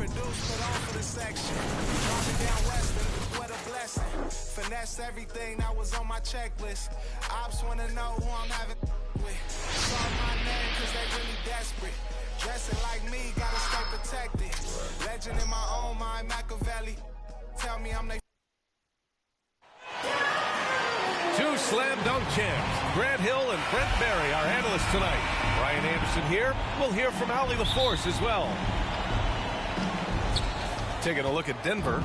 produce, put on for the section. Dropping down west, what a blessing. Finesse everything that was on my checklist. Ops wanna know who I'm having with. Call my name cause they really desperate. Dressing like me, gotta stay protected. Legend in my own mind, Machiavelli. Tell me I'm they. Two slam dunk champs, Grant Hill and Brent Barry, our analysts tonight. Ryan Anderson here. We'll hear from Allie LaForce as well. Taking a look at Denver.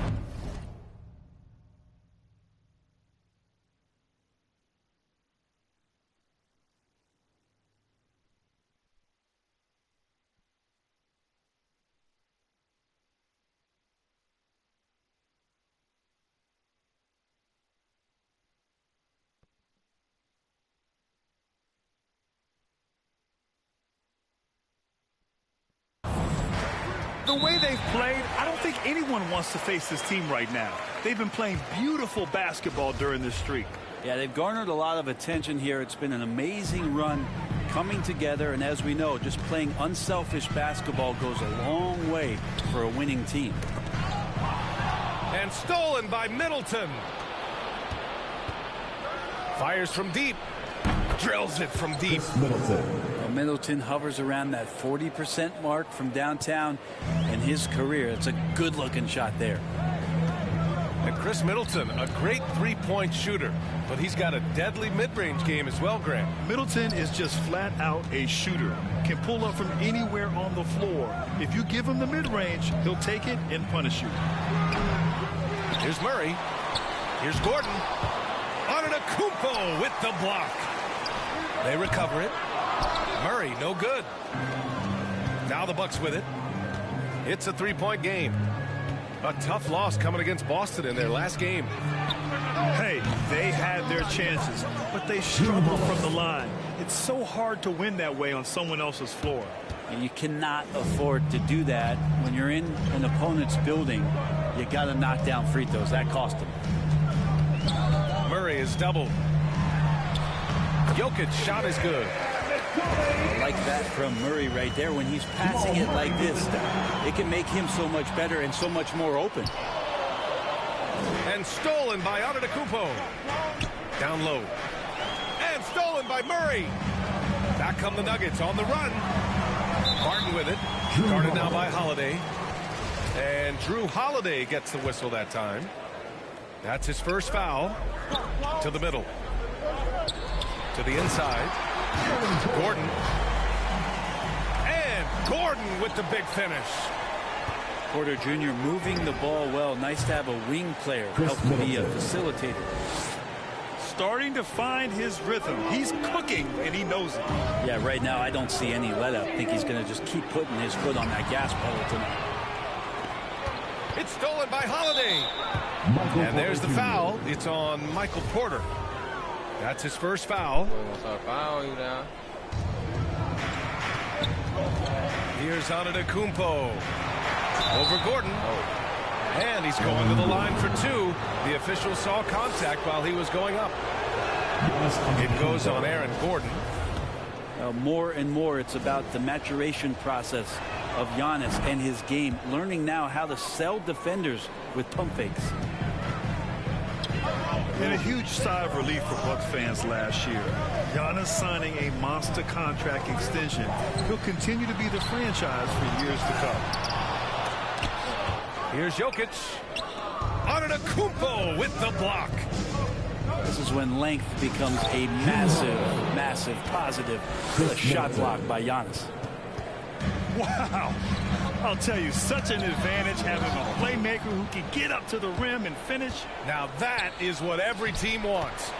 The way they've played, I don't think anyone wants to face this team right now. They've been playing beautiful basketball during this streak. Yeah, they've garnered a lot of attention here. It's been an amazing run coming together, and as we know, just playing unselfish basketball goes a long way for a winning team. And stolen by Middleton. Fires from deep. Drills it from deep. Middleton hovers around that 40% mark from downtown in his career. It's a good-looking shot there. And Chris Middleton, a great three-point shooter, but he's got a deadly mid-range game as well, Grant. Middleton is just flat out a shooter. Can pull up from anywhere on the floor. If you give him the mid-range, he'll take it and punish you. Here's Murray. Here's Gordon. Antetokounmpo with the block. They recover it. Murray, no good. Now the Bucks with it. It's a three-point game. A tough loss coming against Boston in their last game. Hey, they had their chances, but they struggled from the line. It's so hard to win that way on someone else's floor. And you cannot afford to do that when you're in an opponent's building. You got to knock down free throws. That cost them. Murray is doubled. Jokic shot is good. I like that from Murray right there. When he's passing it like this, it can make him so much better and so much more open. And stolen by Antetokounmpo. Down low. And stolen by Murray. Back come the Nuggets on the run. Martin with it. Guarded now by Holiday. And Drew Holiday gets the whistle that time. That's his first foul. To the middle. To the inside. Gordon. And Gordon with the big finish. Porter Jr. moving the ball well. Nice to have a wing player help to be a facilitator. Starting to find his rhythm. He's cooking, and he knows it. Yeah, right now I don't see any let up. I think he's going to just keep putting his foot on that gas pedal tonight. It's stolen by Holiday. And there's the foul. It's on Michael Porter. That's his first foul. Here's Antetokounmpo. Over Gordon. And he's going to the line for two. The official saw contact while he was going up. It goes on Aaron Gordon. More and more, it's about the maturation process of Giannis and his game. Learning now how to sell defenders with pump fakes. And a huge sigh of relief for Bucks fans last year. Giannis signing a monster contract extension. He'll continue to be the franchise for years to come. Here's Jokic. Antetokounmpo with the block. This is when length becomes a massive, massive positive. A shot block by Giannis. Wow. I'll tell you, such an advantage having a playmaker who can get up to the rim and finish. Now that is what every team wants.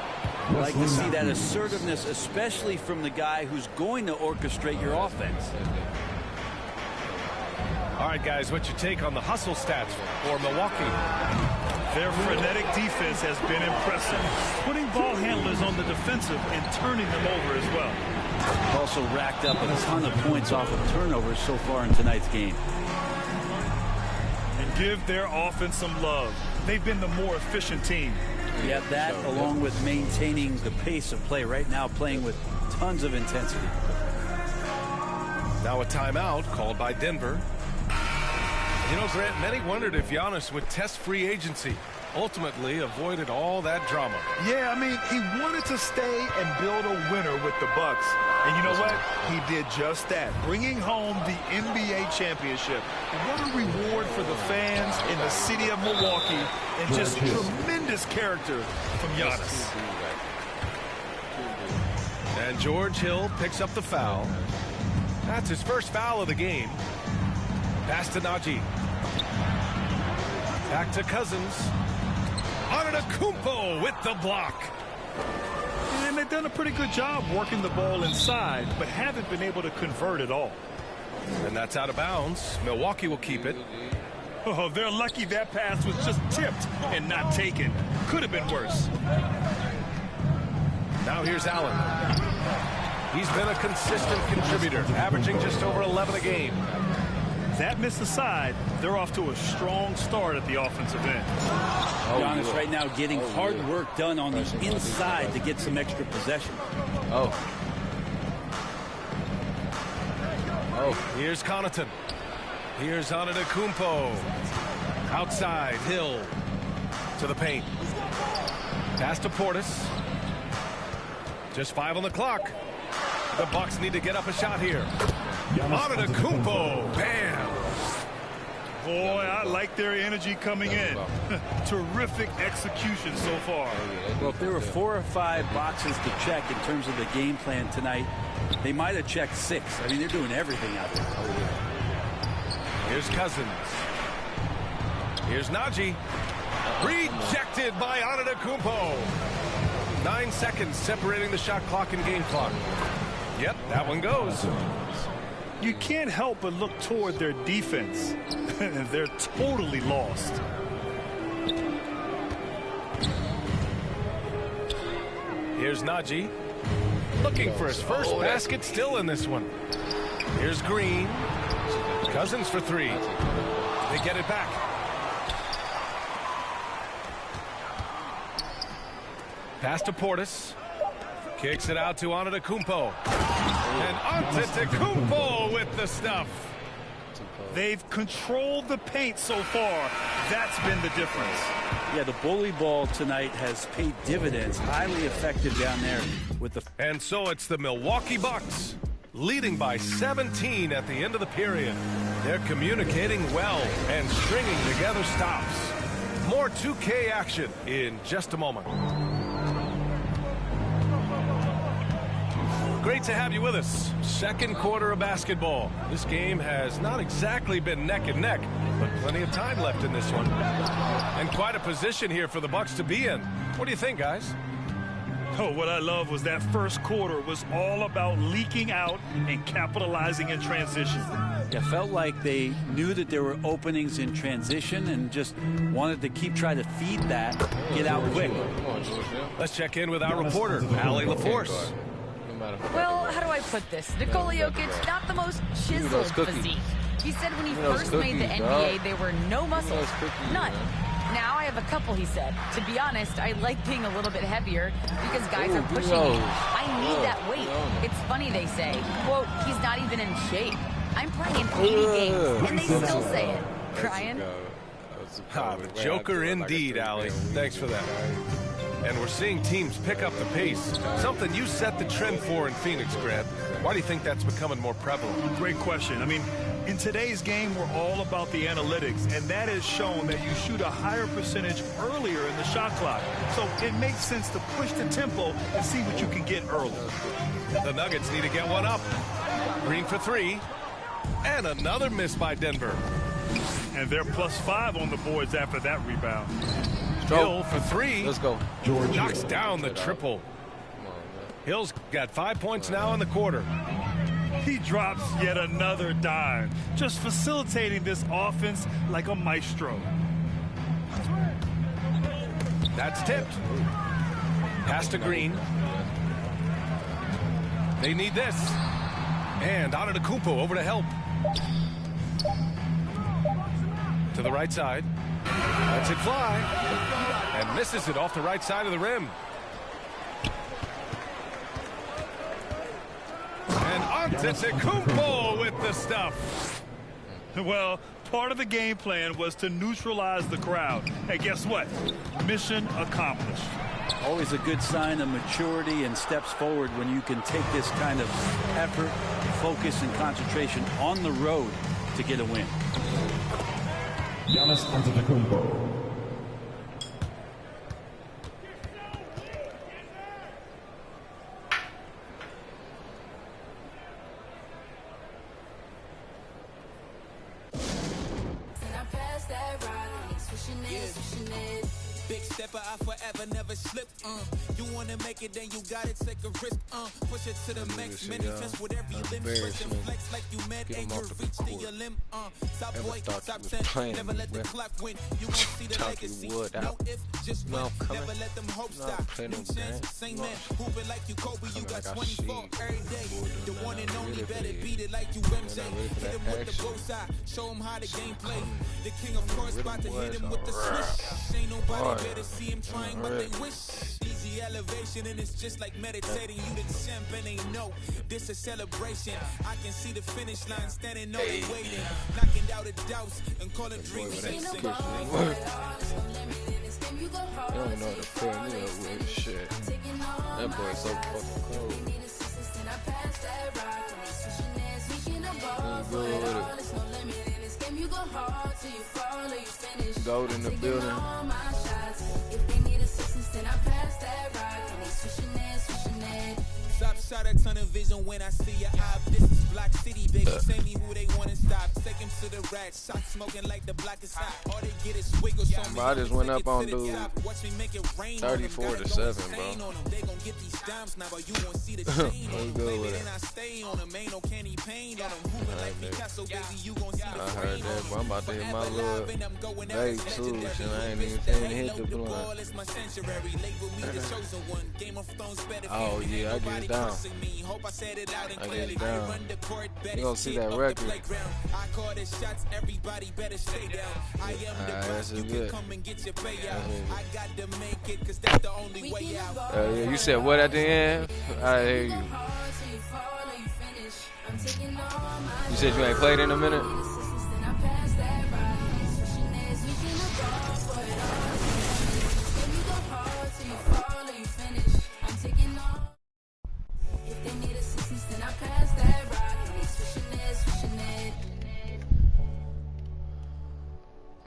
I like to see that assertiveness, especially from the guy who's going to orchestrate your offense. All right, guys, what's your take on the hustle stats for Milwaukee? Their frenetic defense has been impressive, putting ball handlers on the defensive and turning them over as well. Also racked up a ton of points off of turnovers so far in tonight's game. And give their offense some love. They've been the more efficient team. Yeah, that along with maintaining the pace of play right now, playing with tons of intensity. Now a timeout called by Denver. You know, Grant, many wondered if Giannis would test free agency. Ultimately avoided all that drama. Yeah, I mean, he wanted to stay and build a winner with the Bucks. And you know what? He did just that, bringing home the NBA championship. What a reward for the fans in the city of Milwaukee, and just tremendous character from Giannis. And George Hill picks up the foul. That's his first foul of the game. Pass to Najee. Back to Cousins. Antetokounmpo with the block. And they've done a pretty good job working the ball inside, but haven't been able to convert at all. And that's out of bounds. Milwaukee will keep it. Oh, they're lucky that pass was just tipped and not taken. Could have been worse. Now here's Allen. He's been a consistent contributor, averaging just over 11 a game. That miss aside, they're off to a strong start at the offensive end. Giannis right now getting hard work done on the inside to get some extra possession. Here's Connaughton. Here's Antetokounmpo. Outside, Hill to the paint. Pass to Portis. Just 5 on the clock. The Bucks need to get up a shot here. Antetokounmpo, bam! Boy, I like their energy coming in. Terrific execution so far. Well, if there were 4 or 5 boxes to check in terms of the game plan tonight, they might have checked 6. I mean, they're doing everything out there. Here's Cousins. Here's Najee. Rejected by Antetokounmpo. 9 seconds separating the shot clock and game clock. Yep, that one goes. You can't help but look toward their defense. They're totally lost. Here's Najee. Looking for his first basket still in this one. Here's Green. Cousins for 3. They get it back. Pass to Portis. Kicks it out to Antetokounmpo. And Antetokounmpo with the stuff. They've controlled the paint so far. That's been the difference. Yeah, the bully ball tonight has paid dividends. Highly effective down there with the... And so it's the Milwaukee Bucks leading by 17 at the end of the period. They're communicating well and stringing together stops. More 2K action in just a moment. Great to have you with us. Second quarter of basketball. This game has not exactly been neck and neck, but plenty of time left in this one. And quite a position here for the Bucks to be in. What do you think, guys? Oh, what I love was that first quarter was all about leaking out and capitalizing in transition. It felt like they knew that there were openings in transition and just wanted to keep trying to feed that, get out quick. Let's check in with our reporter, Allie LaForce. Well, how do I put this? Nikola Jokic, not the most chiseled physique. He said when he first made the NBA, there were no muscles. None. Now I have a couple, he said. To be honest, I like being a little bit heavier because guys are pushing me. I need that weight. It's funny they say, quote, he's not even in shape. I'm playing 80 games, and they still say it. Brian? The Joker indeed, Allie. Thanks for that. And we're seeing teams pick up the pace. Something you set the trend for in Phoenix, Grant. Why do you think that's becoming more prevalent? Great question. I mean, in today's game, we're all about the analytics, and that has shown that you shoot a higher percentage earlier in the shot clock. So it makes sense to push the tempo and see what you can get early. The Nuggets need to get one up. Green for 3. And another miss by Denver. And they're +5 on the boards after that rebound. Hill for 3. Let's go. George knocks down the triple. Hill's got 5 points now in the quarter. He drops yet another dime, just facilitating this offense like a maestro. That's tipped. Pass to Green. They need this. And Antetokounmpo over to help. To the right side. Lets it fly. And misses it off the right side of the rim. And Antetokounmpo with the stuff. Well, Part of the game plan was to neutralize the crowd. And guess what? Mission accomplished. Always a good sign of maturity and steps forward when you can take this kind of effort, focus, and concentration on the road to get a win. Giannis Antetokounmpo. Big stepper, I forever never slip. You wanna make it, then you gotta take a risk. Push it to the max, many fence with every limb. Press and flex like you mad and you reach to your limb. Stop boy, stop saying, never let the clock win. You won't see the legacy. No if, just win. Never let them hopes stop. New chance, same man, hooping like you Kobe. You got 24 every day. The one and only, better beat it like you MJ. Hit him with the bullseye, show him how the game play. The king of course about to hit him with the switch. Ain't nobody better see him trying, but they wish. Easy elevation, and it's just like meditating. You the champ, and they know this a celebration. I can see the finish line standing on and waiting, knocking out the doubts and calling dreams. You don't know the pair me up with shit. That boy's so fucking cold. Gold in the building. Stop shot a ton of vision when I see your eye. This is Black City, baby. Say me who they want to stop. Take him to the rack. Shot smoking like the block is hot. All they get is wiggles. I just went up on dude 34 to 7, bro. They gon' get these dimes now, but you won't see the chain on them. Baby, then I stay on them. Ain't no candy paint on them. Moving like Picasso, baby. You gon' see the I heard that, bro. I'm about to hit my little vape too. Shit, I ain't even hit the blunt. Oh yeah, I get it down. I get it down. You gonna see that record. That's good. Yeah, you said what at the end? I hear you. You said you ain't played in a minute?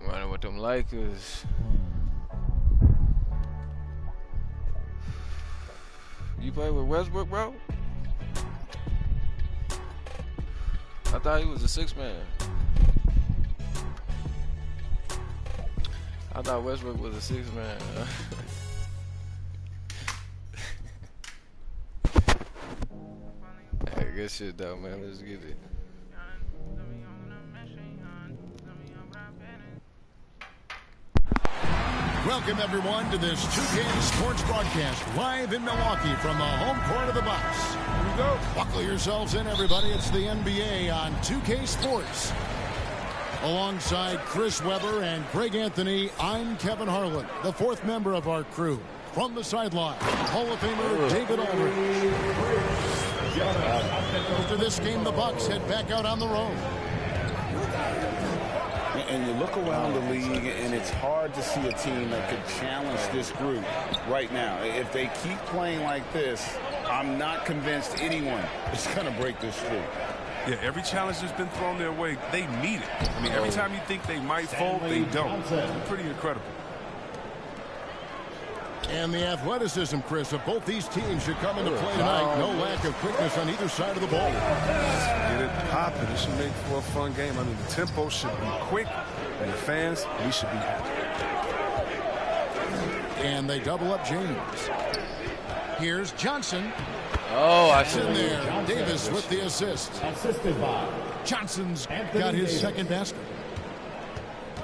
Running with them Lakers. You play with Westbrook, bro? I thought he was a 6-man. I thought Westbrook was a 6-man. Hey, good shit though, man. Let's get it. Welcome, everyone, to this 2K Sports broadcast live in Milwaukee from the home court of the Bucks. Here we go. Buckle yourselves in, everybody. It's the NBA on 2K Sports. Alongside Chris Webber and Greg Anthony, I'm Kevin Harlan, the fourth member of our crew. From the sideline, Hall of Famer David Aldridge. After this game, the Bucks head back out on the road. And you look around the league, and it's hard to see a team that could challenge this group right now. If they keep playing like this, I'm not convinced anyone is going to break this streak. Yeah, every challenge that's been thrown their way, they meet it. I mean, every time you think they might fold, they don't. It's pretty incredible. And the athleticism, Chris, of both these teams should come into play tonight. No lack of quickness on either side of the ball. Get it popping. It should make for a fun game. I mean, the tempo should be quick, and the fans, we should be happy. And they double up James. Here's Johnson. Oh, I see. In there, Davis with the assist. Assisted by Johnson's got his second basket.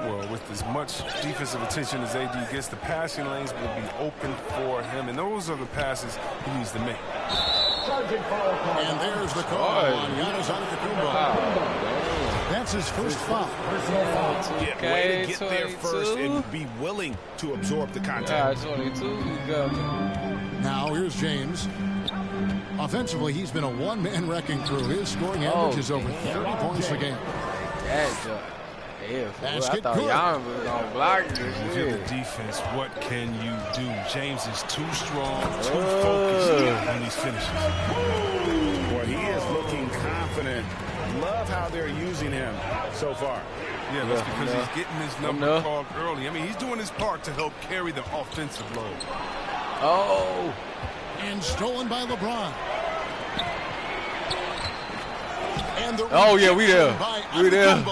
Well, with as much defensive attention as AD gets, the passing lanes will be open for him, and those are the passes he needs to make. And there's the call on Giannis Antetokounmpo. That's his first foul. Yeah, way to get there first and be willing to absorb the contact. 22, you got me. Now here's James. Offensively, he's been a one-man wrecking crew. His scoring average is over 30 points a game. That job. Yeah, I Basket thought good. Giannis was going to block If this. you're the defense, what can you do? James is too strong, too focused on these finishes. Boy, he is looking confident. Love how they're using him so far. Yeah, that's because he's getting his number called early. I mean, he's doing his part to help carry the offensive load. Oh. And stolen by LeBron. And the we there. We there.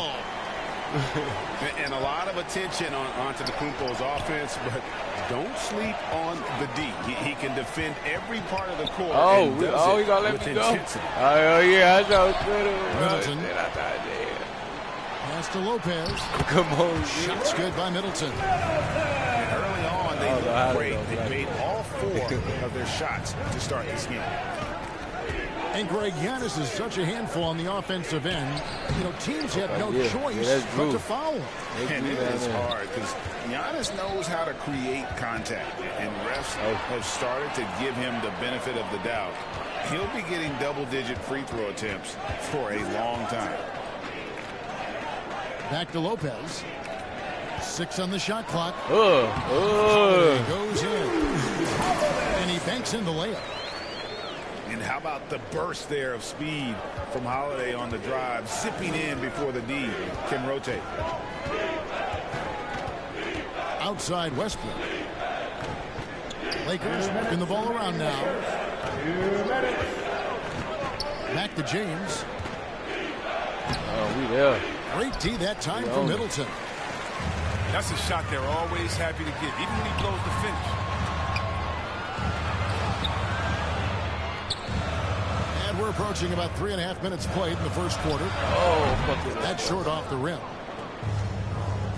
And a lot of attention onto the Kumpo's offense, but don't sleep on the D. He can defend every part of the court. He gonna let me go. Oh yeah, I know. Middleton. Pass to Lopez. Come on, Shots good by Middleton. And early on, they looked great. They made all 4 of their shots to start this game. And Greg, Giannis is such a handful on the offensive end. You know, teams have no choice but to foul him. And it is hard because Giannis knows how to create contact, and refs have started to give him the benefit of the doubt. He'll be getting double-digit free throw attempts for a long time. Back to Lopez. 6 on the shot clock. Goes in. And he banks in the layup. And how about the burst there of speed from Holiday on the drive, zipping in before the D can rotate. Outside Westbrook. Lakers moving the ball around now. Back to James. We there. Great D that time from Middleton. That's a shot they're always happy to give, even when he blows the finish. And we're approaching about 3.5 minutes played in the first quarter. That's short off the rim.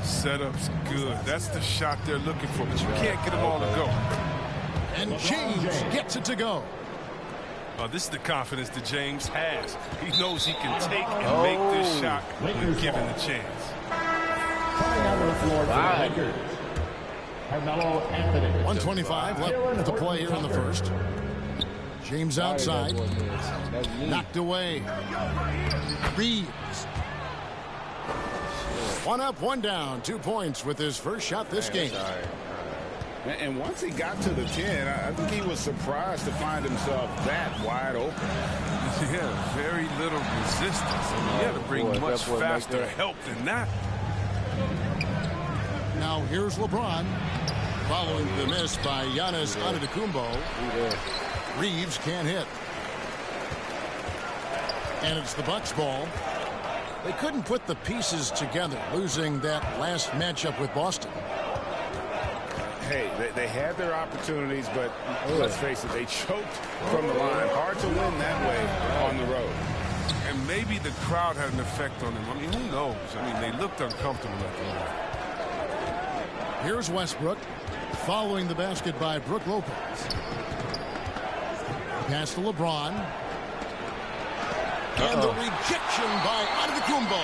Setup's good. That's the shot they're looking for, but you can't get them all to go. And James gets it to go. This is the confidence that James has. He knows he can take and make this shot when given the chance. Coming out of the floor for the Lakers, Carmelo Anthony. 1:25 left to play here in the first. James outside. Knocked away. Reeves. 1 up, 1 down. 2 points with his first shot this game. And once he got to the 10, I think he was surprised to find himself that wide open. Yeah, very little resistance. I mean, you had to bring much faster help than that. Now here's LeBron. Following the miss by Giannis Antetokounmpo. Reeves can't hit. And it's the Bucks ball. They couldn't put the pieces together, losing that last matchup with Boston. Hey, they had their opportunities, but let's face it, they choked from the line. Hard to win that way on the road. And maybe the crowd had an effect on them. I mean, who knows? I mean, they looked uncomfortable at the end. Here's Westbrook, following the basket by Brook Lopez. Pass to LeBron. And the rejection by Antetokounmpo.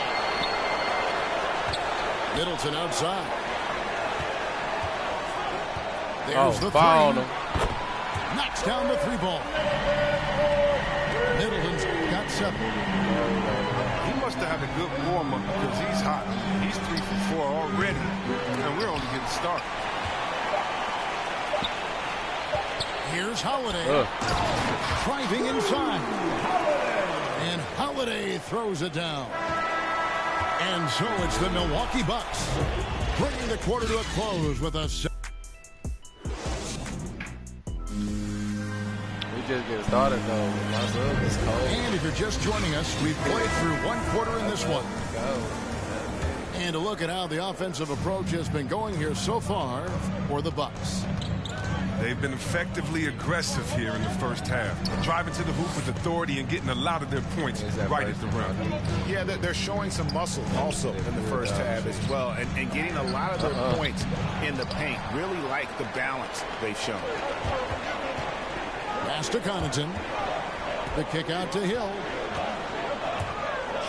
Middleton outside. There's the foul. three. Knocks down the 3 ball. Middleton's got 7. He must have had a good warm-up because he's hot. He's 3 for 4 already, and we're only getting started. Here's Holiday. Driving inside. And Holiday throws it down. And so it's the Milwaukee Bucks bringing the quarter to a close with a... Just get started though. And if you're just joining us, we've played through 1 quarter in this one. And a look at how the offensive approach has been going here so far for the Bucks. They've been effectively aggressive here in the first half, driving to the hoop with authority and getting a lot of their points right at the rim. Yeah, they're showing some muscle also in the first half as well, and getting a lot of their points in the paint. Really like the balance they've shown. Pass to Connaughton. The kick out to Hill.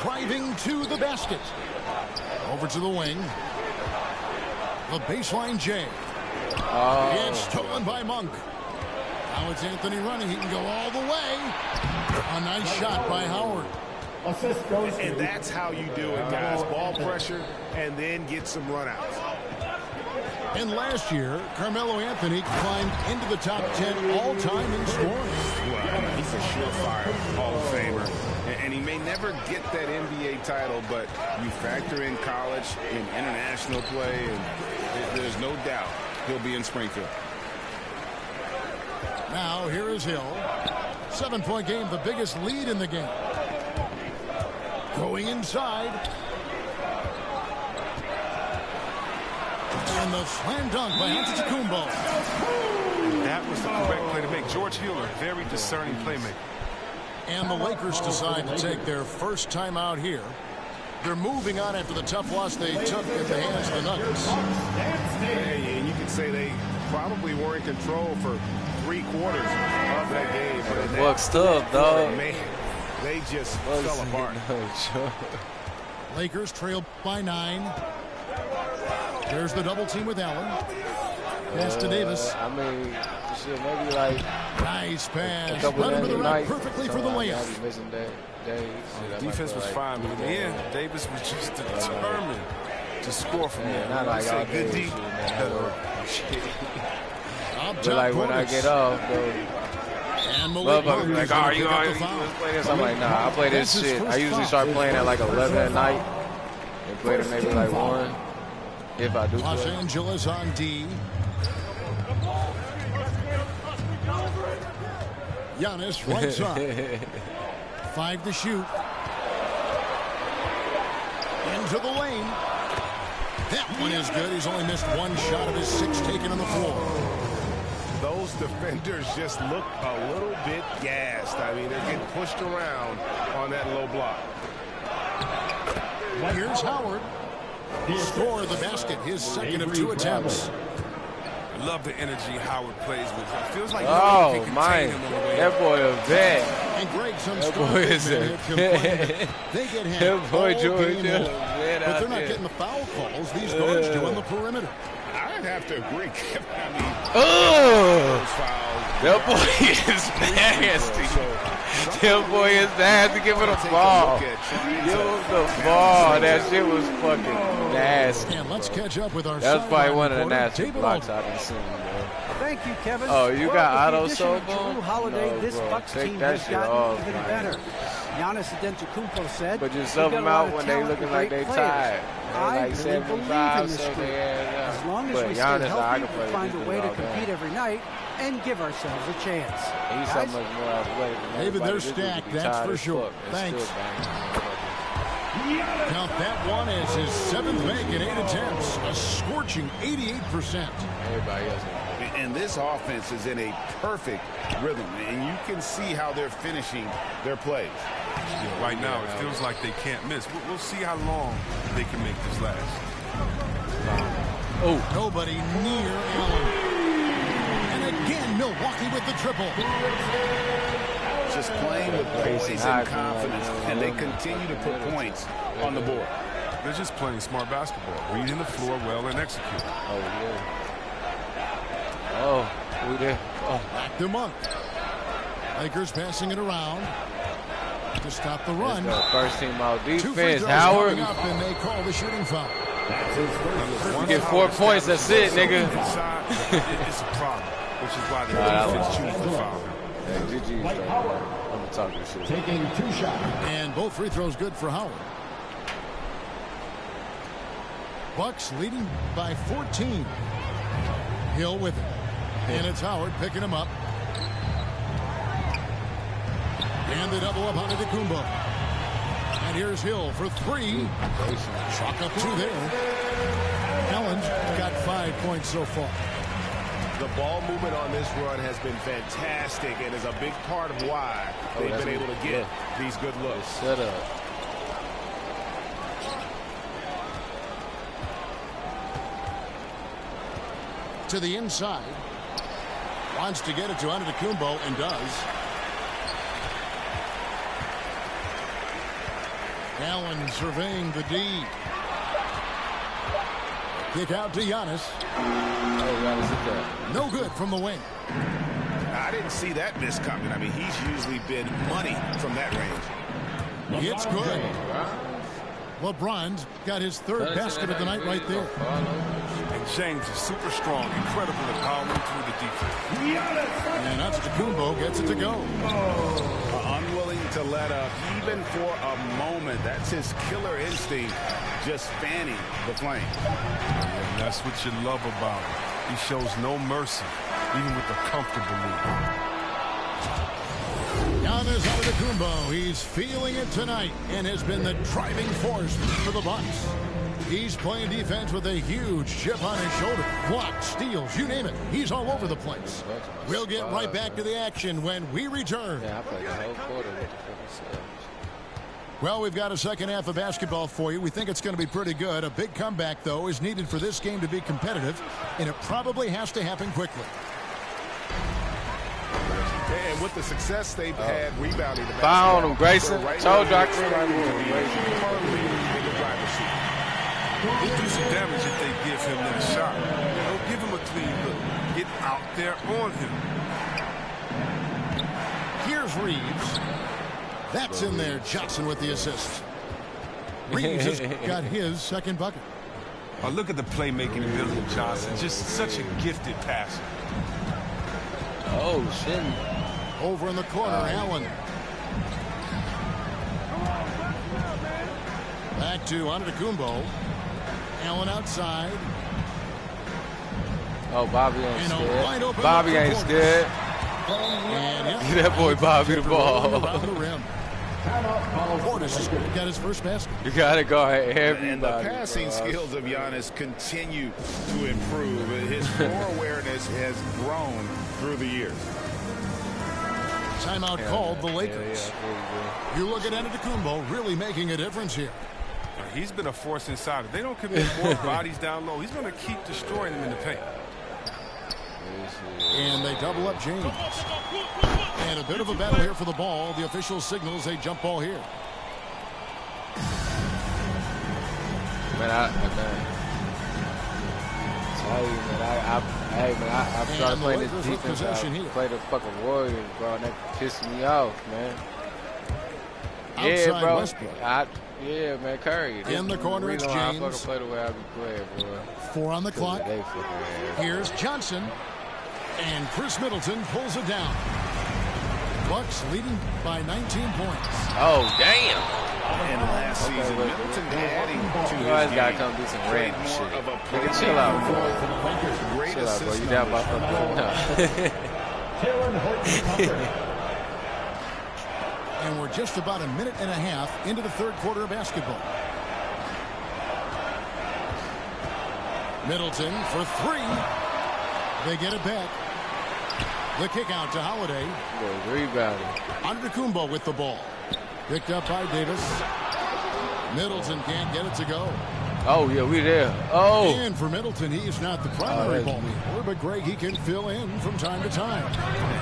Driving to the basket. Over to the wing. The baseline J. It's stolen by Monk. Now it's Anthony running. He can go all the way. A nice shot by Howard. Assist goes And that's how you do it, guys. Ball pressure and then get some runouts. And last year, Carmelo Anthony climbed into the top 10 all-time in scoring. Well, he's a surefire Hall of Famer. And he may never get that NBA title, but you factor in college and international play, and there's no doubt he'll be in Springfield. Now, here is Hill. 7-point game, the biggest lead in the game. Going inside. And the slam dunk by Antetokounmpo. That was the correct play to make. George Hill, a very discerning playmaker. And the Lakers decide to take their first time out here. They're moving on after the tough loss they took at the hands of the Nuggets. And you can say they probably were in control for 3 quarters of that game. But Bucks tough, dog. Man, they just fell apart. Lakers trail by 9. There's the double team with Allen. Pass to Davis. I mean, shit, maybe like nice pass. Right under the rack perfectly for the layup. Defense was fine, but in the end, Davis was just determined to score from there. Not like all good day deep. But like when I get off, though. Motherfuckers like, oh, you play this? I'm like, nah, I play this shit. I usually start playing at like 11 at night and play to maybe like 1 if I do. Los Angeles on D. Giannis right side. 5 to shoot. Into the lane. That one is good. He's only missed 1 shot of his 6 taken on the floor. Those defenders just look a little bit gassed. I mean, they're getting pushed around on that low block. Here's Howard. Score the basket, his second of 2 attempts. I love the energy Howard plays with. It feels like oh, my. That boy a vet. And Gregson that boy is a vet. They get hit. That boy George but they're not getting the foul calls these guards do on the perimeter. I'd have to agree. I mean, that boy is nasty. That boy is nasty. Give him the ball. Give him the ball. That shit was fucking nasty. And let's catch up with our. That's probably one of the nastiest blocks I've been seeing, bro. Thank you, Kevin. Oh, you got auto soap on? Holiday, no, this bro. Bucks Take team that has shit gotten off, even man. better. Giannis Antetokounmpo said, but just sub them out when they looking like they tired. I like really believe in this group. As long as we stay healthy, we find a way to compete every night and give ourselves a chance. He's so much more athletic. David, they're stacked, that's for sure. Thanks. Count that one as his 7th make in 8 attempts. A scorching 88%. Everybody else. And this offense is in a perfect rhythm, and you can see how they're finishing their plays. Yeah, right now, it feels like they can't miss. We'll see how long they can make this last. Oh, nobody near Allen. And again, Milwaukee with the triple. Just playing with poise and confidence, and they continue to put points on the board. They're just playing smart basketball, reading the floor well and executing. Oh, yeah. Oh, who there? Oh. Back to Monk. Lakers passing it around to stop the run. First team out defense. Howard. Up and they call the shooting foul. You get 4 points. That's it, nigga. It's a problem, which is why the defense chooses the foul. I'm talking shit. Taking 2 shots. And both free throws good for Howard. Bucks leading by 14. Hill with it. And it's Howard picking him up. And the double up on Antetokounmpo. And here's Hill for 3. Chalk up 2 there. Allen's got 5 points so far. The ball movement on this run has been fantastic and is a big part of why they've been able to get these good looks. Set up. To the inside. Wants to get it to Antetokounmpo and does. Allen surveying the D. Kick out to Giannis. Oh, Giannis hit that. No good from the wing. I didn't see that miss coming. I mean, he's usually been money from that range. It's good. LeBron's got his third basket of the night right there. And James is super strong, incredible at powering through the defense. And Antetokounmpo gets it to go. Unwilling to let up, even for a moment. That's his killer instinct, just fanning the flame. And that's what you love about him. He shows no mercy, even with a comfortable lead. Now there's Antetokounmpo. He's feeling it tonight and has been the driving force for the Bucks. He's playing defense with a huge chip on his shoulder. Blocks, steals, you name it. He's all over the place. We'll get right back to the action when we return. Yeah, I played the whole quarter with the fucking subs. Well, we've got a second half of basketball for you. We think it's going to be pretty good. A big comeback, though, is needed for this game to be competitive, and it probably has to happen quickly. And with the success they've had rebounding the Foul on him, Grayson. Told you I He'll do some damage if they give him that shot. Don't give him a clean look. Get out there on him. Here's Reeves. That's in there. Johnson with the assist. Reeves has got his second bucket. Oh, look at the playmaking ability of Johnson. Just such a gifted passer. Oh, shit. Over in the corner, Allen. Back to Antetokounmpo. Allen outside. Oh, Bobby ain't scared. Bobby ain't scared. Give that boy Bobby the ball. Portis has got his first basket. You got to go ahead. And the passing skills of Giannis continue to improve. His floor awareness has grown through the years. Timeout called the Lakers. You look at Antetokounmpo really making a difference here. He's been a force inside. If they don't commit more bodies down low, he's going to keep destroying them in the paint. And they double up James. And a bit of a battle here for the ball. The official signals a jump ball here. Man, I started playing this defense. I play the fucking Warriors, bro, and that pissed me off, man. Yeah, bro. Yeah, man, Curry. In the corner, it's James. I fucking play the way I be playing, bro. 4 on the clock. Here's Johnson. And Chris Middleton pulls it down. Bucks leading by 19 points. Oh, damn. And last season, Middleton adding to his guys got to game. come do some random shit. Nigga, Chill out, bro. Great Chill out, bro. assist You down by fucking And we're just about a minute and a half into the third quarter of basketball. Middleton for 3. They get it back. The kick out to Holiday. Rebounding. Antetokounmpo with the ball. Picked up by Davis. Middleton can't get it to go. Oh, yeah, we there. Oh. And for Middleton, he's not the primary ball handler, but Greg, he can fill in from time to time.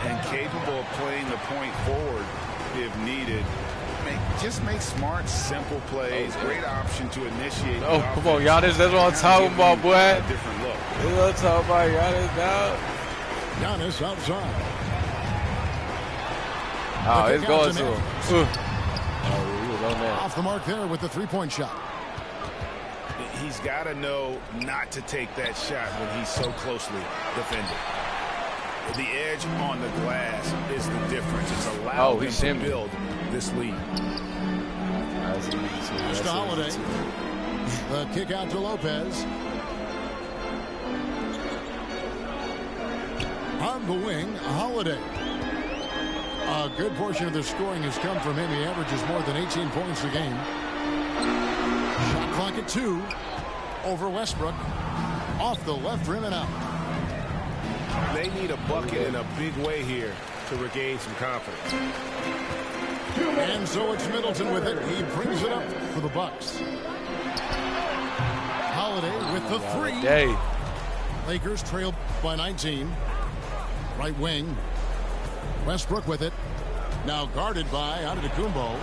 And capable of playing the point forward if needed. Just make smart, simple plays. Great option to initiate. Oh, come on, Giannis. That's what I'm talking about, boy. A different look. That's what I'm talking about, Giannis, now. Giannis outside. Oh, it's going to him. Oh, he was on that. Off the mark there with the three-point shot. He's got to know not to take that shot when he's so closely defended. The edge on the glass is the difference. It's allowed him to build this lead. Just to Holiday. The kick out to Lopez. On the wing, Holiday. A good portion of the scoring has come from him. He averages more than 18 points a game. Shot clock at 2. Over Westbrook. Off the left rim and out. They need a bucket in a big way here to regain some confidence. And so it's Middleton with it. He brings it up for the Bucks. Holiday with the 3. Lakers trail by 19. Right wing. Westbrook with it. Now guarded by Antetokounmpo.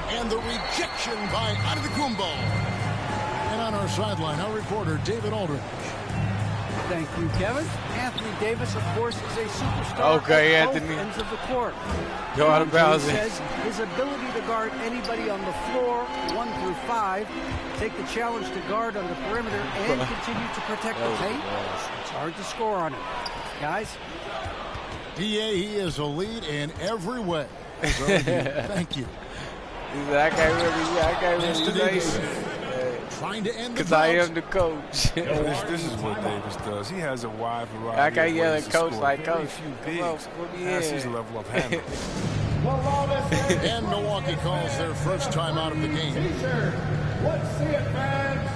And the rejection by Antetokounmpo. And on our sideline, our reporter, David Aldridge. Thank you, Kevin. Anthony Davis, of course, is a superstar Okay, at Anthony. both ends of the court. Go out of bounds. He says his ability to guard anybody on the floor, 1 through 5, take the challenge to guard on the perimeter, and continue to protect the paint. It's hard to score on him. Guys? DA, he is a lead in every way. So, thank you. I can't really say trying to end the because I am the coach. This is what Davis does. He has a wide variety. I can't yell at coach score. like Very coach. few Come bigs on, has his level of handling. And Milwaukee calls their first time out of the game. Let's see it, fans.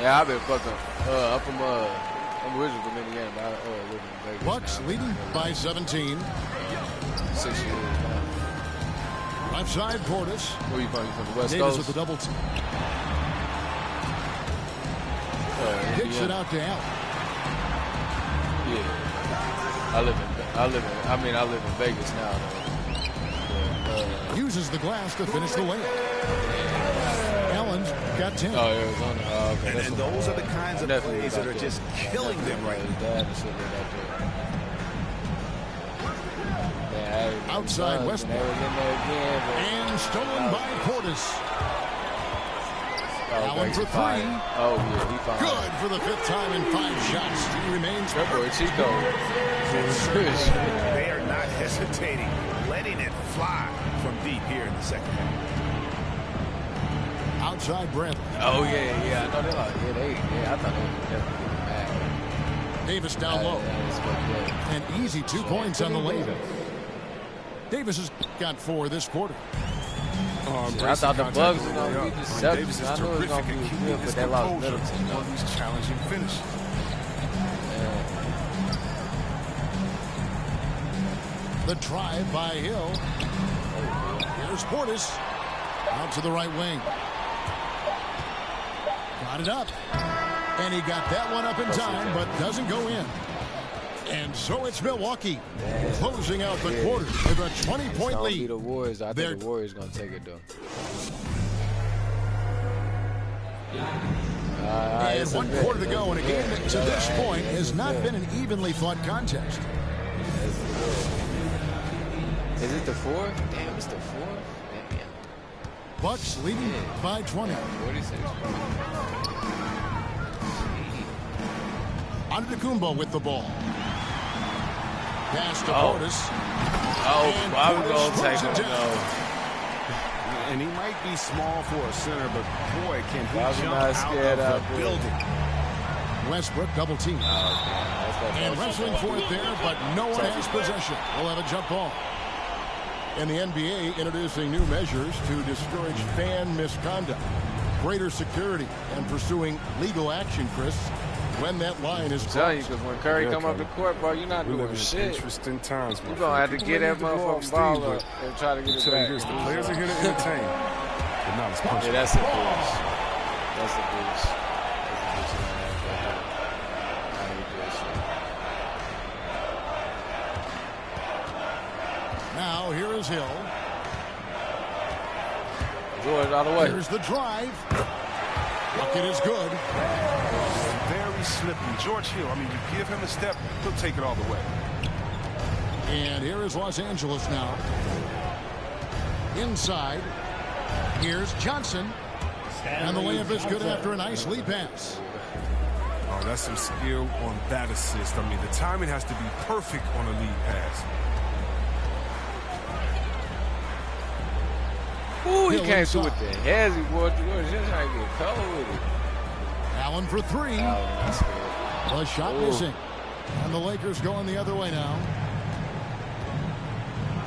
Yeah, I've been fucking I'm originally from Indiana, but I live in Vegas. Bucks now. leading by 17. 6 years now. Left side, Portis. Where you from? You from the West Davis Coast? with the double team. Kicks it out to Allen. Yeah. I live in Vegas now, though. Uses the glass to finish the layup. Allen's got 10. Oh, Arizona. Oh, okay. And those are the kinds of plays that are just killing them right now. Outside Westbrook. And stolen by Portis. Allen for 3. Oh, yeah, he fine. Good for the 5th time in 5 shots. He remains Chico. They are not hesitating, letting it fly from deep here in the second half. Outside Bradley. Oh, yeah. I know they are. I thought they were definitely getting mad. Davis down low. An easy 2 points on the layup. Davis has got 4 this quarter. I thought the Bucks were going to be deceptive. Davis is I knew it was terrific going to at be keeping good, his but they lost composure Middleton. on these challenging finishes. The drive by Hill. Here's Portis. Out to the right wing. Got it up. And he got that one up in time, but doesn't go in. And so it's Milwaukee closing out the quarter with a 20-point lead. The Warriors. I think the Warriors going to take it, though. And 1 quarter to go in a game that to this point has not been an evenly fought contest. Is it the 4? Damn, it's the 4? Damn. Bucks leading by 20. 46. Antetokounmpo with the ball. Pass to Portis. I was going to take it, no. And he might be small for a center, but boy, can he jump out of the building. Westbrook double team. And wrestling for it there, but no one has possession. We'll have a jump ball. And the NBA introducing new measures to discourage fan misconduct, greater security, and pursuing legal action, Chris, when that line is crossed. I tell you, because when Curry come up the court, bro, you're not doing shit. Interesting times, You're going to have to get that motherfucking ball up and try to get it back. The players are here to entertain. But not as punishment. Yeah, that's a bitch. That's a bitch. Now, here is Hill. George all the way. Here's the drive. Bucket is good. Very slippery. George Hill, I mean, you give him a step, he'll take it all the way. And here is Los Angeles now. Inside. Here's Johnson. And the layup is good after a nice lead pass. Oh, that's some skill on that assist. I mean, the timing has to be perfect on a lead pass. Ooh, he came through with the hezzy, boy. George just trying to get cold with it. Allen for 3. The shot missing. And the Lakers going the other way now.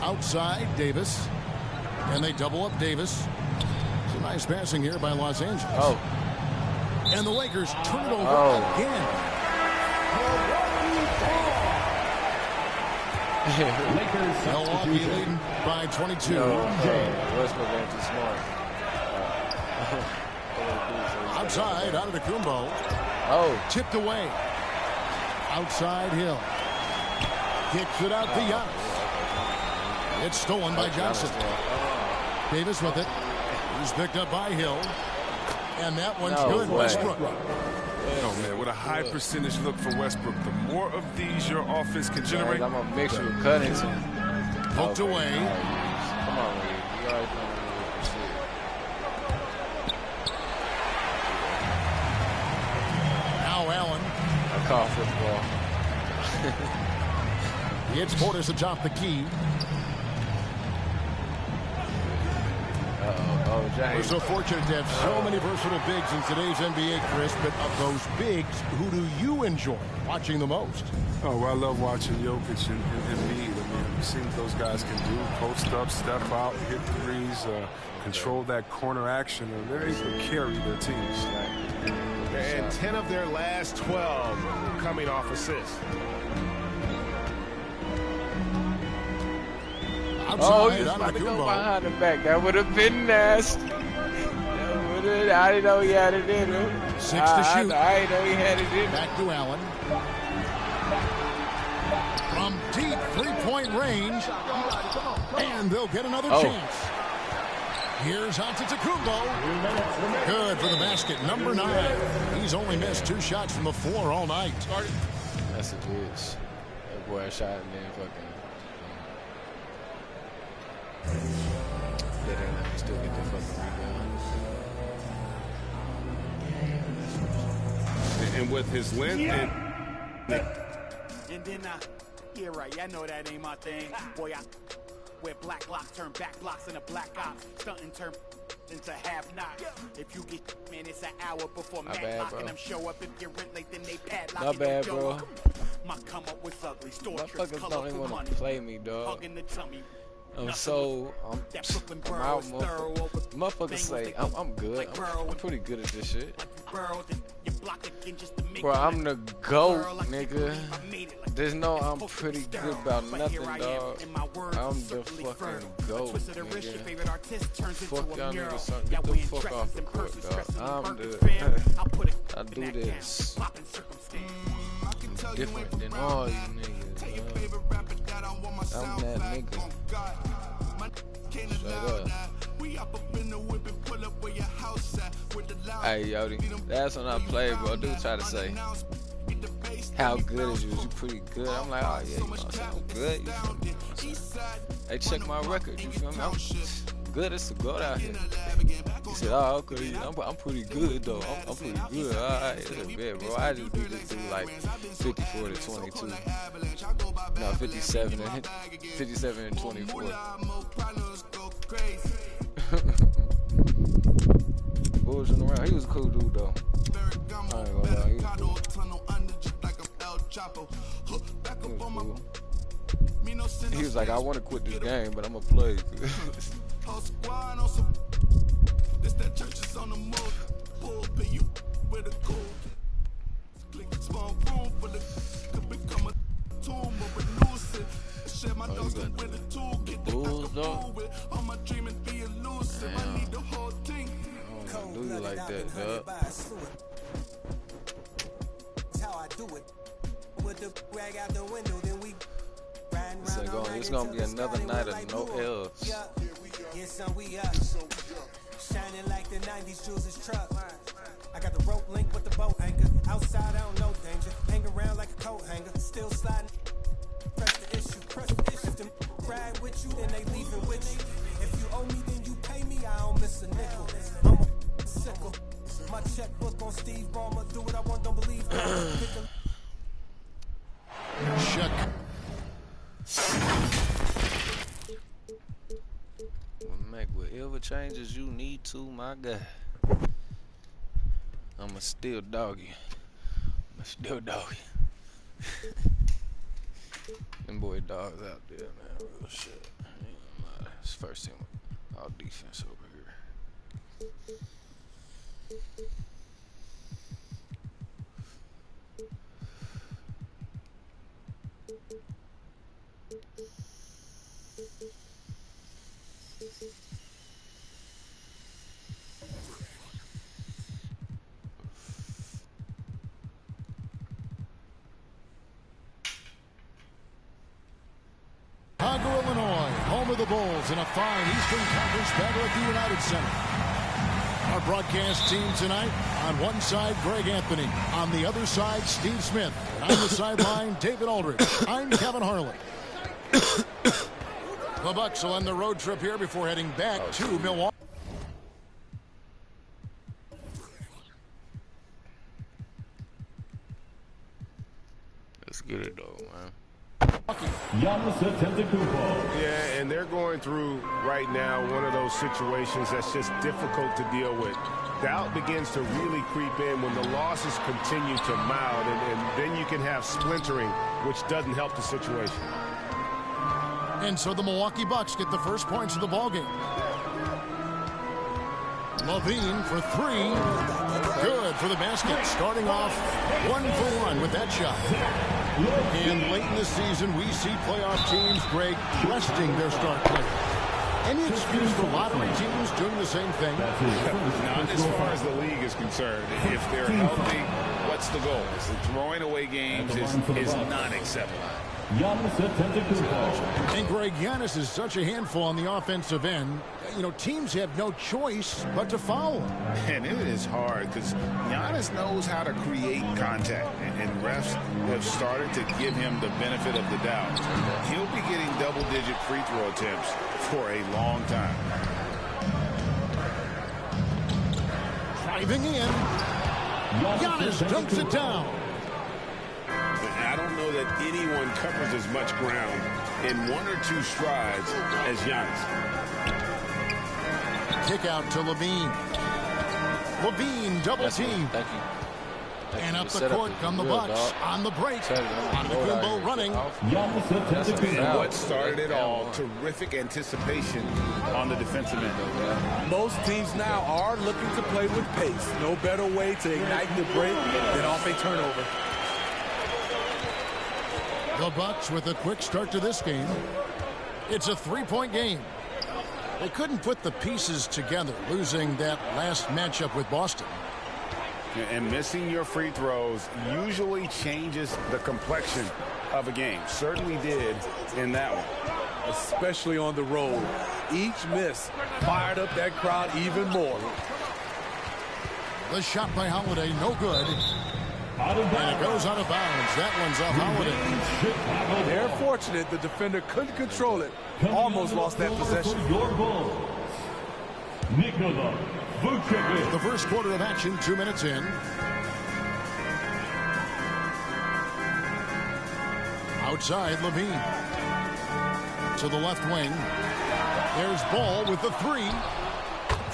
Outside, Davis. And they double up Davis. Some nice passing here by Los Angeles. Oh. And the Lakers turn it over again. Milwaukee leading by 22. Westbrook ain't too smart. Outside, Antetokounmpo. Tipped away. Outside Hill. Kicks it out to Giannis. It's stolen by Johnson. Davis with it. He's picked up by Hill. And that one's good. Westbrook. Oh, man, with a high percentage look for Westbrook, the more of these your offense can generate. I'm going to mix with Covington. Poked away. Come on, man. You already know this shit. Now Allen. I call football. He hits Portis atop the key. We're so fortunate to have so many versatile bigs in today's NBA, Chris, but of those bigs, who do you enjoy watching the most? Oh, well, I love watching Jokic and Embiid. I mean, we've seen what those guys can do. Post up, step out, hit threes, control that corner action. They're able to carry their teams. And 10 of their last 12 coming off assists. Oh, he's about to go behind the back. That would have been nasty. I didn't know he had it in him. 6 to shoot. I didn't know he had it in him. Back to Allen. From deep three-point range. And they'll get another chance. Here's Antetokounmpo. Good for the basket. Number 9. He's only missed 2 shots from the floor all night. That's a bitch. That boy shot and then fucking. They didn't let me still get the fucking rebound. And with his length and then yeah, right. I know that ain't my thing. Boy, I wear black locks, turn back blocks in a black ops, stunting turn into half knock. If you get man, it's an hour before Matlock, and I'm show up if you're rent late, then they padlock. Not bad, bro. My come up was ugly. Motherfuckers don't even want to play me, dog. I'm out, motherfuckers say I'm good. I'm pretty good at this shit. Bro, I'm the GOAT, nigga. There's no I'm pretty good about nothing, dog. I'm the fucking GOAT, nigga. Fuck y'all niggas, son. Get the fuck off the court, dog. I do this. I'm different than all you niggas, dog. I'm that nigga. Straight up. Hey, Yodi, that's when I play, bro. Dude try to say, how good is you? Is you pretty good? I'm like, oh, yeah, you know what I'm saying? I'm good. You feel me? Hey, check my record. You feel me? I'm good as to go out here. He said, oh, okay. I'm pretty good, though. I'm pretty good. All right. It's a bit, bro. I just beat this dude like 54 to 22. No, 57 and 24. Bullshitting around. He was a cool dude, though. I ain't gonna lie. He was cool. He was like, I want to quit this game, but I'm going to play. The Bulls, though? Damn. I don't do you like that, dog. It's gonna be another night of no L's. Shining like the 90s Jules' truck. I got the rope link with the boat anchor. Outside, I don't know danger. Hang around like a coat hanger. Still sliding. Press the issue. If them ride with you, then they leaving with you. If you owe me, then you pay me. I don't miss a nickel. I'm a sickle. My checkbook on Steve Ballmer. Do what I want, don't believe. Check. Make whatever changes you need to, my guy. I'ma still dog you. Them boy dogs out there, man. Real shit. It's first team all defense over here. Illinois, home of the Bulls in a fine Eastern Conference battle at the United Center. Our broadcast team tonight, on one side, Greg Anthony. On the other side, Steve Smith. And on the sideline, David Aldridge. I'm Kevin Harlan. The Bucks will end the road trip here before heading back to Milwaukee. Let's get it, though, man. Yeah, and they're going through right now one of those situations that's just difficult to deal with. Doubt begins to really creep in when the losses continue to mount, and then you can have splintering, which doesn't help the situation. And so the Milwaukee Bucks get the first points of the ballgame. Levine for three. Good for the basket. Starting off 1-for-1 with that shot. And late in the season, we see playoff teams, Greg, resting their star player. Any excuse for lottery teams doing the same thing? Not as far as the league is concerned. If they're healthy, what's the goal? Throwing away games is not acceptable. And Greg, Giannis is such a handful on the offensive end. You know, teams have no choice but to foul him. And it is hard because Giannis knows how to create contact. And refs have started to give him the benefit of the doubt. He'll be getting double-digit free throw attempts for a long time. Driving in. Giannis dunks it down. I don't know that anyone covers as much ground in one or two strides as Giannis. Kick out to Levine. Levine double team. Thank you. And up the court come the Bucks on the break. Antetokounmpo running. And what started it all, terrific anticipation on the defensive end. Most teams now are looking to play with pace. No better way to ignite the break than off a turnover. The Bucks with a quick start to this game. It's a three-point game. They couldn't put the pieces together, losing that last matchup with Boston. And missing your free throws usually changes the complexion of a game. Certainly did in that one. Especially on the road. Each miss fired up that crowd even more. The shot by Holiday, no good. And it goes out of bounds. That one's off Holiday. They're fortunate the defender couldn't control it. Almost lost that possession. The first quarter of action, 2 minutes in. Outside, Levine. To the left wing. There's Ball with the three.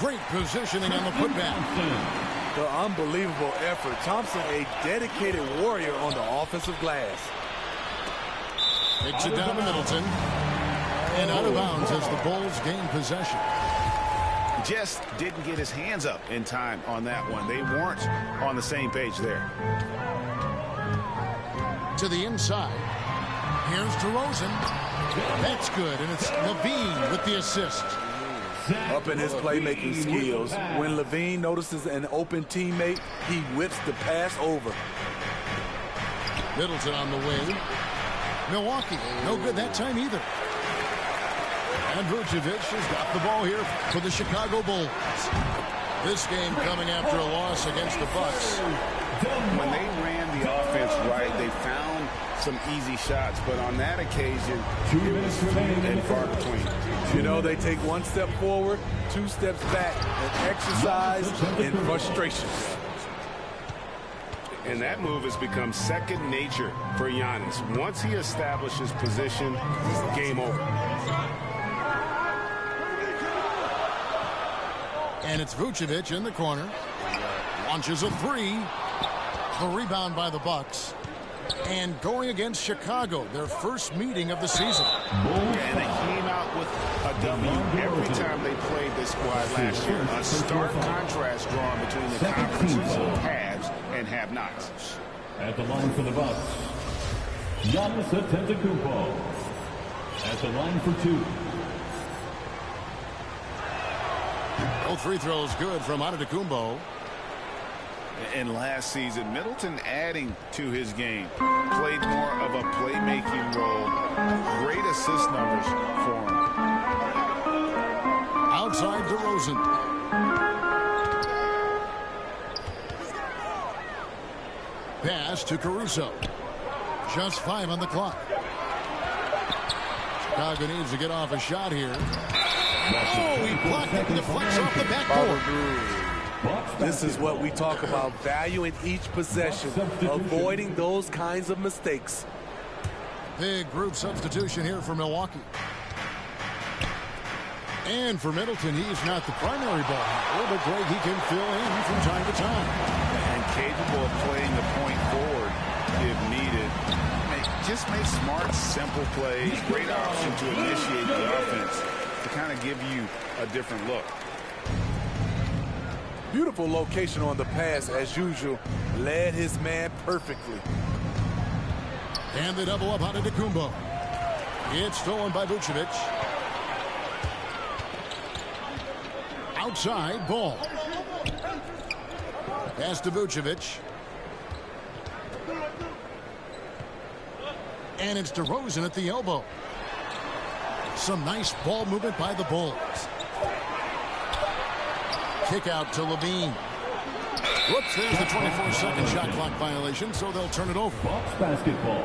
Great positioning on the putback. The unbelievable effort. Thompson, a dedicated warrior on the offensive glass. Takes it down to Middleton. And out of bounds as the Bulls gain possession. Just didn't get his hands up in time on that one. They weren't on the same page there. To the inside. Here's DeRozan. That's good, and it's Levine with the assist. Up in his playmaking skills. When Levine notices an open teammate, he whips the pass over. Middleton on the wing. Milwaukee, no good that time either. And Vucevic has got the ball here for the Chicago Bulls. This game coming after a loss against the Bucks. When they ran the offense right, they found some easy shots, but on that occasion, it was few and far between. You know, they take one step forward, 2 steps back, and exercise in frustration. And that move has become second nature for Giannis. Once he establishes position, game over. And it's Vucevic in the corner. Launches a three. The rebound by the Bucks. And going against Chicago, their first meeting of the season. And they came out with a W every time they played this squad last year. A stark contrast drawn between the conference's haves and have-nots. At the line for the Bucks, Giannis Antetokounmpo. At the line for two. Both free throws good from Antetokounmpo. And last season, Middleton adding to his game. Played more of a playmaking role. Great assist numbers for him. outside DeRozan. Pass to Caruso. Just 5 on the clock. Chicago needs to get off a shot here. Oh, he blocked it and deflects off the backboard. This is what we talk about, valuing each possession, avoiding those kinds of mistakes. Big group substitution here for Milwaukee. And for Middleton, he's not the primary ball handler, but Greg, he can fill in from time to time. And capable of playing the point forward if needed. Just make smart, simple plays. Great option to initiate the offense to kind of give you a different look. Beautiful location on the pass, as usual. Led his man perfectly. And they double up on Antetokounmpo. It's stolen by Vucevic. Outside, ball. Pass to Vucevic. And it's DeRozan at the elbow. Some nice ball movement by the Bulls. Kick out to Levine. Whoops, there's the 24-second shot clock violation, so they'll turn it over. Bucks basketball.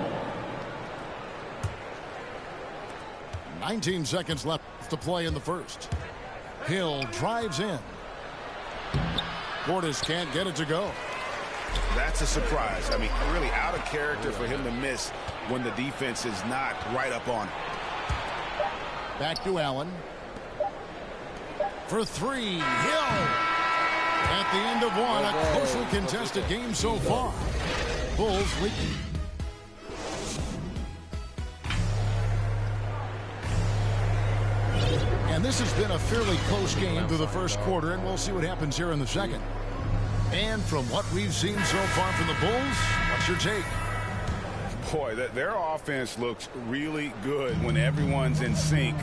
19 seconds left to play in the first. Hill drives in. Portis can't get it to go. That's a surprise. I mean, really out of character for him to miss when the defense is not right up on him. Back to Allen. For 3, Hill. At the end of one, a closely contested game so far. Bulls lead. And this has been a fairly close game through the first quarter, and we'll see what happens here in the second. And from what we've seen so far from the Bulls, what's your take? Boy, their offense looks really good when everyone's in sync.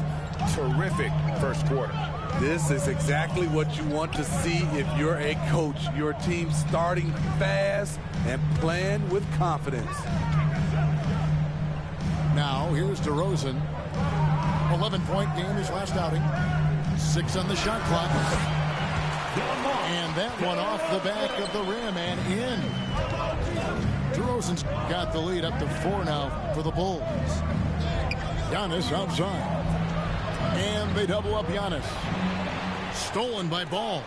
Terrific first quarter. This is exactly what you want to see if you're a coach. Your team starting fast and playing with confidence. Now, here's DeRozan. 11-point game his last outing. 6 on the shot clock. And that one off the back of the rim and in. DeRozan's got the lead up to 4 now for the Bulls. Giannis outside. And they double up Giannis. Stolen by Ball.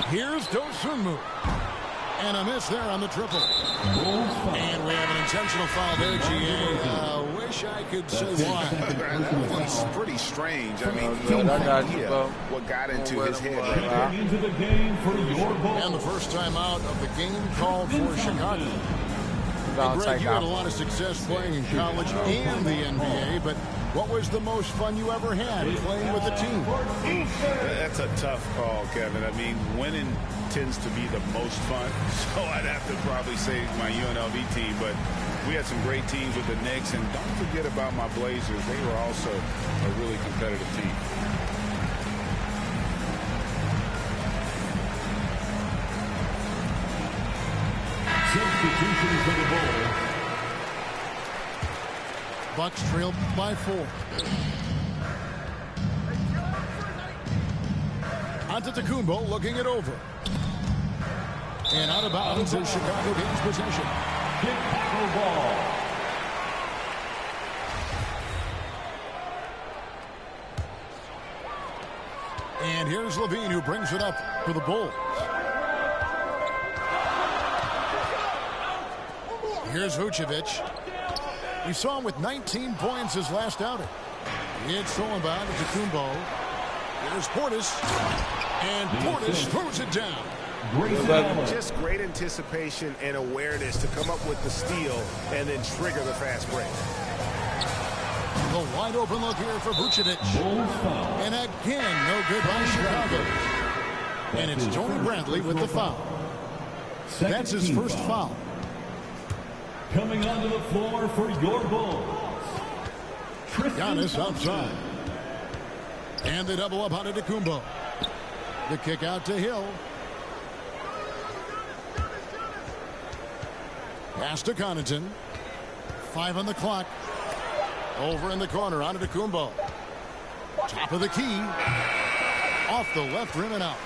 Here's Dosunmu. And a miss there on the triple. And we have an intentional foul there, GA. Wish I could say why. It's pretty strange. I mean, no idea what got into his head right now. And the first time out of the game called for Chicago. Greg, you had a lot of success playing in college and the NBA, but what was the most fun you ever had playing with the team? That's a tough call, Kevin. I mean, winning tends to be the most fun, so I'd have to probably say my UNLV team, but we had some great teams with the Knicks, and don't forget about my Blazers. They were also a really competitive team. Substitution for the Bulls. Bucks trail by 4. Antetokounmpo looking it over. And out of bounds is Chicago gains possession. Chicago ball. And here's Levine who brings it up for the Bulls. Here's Vucevic. We saw him with 19 points his last outing. It's stolen by Antetokounmpo. Here's Portis. And Portis throws it down. Just great anticipation and awareness to come up with the steal and then trigger the fast break. The wide open look here for Vucevic. And again, no good by Chicago. And it's Tony Bradley with the foul. That's his first foul. Coming onto the floor for your Bulls. Giannis outside. And they double up on Antetokounmpo. The kick out to Hill. Pass to Connaughton. 5 on the clock. Over in the corner, Antetokounmpo. Top of the key. Off the left rim and out.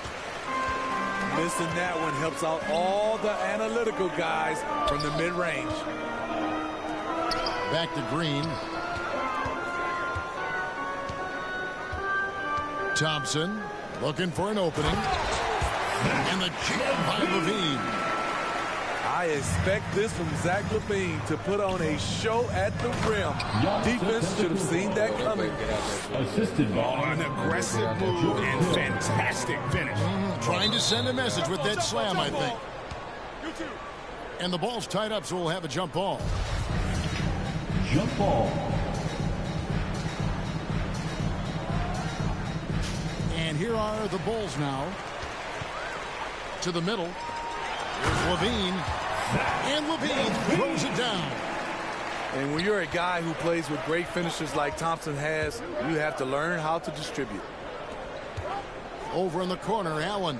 Missing that one helps out all the analytical guys from the mid-range. Back to Green. Thompson looking for an opening. And the jam by Levine. I expect this from Zach Levine to put on a show at the rim. Defense should have seen that coming. Assisted by an aggressive move and fantastic finish. Trying to send a message with that slam, I think. And the ball's tied up, so we'll have a jump ball. Jump ball. And here are the Bulls now. To the middle. Here's Levine. And Levine throws it down. And when you're a guy who plays with great finishers like Thompson has, you have to learn how to distribute. Over in the corner, Allen.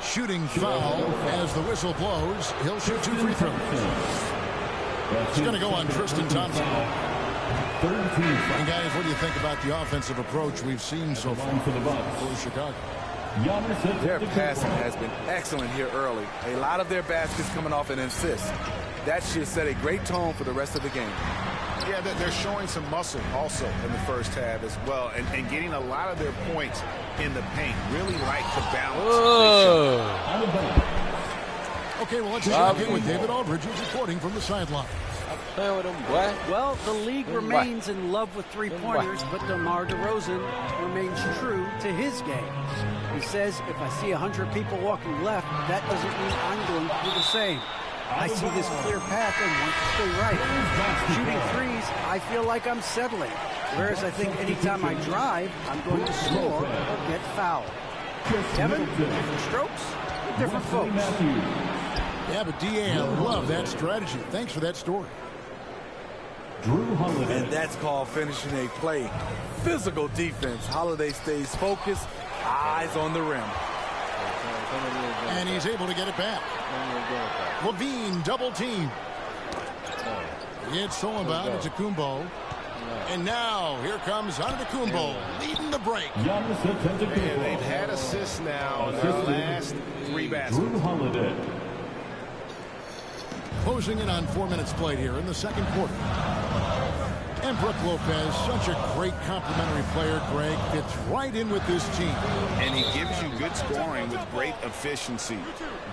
Shooting foul as the whistle blows. He'll shoot 2 free throws. It's going to go on Tristan Thompson. And guys, what do you think about the offensive approach we've seen so far for Chicago? Their passing has been excellent here early. A lot of their baskets coming off an assist. That should set a great tone for the rest of the game. Yeah, they're showing some muscle also in the first half as well, and getting a lot of their points in the paint. Really like the balance. Okay, well, let's check in with David Aldridge, who's reporting from the sideline. Well, the league remains in love with three-pointers, but DeMar DeRozan remains true to his game. He says, if I see 100 people walking left, that doesn't mean I'm going to do the same. I see this clear path and want to stay right. Shooting threes, I feel like I'm settling. Whereas I think anytime I drive, I'm going to score or get fouled. Kevin, different strokes, different folks. Yeah, but D.A., I love that strategy. Thanks for that story. And that's called finishing a play. Physical defense. Holiday stays focused, eyes on the rim. And he's able to get it back. Levine double team. It's stolen by Antetokounmpo. And now here comes Antetokounmpo leading the break. And they've had assists now in their last 3 baskets. Closing in on 4 minutes played here in the second quarter. And Brook Lopez, such a great complimentary player, Greg, fits right in with this team. And he gives you good scoring with great efficiency.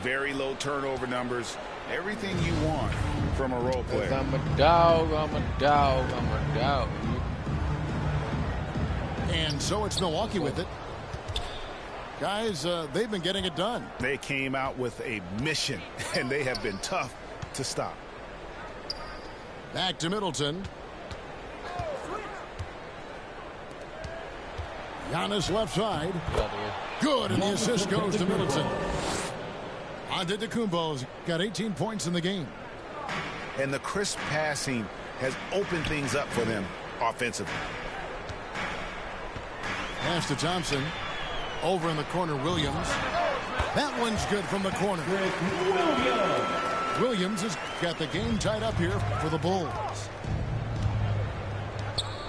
Very low turnover numbers. Everything you want from a role player. I'm a dog, I'm a dog, I'm a dog. And so it's Milwaukee with it. Guys, they've been getting it done. They came out with a mission, and they have been tough to stop. Back to Middleton. Giannis left side. Good, and the assist goes to Middleton. Antetokounmpo's got 18 points in the game. And the crisp passing has opened things up for them offensively. Pass to Thompson. Over in the corner, Williams. That one's good from the corner. Williams has got the game tied up here for the Bulls.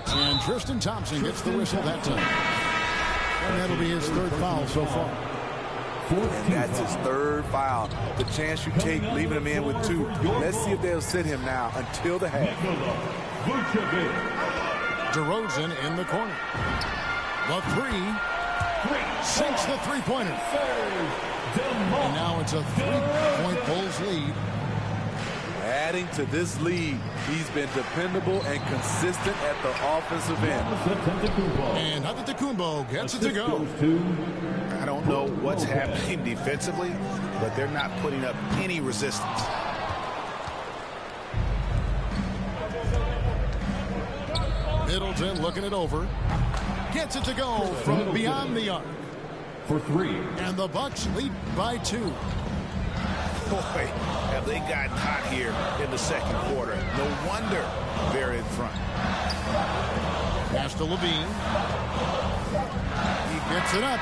And Tristan Thompson gets the whistle that time. And that'll be his 3rd foul so far. And that's his 3rd foul. The chance you take leaving him in with 2. Let's see if they'll sit him now until the half. DeRozan in the corner. The 3 sinks the three-pointer. And now it's a 3-point Bulls lead. Adding to this lead, he's been dependable and consistent at the offensive end. And Antetokounmpo gets it to go. I don't know what's happening defensively, but they're not putting up any resistance. Middleton looking it over. Gets it to go from beyond the arc. For 3. And the Bucks lead by 2. Boy, have they gotten hot here in the second quarter. No wonder they're in front. Pass to Levine. He gets it up.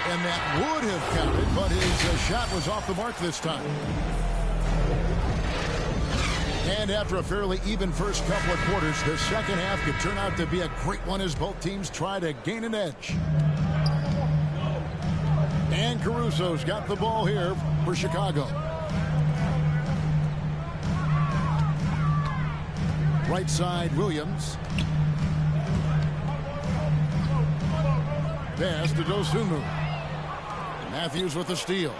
And that would have counted, but his shot was off the mark this time. And after a fairly even first couple of quarters, the second half could turn out to be a great one as both teams try to gain an edge. And Caruso's got the ball here for Chicago. Right side, Williams. Pass to Dosunmu. Matthews with the steal.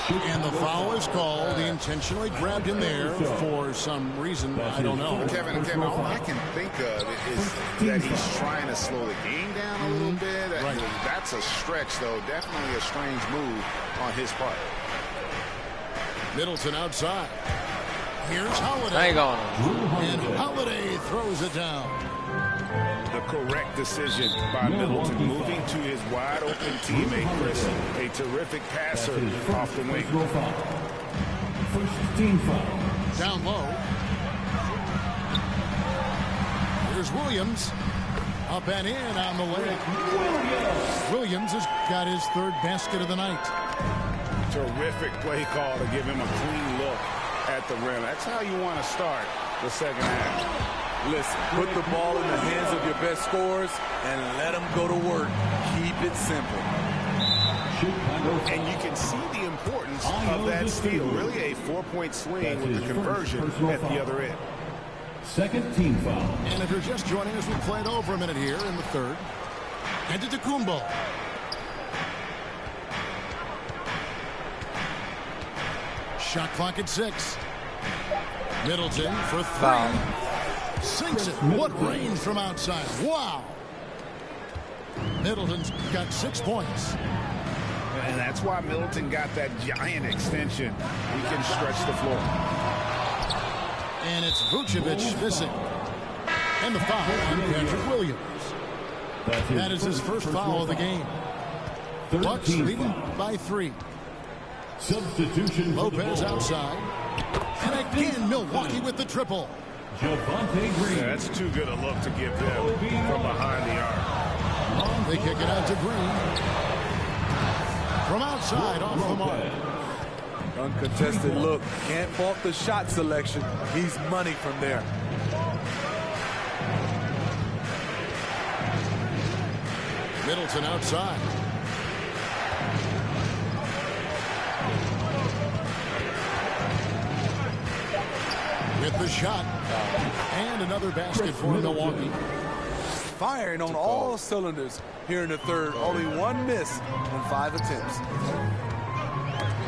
And the foul is called. He intentionally grabbed him there for some reason. I don't know. Kevin, all I can think of is that he's trying to slow the game down a little bit. Right. That's a stretch, though. Definitely a strange move on his part. Middleton outside. Here's Holiday. I ain't going. And Holiday throws it down. The correct decision by Middleton, moving to his wide-open teammate, Chris. A terrific passer off the wing. First team foul. Down low. Here's Williams. Up and in on the layup. Williams has got his third basket of the night. Terrific play call to give him a clean look at the rim. That's how you want to start the second half. Listen, put the ball in the hands of your best scorers and let them go to work. Keep it simple. And you can see the importance of that steal. Really a 4-point swing with the conversion at the other end. Second team foul. And if you're just joining us, we played over a minute here in the third. And to Tacumbo. Shot clock at 6. Middleton for 3. Sinks it. What range from outside. Wow. Middleton's got 6 points. And that's why Middleton got that giant extension. He can stretch the floor. And it's Vucevic missing. And the foul on Patrick Williams. That is his first foul of the game. Bucks leading by 3. Substitution. Lopez outside. And again, Milwaukee with the triple. Javante Green. Yeah, that's too good a look to give them from behind the arc. They kick it out to Green. From outside, off the mark. Uncontested look. Can't fault the shot selection. He's money from there. Middleton outside. With the shot. And another basket for Milwaukee. Firing on all cylinders here in the third. Only one miss in 5 attempts.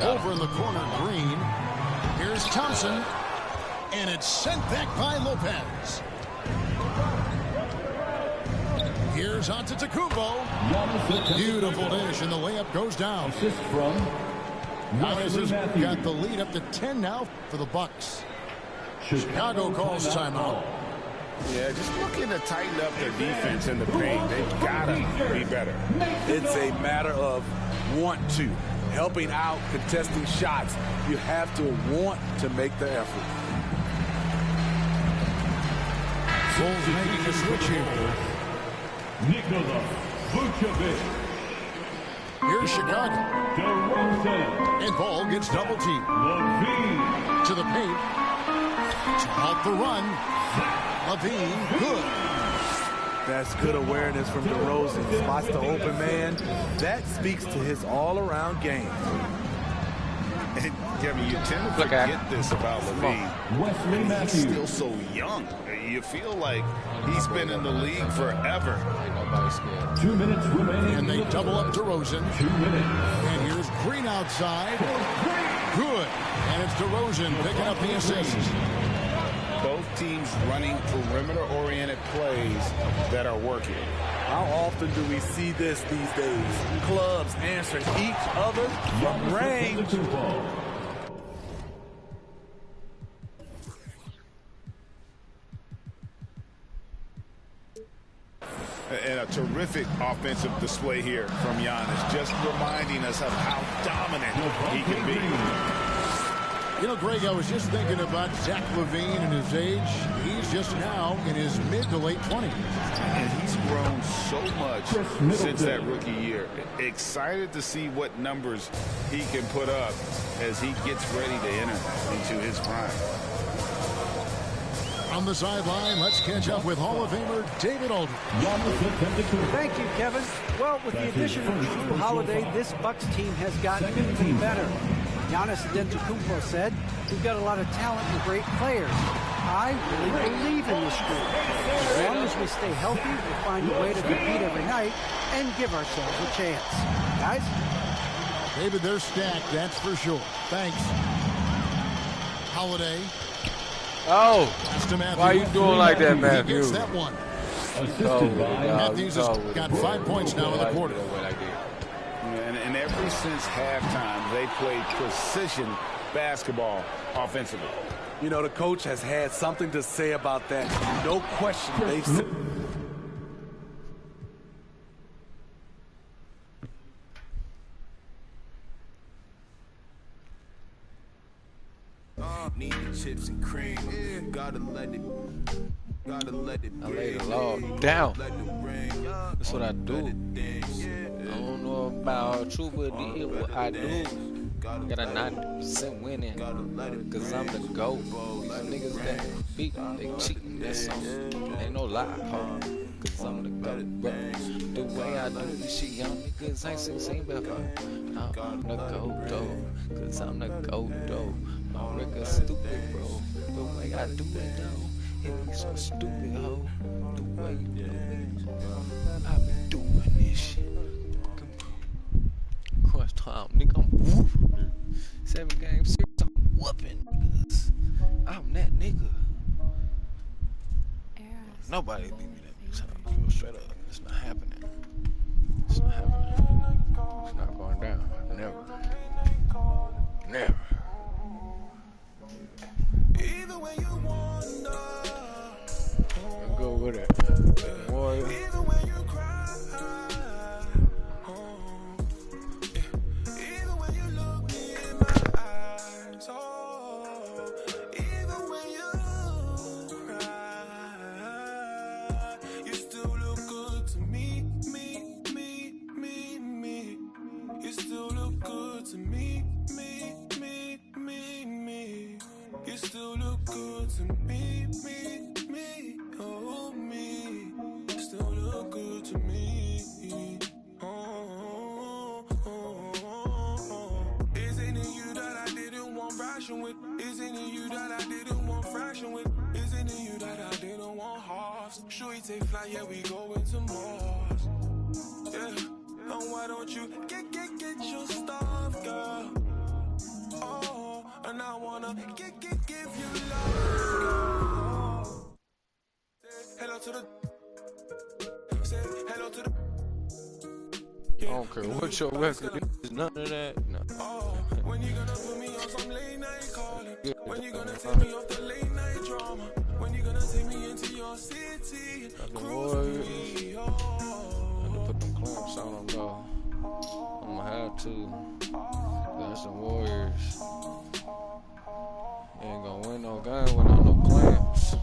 Over in the corner, Green. Here's Thompson. And it's sent back by Lopez. Here's Antetokounmpo. Beautiful dish, and the layup goes down. Assist from Giannis has got the lead up to 10 now for the Bucks. Chicago calls timeout. Yeah, just looking to tighten up their defense in the paint. They've got to be better. It's a matter of want to. Helping out, contesting shots. You have to want to make the effort. Bulls making a switch here. Nikola Vucevic. Here's Chicago. DeRozan. And Ball gets double teamed. Levine. To the paint. To halt the run. Levine, good. That's good awareness from DeRozan. Spots the open man. That speaks to his all-around game. And Kevin, you tend to forget this about Levine. Wesley Matthews. He's still so young. You feel like he's been in the league forever. 2 minutes remaining. And they double up DeRozan. 2 minutes. And here's Green outside. Good. And it's DeRozan picking up the assist. Both teams running perimeter-oriented plays that are working. How often do we see this these days? Clubs answering each other from range. And a terrific offensive display here from Giannis, just reminding us of how dominant he can be. You know, Greg, I was just thinking about Zach LaVine and his age. He's just now in his mid to late 20s. And he's grown so much since that rookie year. Excited to see what numbers he can put up as he gets ready to enter into his prime. From the sideline, let's catch up with Hall of Famer David Aldridge. Thank you, Kevin. Well, with the addition of Drew Holiday, this Bucks team has gotten even better. Giannis Antetokounmpo said, "We've got a lot of talent and great players. I really believe in this group. As long as we stay healthy, we'll find a way to compete every night and give ourselves a chance." Guys? David, they're stacked, that's for sure. Thanks. Holiday. Oh, why are you doing like that, Matthew? He gets that one. Matthews has got 5 points now in the quarter. And ever since halftime, they played precision basketball offensively. You know, the coach has had something to say about that. No question. They've said. Need the chips and cream. Gotta let it. I lay the law down. That's what I do. I don't know about true, but what I do. Got a 90% winning, cause I'm the GOAT. These niggas that beat, they cheating, that's something. Ain't no lie, ho. Cause I'm the GOAT, bro. The way I do this shit, young niggas ain't seen before. I'm the GOAT, though. Cause I'm the GOAT, though. My record stupid, bro. The way I do it, though. It be so stupid, ho. The way you do it. I be doing this shit. Crunch time, nigga, I'm whooping. 7 game series, I'm whooping niggas. I'm that nigga. Nobody beat me that many times. Go straight up. It's not happening. It's not happening. It's not going down. Never. Never. Even when you wonder, I'll go with it. Warrior. even when you cry. With? Isn't it you that I didn't want fraction with? Isn't it you that I didn't want halves? Should we take flight? Yeah, we going to Mars. Yeah, and why don't you get your stuff, girl? Oh, and I wanna give you love, girl. Say hello to the. Say hello to the. I don't care what your record is, none of that. No. When you gonna put me on some late night calling? When you gonna take me off the late night drama? When you gonna take me into your city? Cruise me, I had to put them clamps on them though. I'm gonna have to. That's the Warriors. You ain't gonna win no game without no clamps.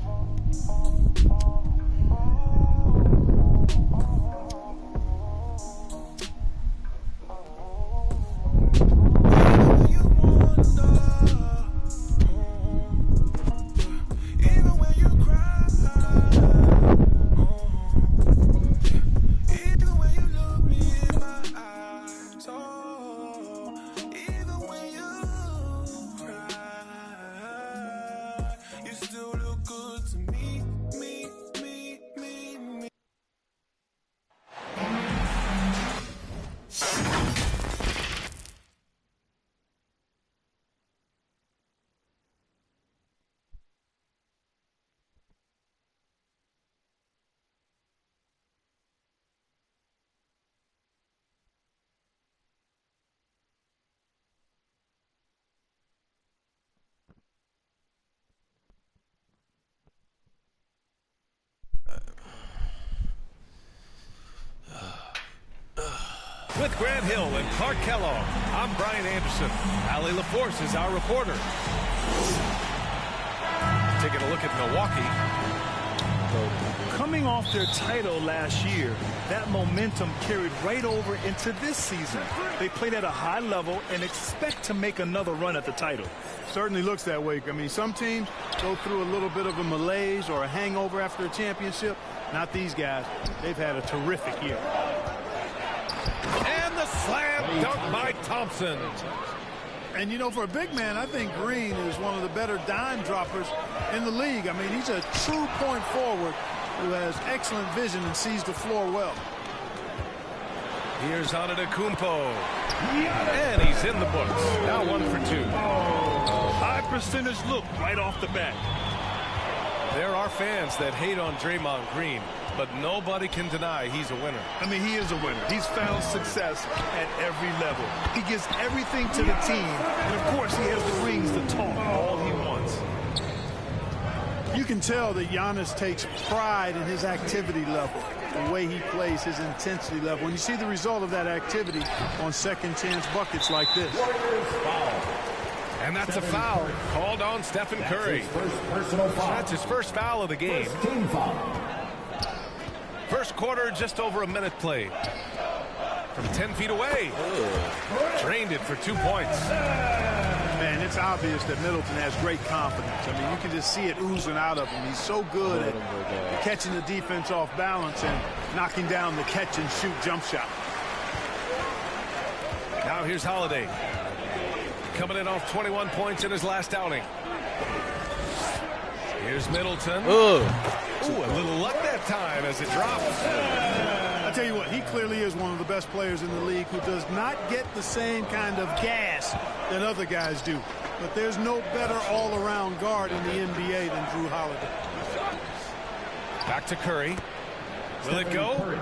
With Grant Hill and Clark Kellogg, I'm Brian Anderson. Allie LaForce is our reporter. Taking a look at Milwaukee. Coming off their title last year, that momentum carried right over into this season. They played at a high level and expect to make another run at the title. Certainly looks that way. I mean, some teams go through a little bit of a malaise or a hangover after a championship. Not these guys. They've had a terrific year. And the slam dunk by Thompson. And, you know, for a big man, I think Green is one of the better dime droppers in the league. I mean, he's a true point forward who has excellent vision and sees the floor well. Here's Antetokounmpo. And he's in the books. Now 1 for 2. High percentage look right off the bat. There are fans that hate on Draymond Green, but nobody can deny he's a winner. I mean, he is a winner. He's found success at every level. He gives everything to the team, and of course he has the rings to talk all he wants. You can tell that Giannis takes pride in his activity level, the way he plays, his intensity level. And you see the result of that activity on second chance buckets like this. And that's a foul called on Stephen Curry. That's his first foul of the game. First quarter, just over a minute played. From 10 feet away. Drained it for 2 points. Man, it's obvious that Middleton has great confidence. I mean, you can just see it oozing out of him. He's so good at catching the defense off balance and knocking down the catch-and-shoot jump shot. Now here's Holiday. Coming in off 21 points in his last outing. Here's Middleton. Ooh, a little luck that time as it drops. I tell you what, he clearly is one of the best players in the league who does not get the same kind of gas that other guys do. But there's no better all-around guard in the NBA than Drew Holiday. Back to Curry. Will it go?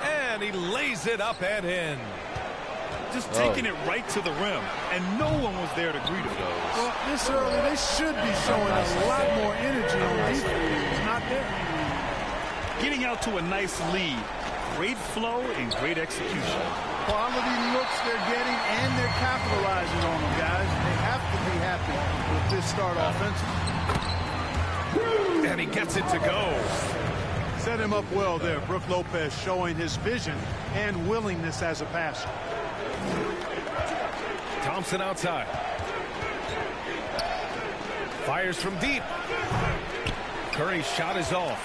And he lays it up and in. Just taking it right to the rim, and no one was there to greet him. Well, this early, they should be showing a lot more energy on defense. It's not there. Getting out to a nice lead. Great flow and great execution. Quality looks they're getting, and they're capitalizing on them, guys. They have to be happy with this start offensively. And he gets it to go. Set him up well there. Brook Lopez showing his vision and willingness as a passer. Thompson outside. Fires from deep. Curry's shot is off.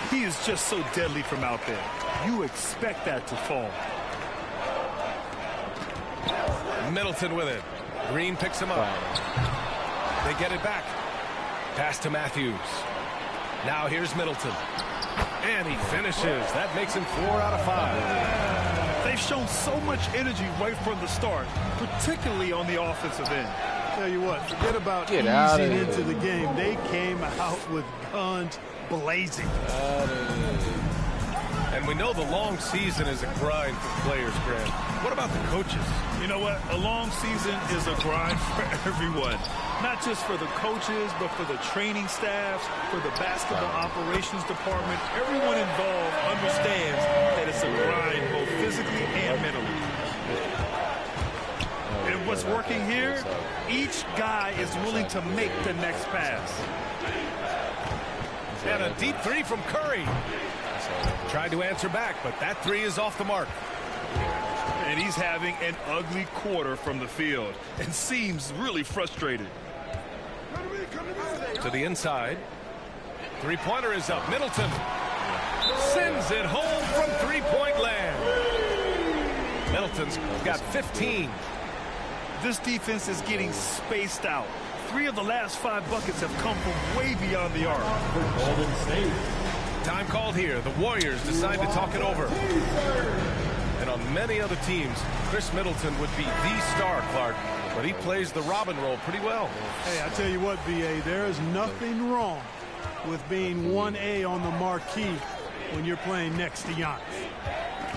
He is just so deadly from out there. You expect that to fall. Middleton with it. Green picks him up. They get it back. Pass to Matthews. Now here's Middleton. And he finishes. That makes him 4 out of 5. They've shown so much energy right from the start, particularly on the offensive end. Tell you what, forget about easing into the game. They came out with guns blazing. And we know the long season is a grind for players, Grant. What about the coaches? You know what? A long season is a grind for everyone. Not just for the coaches, but for the training staffs, for the basketball operations department. Everyone involved understands that it's a grind both physically and mentally. And what's working here, each guy is willing to make the next pass. And a deep three from Curry. Tried to answer back, but that three is off the mark. And he's having an ugly quarter from the field and seems really frustrated. To the inside. Three-pointer is up. Middleton sends it home from three-point land. Middleton's got 15. This defense is getting spaced out. 3 of the last 5 buckets have come from way beyond the arc. Time called here. The Warriors decide to talk it over. And on many other teams, Chris Middleton would be the star, Clark. But he plays the Robin role pretty well. Hey, I tell you what, B.A., there is nothing wrong with being 1A on the marquee when you're playing next to Giannis.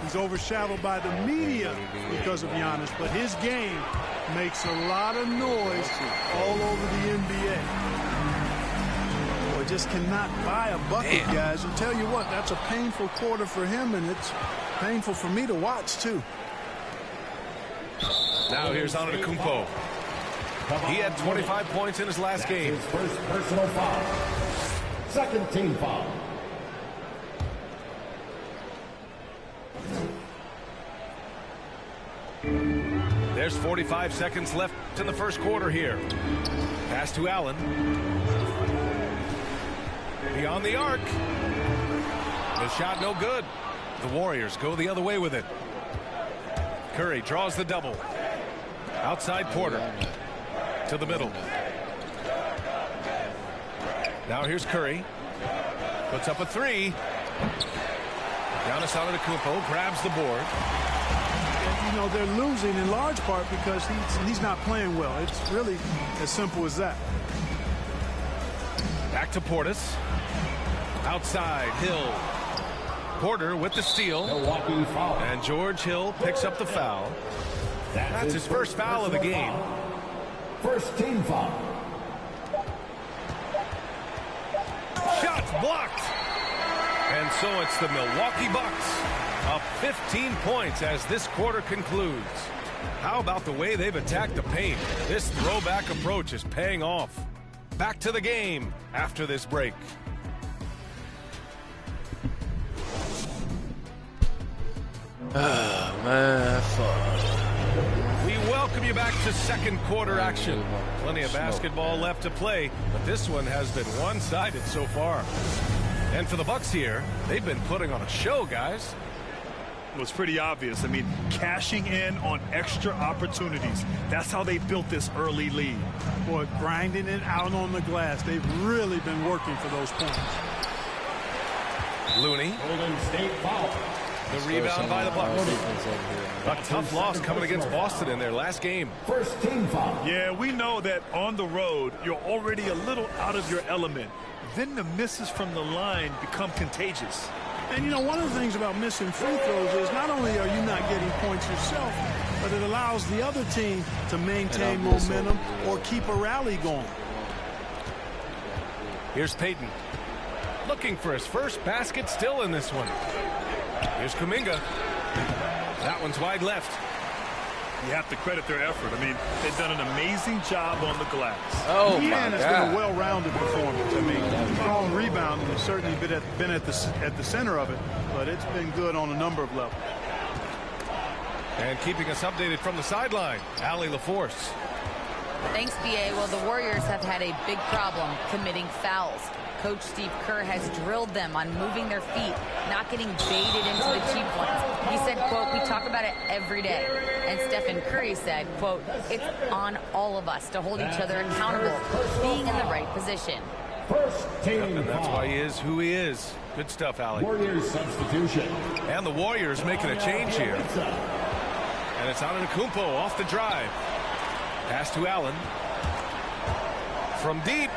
He's overshadowed by the media because of Giannis, but his game makes a lot of noise all over the NBA. Boy, just cannot buy a bucket, guys. I'll tell you what, that's a painful quarter for him, and it's painful for me to watch, too. Now here's Antetokounmpo. He had 25 points in his last game. His first personal foul. Second team foul. There's 45 seconds left in the first quarter here. Pass to Allen. Beyond the arc. The shot no good. The Warriors go the other way with it. Curry draws the double. Outside Porter. To the middle. Now here's Curry. Puts up a three. Giannis Antetokounmpo grabs the board. And, you know, they're losing in large part because he's not playing well. It's really as simple as that. Back to Portis. Outside, Hill. Porter with the steal. And George Hill picks up the foul. That's his first foul of the game. First team foul. Shots blocked. And so it's the Milwaukee Bucks up 15 points as this quarter concludes. How about the way they've attacked the paint? This throwback approach is paying off. Back to the game after this break. Oh, man, fuck. We welcome you back to second quarter action. Plenty of basketball left to play, but this one has been one-sided so far. And for the Bucks here, they've been putting on a show, guys. It was pretty obvious. I mean, cashing in on extra opportunities. That's how they built this early lead. Boy, grinding it out on the glass. They've really been working for those points. Looney. Golden State foul. The rebound by the Bucks. A tough loss coming against Boston in their last game. First team foul. Yeah, we know that on the road, you're already a little out of your element. Then the misses from the line become contagious. And, you know, one of the things about missing free throws is not only are you not getting points yourself, but it allows the other team to maintain momentum or keep a rally going. Here's Payton. Looking for his first basket still in this one. Here's Kuminga. That one's wide left. You have to credit their effort. I mean, they've done an amazing job on the glass. Oh, my And it's God. been a well-rounded performance. I mean, strong rebounding has certainly been at the center of it, but it's been good on a number of levels. And keeping us updated from the sideline, Allie LaForce. Thanks, B.A. Well, the Warriors have had a big problem committing fouls. Coach Steve Kerr has drilled them on moving their feet, not getting baited into the cheap ones. He said, quote, "We talk about it every day." And Stephen Curry said, quote, "It's on all of us to hold each other accountable, being in the right position." First team And that's foul. why he is who he is. Good stuff, Allie. Warriors substitution. And the Warriors making a change here. And it's Antetokounmpo off the drive. Pass to Allen. From deep.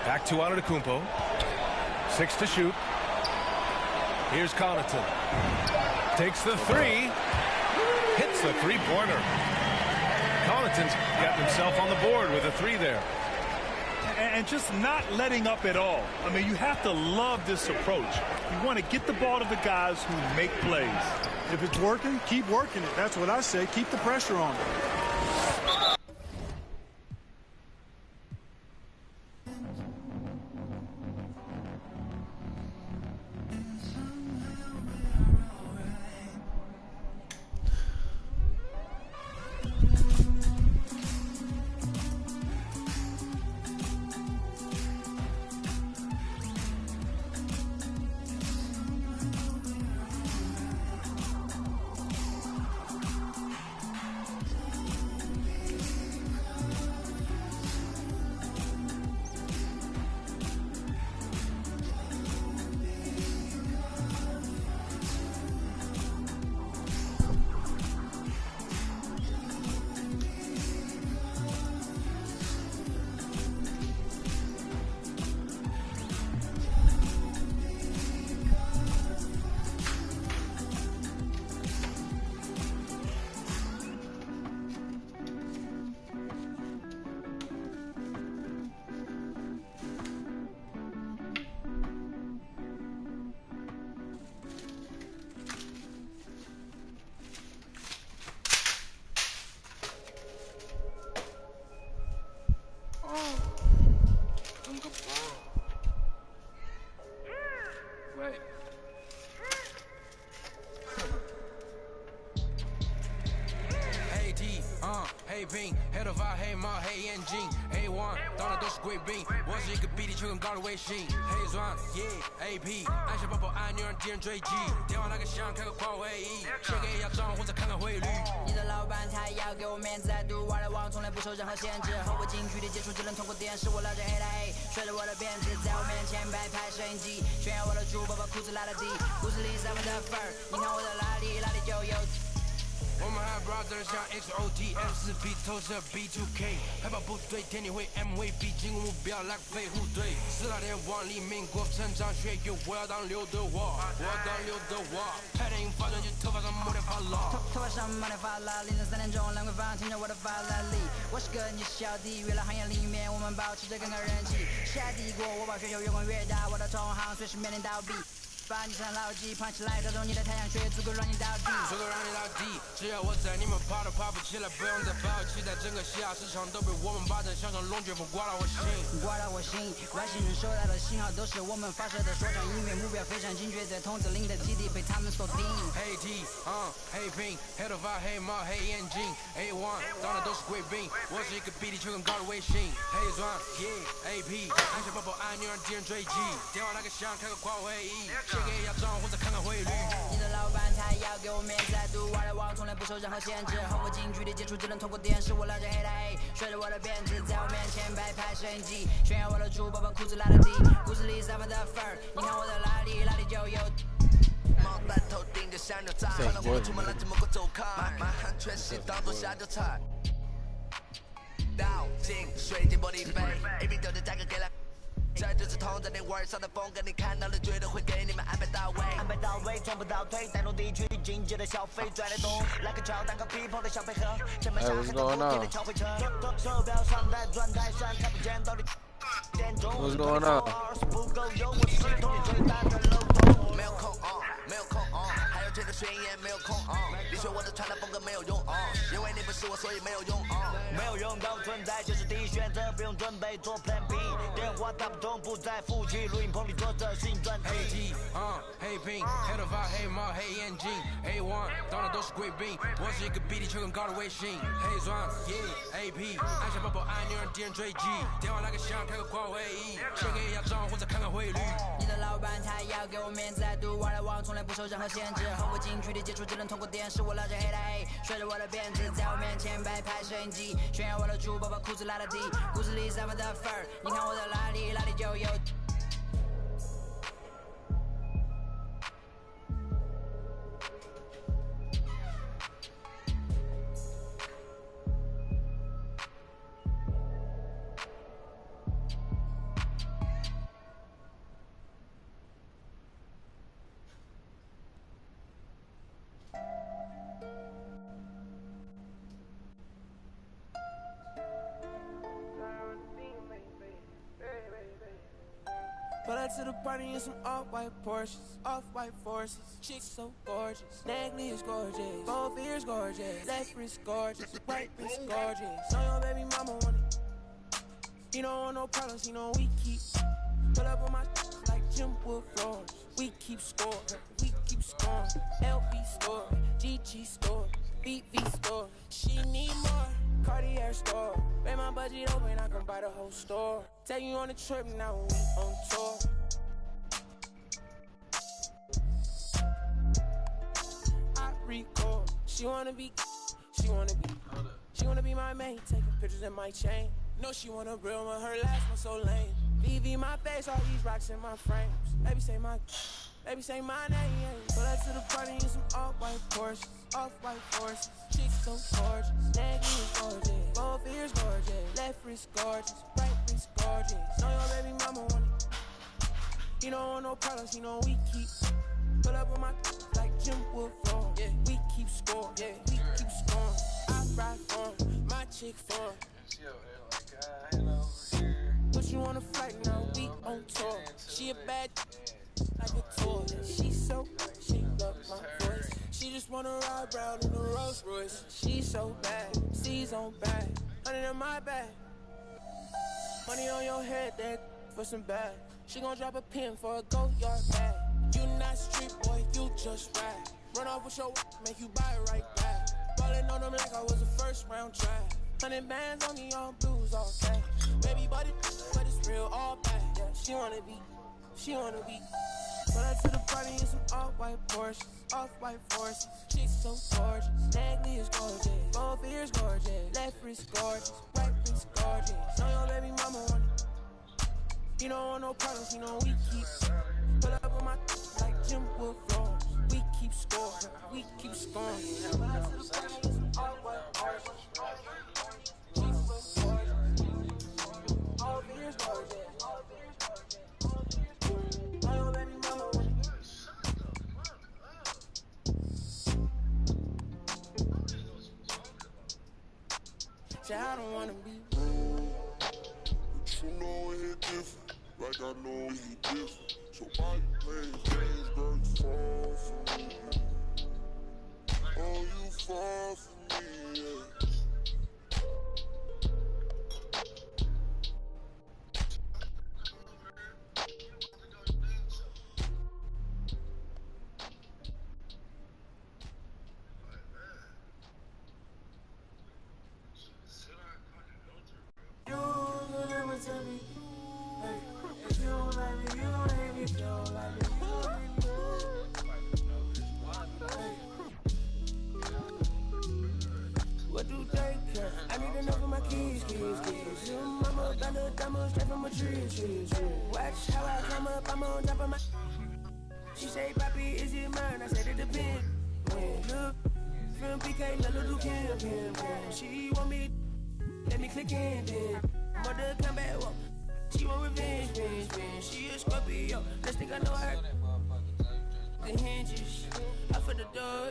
Back to Antetokounmpo. 6 to shoot. Here's Connaughton. Takes the three. Hits the three-pointer. Connaughton's got himself on the board with a three there. And just not letting up at all. I mean, you have to love this approach. You want to get the ball to the guys who make plays. If it's working, keep working it. That's what I say. Keep the pressure on it. 黑拼，黑头发，黑毛，黑眼睛，A1，到哪都是贵宾。我是一个比地球更高的卫星，黑钻，AP，按下抱抱按钮让敌人追击。电话那个响，开个跨会议，写给要账户再看看汇率。你的老板他要给我面子，在赌玩的网从来不受任何限制，和我近距离接触只能通过电视。我拉着黑的 A， 甩着我的辫子，在我面前摆拍摄影机，炫耀我的猪宝把裤子拉得低，故事里3分的份儿，你看我的哪里就有。我们还 brother 像 XOT F4P 投射 B2K， 海豹部队天地会 MVP 进攻目标来个飞虎队，4大天王黎民国成长学友，我要当刘德华，拍电影发专辑，头发上抹点发蜡，头发上抹点发蜡，凌晨3点钟兰桂坊听着我的法拉利，我是个你是小弟，娱乐行业里面我们保持着更高人气，下帝国我把全球越滚越大，我的同行随时面临倒闭。把你上牢记，胖起来打中你的太阳穴，足够让你倒地，足够让你倒地。只要我在，你们爬都爬不起来，不用再抱期待，整个西亚市场都被我们霸占，像个龙卷风刮到我心，刮到我心。外星人收到的信号都是我们发射的说唱音乐，目标非常精确，在筒子里的基地被他们锁定。黑 T，黑拼，黑头发，黑毛，黑眼睛，A1，到哪都是贵宾。我是一个比地球更高的卫星，黑钻，AP， 按下抱抱按钮让敌人追击，电话那个响，开个跨会议。给要账户再看看汇率。你的老板他要给我面子，在赌玩的网从来不受任何限制，和我近距离接触只能通过电视。我拉着黑的 A， 甩着我的辫子，在我面前摆拍摄影机，炫耀我的猪宝把裤子拉得低，故事里3分的份儿，你看我的哪里就有。毛蛋头顶着香牛仔，看到我们出门拦着门口走开，满汉全席当做下酒菜，倒进水晶玻璃杯 ，AB 丢的价格给了。这就是同在你玩上的风格，你看到了绝对会给你们安排到位，安排到位，从不倒退，带动地区经济的消费，拽得动，来个乔丹和皮蓬的小配合，前面下很多补贴的超会车，手表上戴转台上看不见到底。What's going on? 没有空没有空还有这个宣言没有空你说我的传达风格没有用因为你不是我，所以没有用没有用到存在就是第一选择，不用准备做 Plan B， 电话打不通不再复习，录音棚里做着新专辑。黑 T， 黑拼，黑头发，黑毛，黑眼睛 ，A1， 到哪都是贵宾。我是一个比地球更高的卫星，黑钻，AP， 按下抱抱按钮让敌人追击，电话那个响，开个跨会议，写给要账户再看看汇率。你的老板他要给我面子，在赌玩的网从来不受任何限制，和我近距离接触只能通过电视。我拉着黑的 A， 甩着我的辫子，在我面前摆拍摄影机，炫耀我的猪宝把裤子拉得低，故事里3分的份儿，你看我的哪里就有。Pull up to the party in some off-white Porsches, off-white forces. Chicks so gorgeous, neckly is gorgeous, both ears gorgeous, left wrist gorgeous, right wrist gorgeous. Know your baby mama want it. He don't want no problems, he know we keep. Pull up on my like Jim Wood floors. We keep scoring, we keep scoring. LB store, GG store, VV store. She need more. Cartier store. Make my budget open, I can buy the whole store. Take you on a trip, now we on tour. I record. She wanna be my main. Taking pictures in my chain. No, she want a real one, her last one so lame. VV my face, all these rocks in my frames. Baby say my name. Pull up to the party in some off-white Porsches, off-white forces. Chicks so gorgeous, neck is gorgeous, both ears gorgeous, left wrist gorgeous, right wrist gorgeous. Know your baby mama want it. He don't want no problems, he know we keep. Pull up on my like Jim Wood floor. Yeah, we keep scoring. Yeah, we keep scoring. I ride for my chick for. Put you on a flight now, we on tour. She a bad like a toy. She so good, she love my voice. She just wanna ride round in a Rolls Royce. She so bad, C's on back, 100 in my bag. Money on your head, that for some bag. She gon' drop a pin for a go yard bag. You not street boy, you just ride. Run off with your make you buy it right back. Ballin' on them like I was a first round draft. 100 bands on me, all blues, all day. Baby, but it's real, all bad. Yeah, she wanna be. Pull up to the party in some off-white Porsches, off-white forces. She's so gorgeous, neck is gorgeous, both ears gorgeous, left wrist gorgeous, right wrist gorgeous. Know your baby mama want it. You don't want no problems, you know we keep. Pull up on my like Jim Wood floors. We keep scoring, we keep scoring. Pull up to the party in some off-white Porsches. She's so gorgeous, both ears gorgeous. I don't wanna be rude. But you know it hit different, like I know he different. So why you playing games, girl, you fall for me. Oh, you fall for me, yeah. What do they care? I need to know for my keys. Your mama got the diamonds straight from a tree. Watch how I come up, I'm on top of my. She say, Papi, is it mine? I said it depends. Look, from PK, little Kim. She want me, let me click in then. Mother come back, walk. She want revenge. She a Scorpio, let's think I know her. The hinges, I for the door,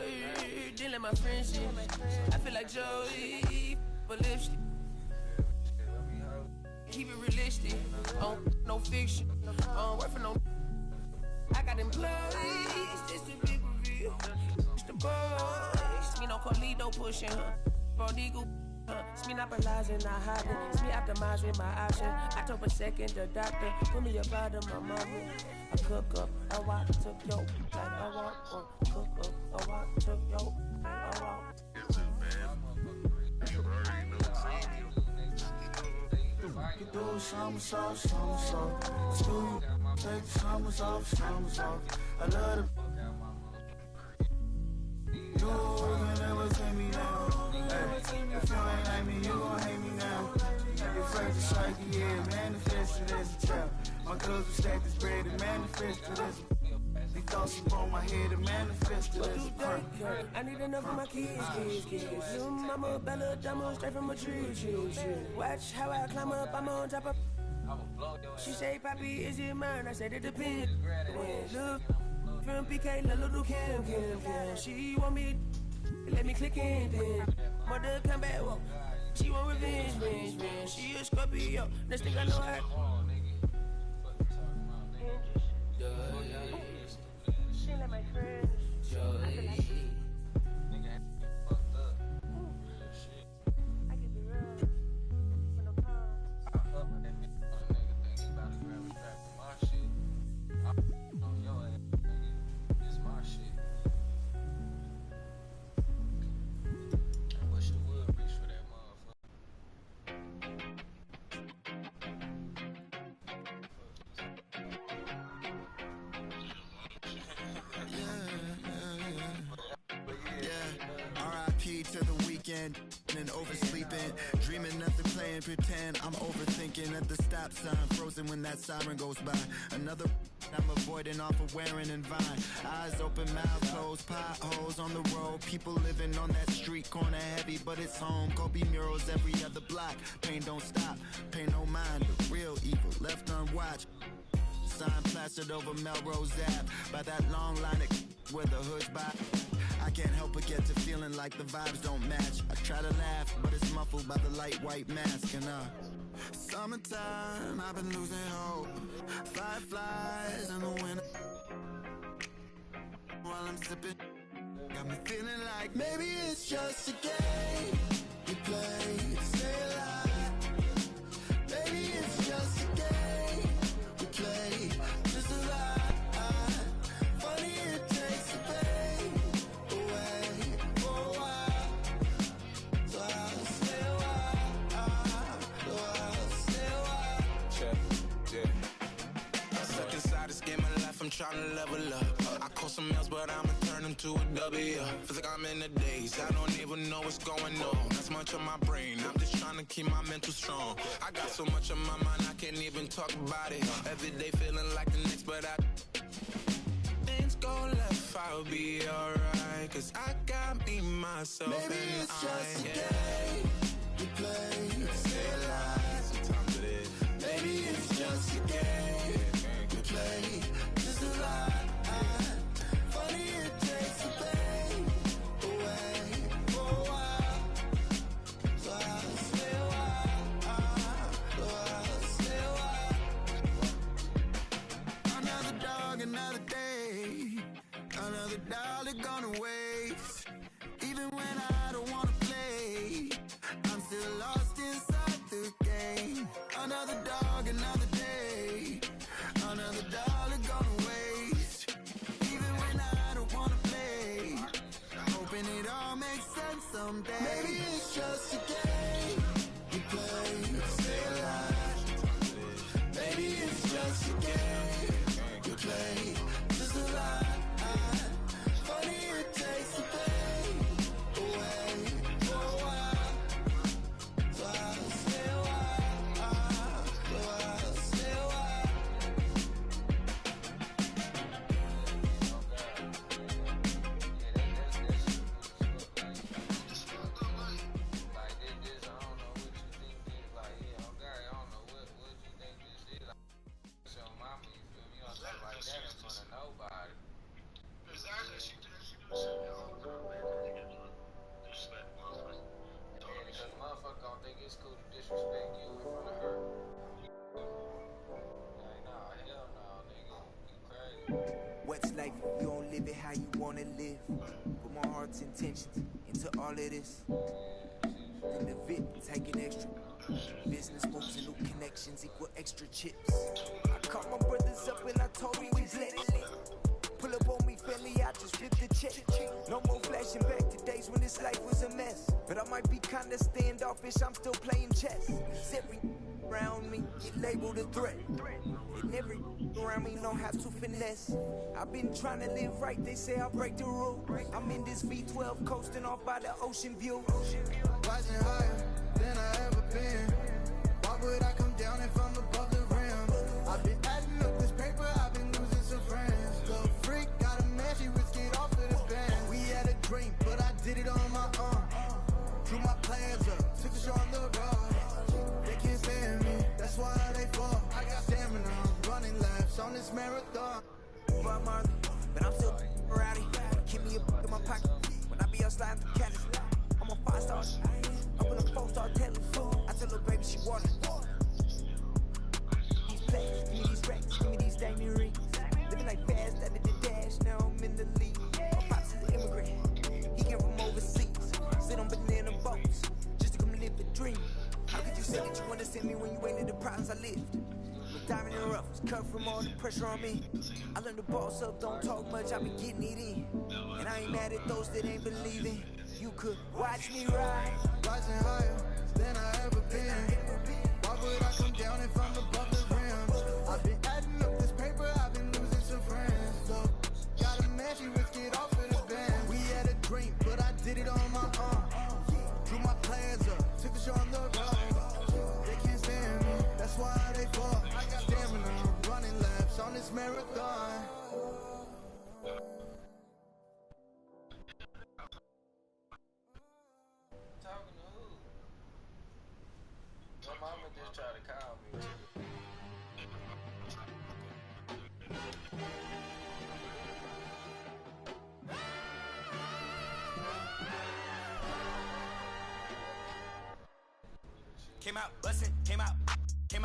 then let my friends in. I feel like Joey, but lipstick. Keep it realistic, no fiction, work for no. I got employees, this the big reveal. It's the boys, me no Carlito pushing her. Prodigal, it's me not realizing, not hiding. It's me optimizing my option. October 2nd, the doctor put me up out of my mama. I cook up, I walk to yo, like I walk. Cook up, I walk to yo, like I walk. You do somersault. Scoop, take the summers off. I love the. You can never take me down. Hey, if you ain't like me, you gon' hate me now. You're afraid to strike, yeah, manifested as a trap. My cousin stacked this bread and manifested as a. These thoughts upon my head and manifested as a prank. I need enough for my kids. Your mama Bella diamond straight from a tree. Watch how I climb up, I'm on top of. She say, Papi, is it mine? I said it depends. Look, from PK, little Kim. She want me, let me click in then. Mother come back, walk. She want revenge. She a Scorpio, next thing I know her. She like my friend. I feel like I can be real. With no cause. To the weekend and oversleeping, dreaming nothing, playing pretend. I'm overthinking at the stop sign, frozen when that siren goes by. Another I'm avoiding off of wearing and Vine. Eyes open, mouth closed, potholes on the road. People living on that street corner heavy, but it's home. Kobe murals every other block. Pain don't stop, pay no mind. The real evil left unwatched. Sign plastered over Melrose Ave by that long line of where the hood's by. I can't help but get to feeling like the vibes don't match. I try to laugh, but it's muffled by the light white mask. And summertime, I've been losing hope. Fireflies in the winter. While I'm sipping, got me feeling like maybe it's just a game we play to stay alive. Maybe it's just a game we play to survive. Funny it takes the pain away for a while, so I'll stay a while. tryna level up. I call some else, but I'ma turn them to a W. Feels like I'm in the days, I don't even know what's going on. That's much on my brain, I'm just trying to keep my mental strong. I got so much on my mind, I can't even talk about it. Every day feeling like the next, but things go left, I'll be alright. Cause I got me, myself, maybe and it's just a game we play to stay alive. Sometimes it is. Maybe it's just a game we play to survive. Funny it takes the pain away for a while. So I'll stay a while. So I'll stay a while. Another dog, another day. Another dollar gonna waste. Even when I don't wanna play, I'm still lost inside the game. Another dog, another day. Another dollar gonna waste. Even when I don't wanna play, hoping it all makes sense someday. Maybe it's just a game you play to stay alive. Maybe it's just a game you play to survive. Funny it takes the pain away for a while. So I'll stay a while. So I'll stay a while. Motherfucker don't think it's cool to disrespect you in front of her. Like, nah, hell no, nigga. You crazy. What's life if you don't live it how you wanna live? Put my heart's intentions into all of this. Then the VIP taking extra. Business moves and new connections equal extra chips. I called my brothers up and I told them we blessed. Pull up on me, family, I just ripped the check. No more flashing back to days when this life was a mess. But I might be kinda standoffish, I'm still playing chess. 'Cause every around me get labeled a threat. And every around me know how to finesse. I've been trying to live right, they say I'll break the rule. I'm in this V12 coasting off by the ocean view. Rising higher than I ever been. Why would I come down if I'm above the rim? I've been adding up this paper, I've been losing some friends. Little freak, got a man, she risked it off of the band. We had a dream, but I did it on my own. Drew my plans up, took the show on the road. They can't stand me, that's why they fall. I got stamina, I'm running laps on this marathon. But I'm still rowdy. Keep me a book in my pocket when I be out sliding through Cali. I'm a 5-star. I'm with a 4-star telling. I tell her baby she water. These plays, give me these racks, give me these diamond rings. Living like fast, I did the dash, now I'm in the league. My pops is an immigrant, he came from overseas. Sit on banana boats, just to come live the dream. How could you say that you understand me when you ain't in the problems I lived? But diving in the rough was cut from all the pressure on me. I learned to boss up, don't talk much, I been getting it in. And I ain't mad at those that ain't believing. You could watch me ride. Rising higher than I ever been. Why would I come down if I'm above the rim? I've been adding up this paper, I've been losing some friends. So, got a man, she risked it off of the band. We had a dream, but I did it on my own. Drew my plans up, took the show on the road. They can't stand me, that's why they fall. I got stamina, I'm running laps on this marathon. Talking to who? My mama just tried to call me. Came out bustin', came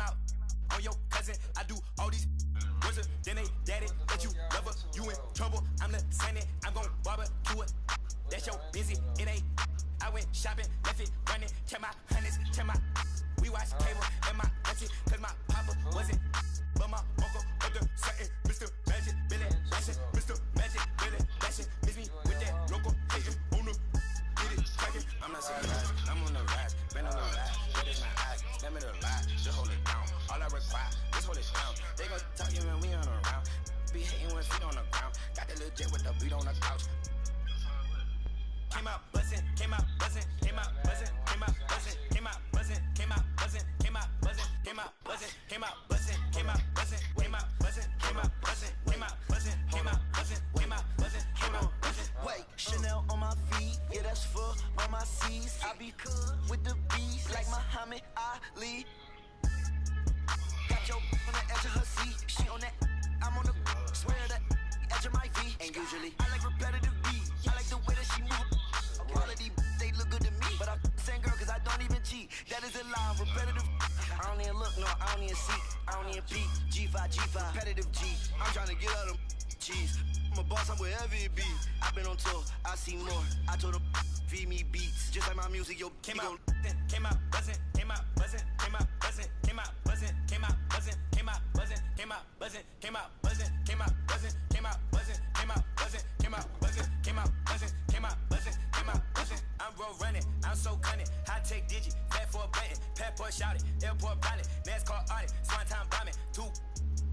out on your cousin. I do all these wizards, then they daddy that you love her. You in trouble, I'm the Senate, I'm gon' barbecue it. That's your busy, it ain't. I went shopping, left it running, check my hundreds, check my. We watch cable and my auntie, cause my papa wasn't. But my uncle up there certain, Mr. Magic, Billy Bashing, Mr. Magic, Billy Bashing. Miss me with that local hating on the. Get it, track it. I'm not surprised, I'm on the rise, been on the rise. What is my eyes? Let me the lie, just hold it down. All I require, just hold it down. They gon' talk you when we on around. Be hating when that little jet with the beat on the couch. Came out buzzing, came out buzzing, came out buzzing, came out buzzing, came out buzzing, came out buzzing, came out buzzing, came out buzzing, came out buzzing, came out buzzing, came out buzzing, came out buzzing, came out buzzing, came out buzzing, came out buzzing, came out buzzing. Wait, Chanel on my feet, yeah, that's for all my C's. I be cool with the beast, like Muhammad Ali. Got your on the edge of her seat, she on that, I'm on the swear that edge of my V. And usually, I like repetitive beats, I like the way that she move. Quality, they look good to me, but I'm same girl cause I don't even cheat. That is a lie, repetitive. I don't even look, no, I don't even seek, I don't even peek. G5, repetitive G. I'm trying to get out of cheese. I'm a boss, I'm wherever it be. I've been on tour, I see more. I told them, feed me beats. Just like my music, yo, came out buzzing, came out buzzing, came out buzzing, came out buzzing, came out buzzing, came out buzzing, came out buzzing, came out buzzing, came out buzzing, came out buzzing, came out buzzing, came out buzzing, came out buzzing, came out buzzing, came out buzzing, came out buzzing. I'm road running, I'm so cunning. High tech digit, fat for a button, passport shouted, airport pilot, NASCAR audit, swan time bombing, two.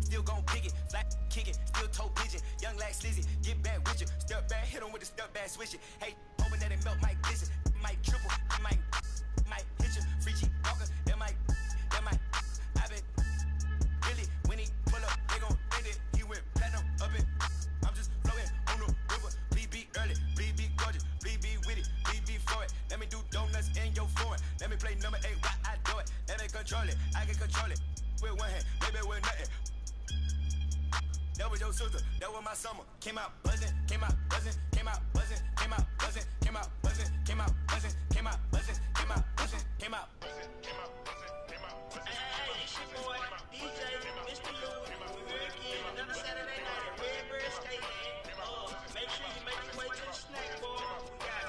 Still gon' pick it, flat kick it, still toe pigeon. Young like Slizzy, get back with you. Step back, hit him with the step back, switch it. Hey, hoping that it melt, might glisten, might triple, might hit you. Free G Walker, that might. I been really when he pull up, they gon' end it. He went platinum up it. I'm just floating on the river. BB early, BB gorgeous, BB with it, BB for it. Let me do donuts in your foreign. Let me play number 8 while I do it. Let me control it, I can control it. With one hand, maybe with nothing. That was your sister, that was my summer. Came out buzzing, came out buzzing, came out buzzing, came out buzzing, came out buzzing, came out buzzing, came out buzzing, came out buzzing, came out buzzing, came out buzzing, came out buzzing. Hey, it's your boy, DJ, Mr. Lou. We're here again, another Saturday night at Redbird Stadium. Make sure you make your way to the snack bar. We got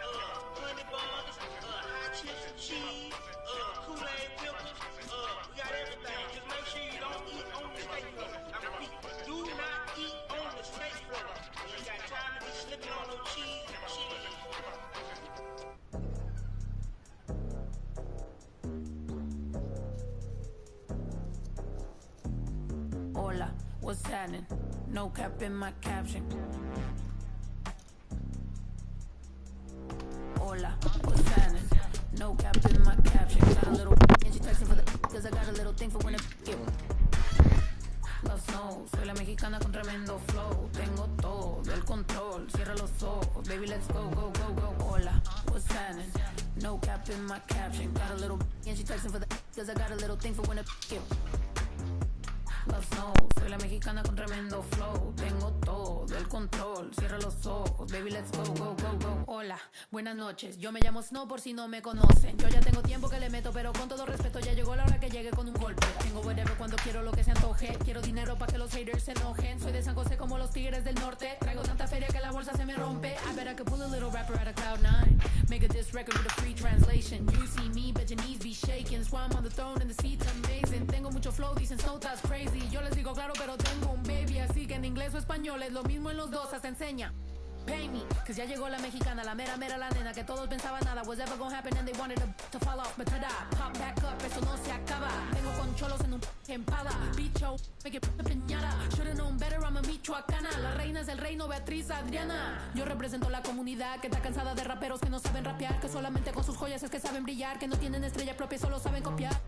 honey buns, hot chips and cheese, Kool-Aid pickles. We got everything. Just make sure you don't eat on the steak floor. I repeat, do not eat on the steak floor. You ain't got time to be slipping on no cheese and cheese. Hola, what's happening? No cap in my caption. Hola, what's happening? No cap in my caption. Got a little and she texting for the cause I got a little thing for when it get. Love snow, soy la mexicana con tremendo flow. Tengo todo el control, cierra los ojos. Baby, let's go, go, go, go. Hola, what's happening? No cap in my caption. Got a little and she texting for the cause I got a little thing for when it get. Love snow, soy la mexicana con tremendo flow. Tengo todo el control, cierra los ojos. Baby, let's go, go, go, go. Hola, buenas noches. Yo me llamo Snow por si no me conocen. Yo ya tengo tiempo que le meto, pero con todo respeto ya llegó la hora que llegue con un golpe. Tengo whatever cuando quiero lo que se antoje. Quiero dinero para que los haters se enojen. Soy de San José como los tigres del norte. Traigo tanta feria que la bolsa se me rompe. I bet I could pull a little rapper out of Cloud9. Make a diss record with a free translation. You see me, but your knees be shaking. Swam on the throne and the seat's amazing. Tengo mucho flow, dicen Snow that's crazy. Yo les digo claro, pero tengo un baby. Así que en inglés o español es lo mismo en los dos, hasta enseña. Pay me, cause ya llegó la mexicana, la mera la nena que todos pensaban nada was ever gonna happen and they wanted to fall off, but tada, pop back up, eso no se acaba. Tengo con cholos en un empada, bicho, me que piñara. Should've known better, I'm a michoacana. La reina es del reino, Beatriz Adriana. Yo represento la comunidad que está cansada de raperos que no saben rapear, que solamente con sus joyas es que saben brillar, que no tienen estrella propia, solo saben copiar.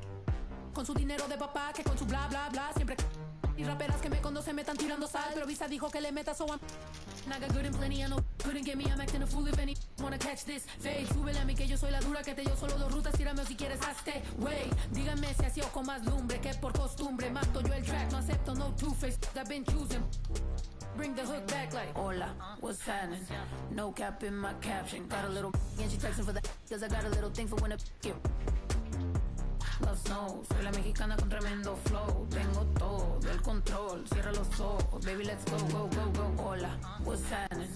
Con su dinero de papá, que con su bla bla bla siempre. Y raperas que me conocen me están tirando sal, pero Visa dijo que le meta, so I'm I got good and plenty, I know couldn't get me, I'm acting a fool if any wanna catch this fade. Súbele a mí que yo soy la dura, que te yo solo 2 rutas, tírame o si quieres hazte, wey. Díganme si así o con más lumbre, que por costumbre mato yo el track, no acepto no two-face, I've been choosing. Bring the hook back like, hola, what's happening? No cap in my caption, got a little and she texting for the cause I got a little thing for when it get. Love snow, soy la mexicana con tremendo flow. Tengo todo el control, cierra los ojos. Baby, let's go, go, go, go. Hola, what's happening?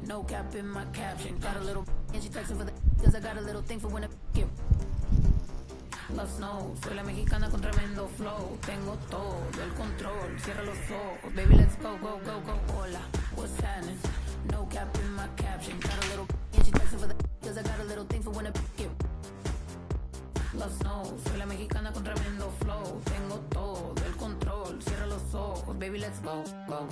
No cap in my caption. Got a little and she texting for the cause I got a little thing for when it get. Love snow, soy la mexicana con tremendo flow. Tengo todo el control, cierra los ojos. Baby, let's go, go, go, go. Hola, what's happening? No cap in my caption. Got a little and she texting for the cause I got a little thing for when it get. Love snow, soy la mexicana con tremendo flow. Tengo todo el control, cierra los ojos. Baby, let's go, go.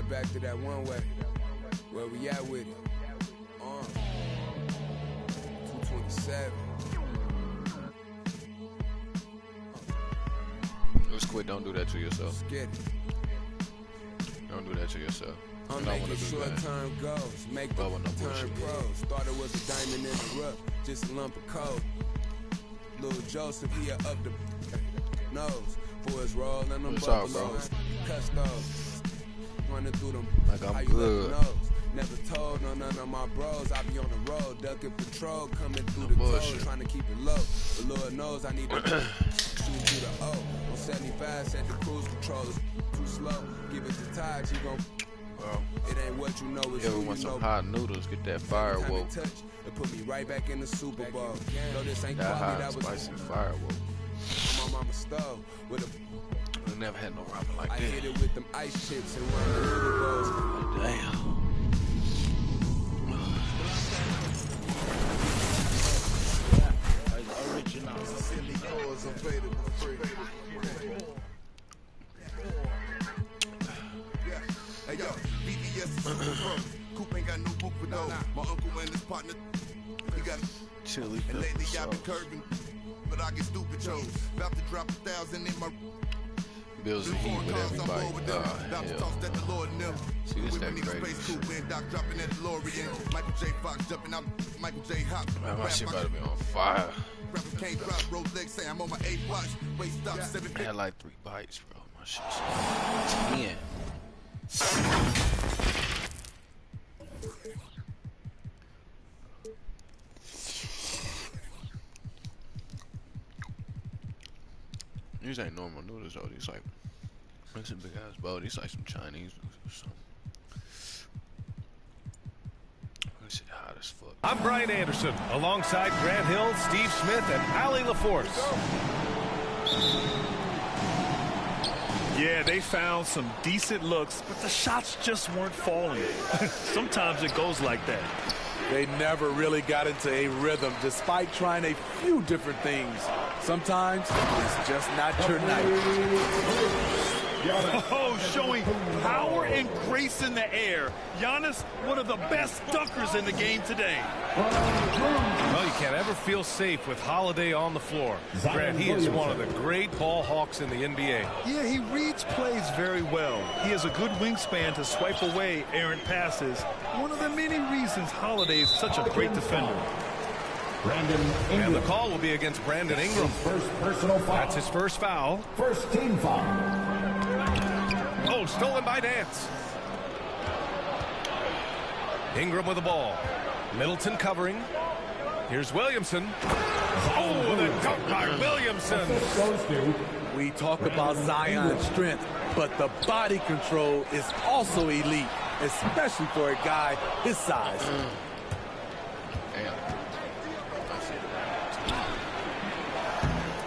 right back to that one way. Where we at with it? 227. Let's quit. Don't do that to yourself. Let's get it. Don't do that to yourself. I'm making short-term goals, make the turn pros. Thought it was a diamond in the rough, just a lump of coal. Little Joseph here up the nose for his roll and them buffaloes. Cuss those, running through them. Like I'm good. Never told none of my bros. I be on the road, ducking patrol, coming through the toll, trying to keep it low. The Lord knows I need to shoot through the O. On 75, set the cruise control is too slow. Give it to Taj, he gon'. It ain't what you know, it's who you want know. some hot noodles, get that firewood. It put me right back in the Super Bowl. No, this ain't that quality, hot, that was spicy firewood. On my mama's stove with a. I never had no ramen like I that. hit it with them ice chips and run the little goes. Damn. Hey yo, BBS is Coop ain't got no book for those. My uncle and his partner, he got chili. And lately I've been curving, but I get stupid chose. About to drop 1,000 in my Bills the heat with everybody. See, this that crazy shit. Michael J. Fox jumping out, Michael J. Hop. Man, my shit about to be on fire. Can't drop, road legs, say I'm on my 8th watch. Wait, stop, 7. I had like 3 bites, bro. My shit's 10. These ain't normal noodles though. These like, that's a big ass bowl. These like some Chinese noodles or something. This shit hot as fuck. I'm Brian Anderson, alongside Grant Hill, Steve Smith, and Ali LaForce. Yeah, they found some decent looks, but the shots just weren't falling. Sometimes it goes like that. They never really got into a rhythm, despite trying a few different things. Sometimes it's just not your night. Oh, showing power and grace in the air. Giannis, one of the best dunkers in the game today. Well, you can't ever feel safe with Holiday on the floor. Grant, he is one of the great ball hawks in the NBA. Yeah, he reads plays very well. He has a good wingspan to swipe away errant passes. One of the many reasons Holiday is such a great defender. And the call will be against Brandon Ingram. First personal foul. That's his first foul. First team foul. Oh, stolen by Nance. Ingram with the ball. Middleton covering. Here's Williamson. Oh, the dunk by Williamson. We talk about Zion's strength, but the body control is also elite, especially for a guy his size.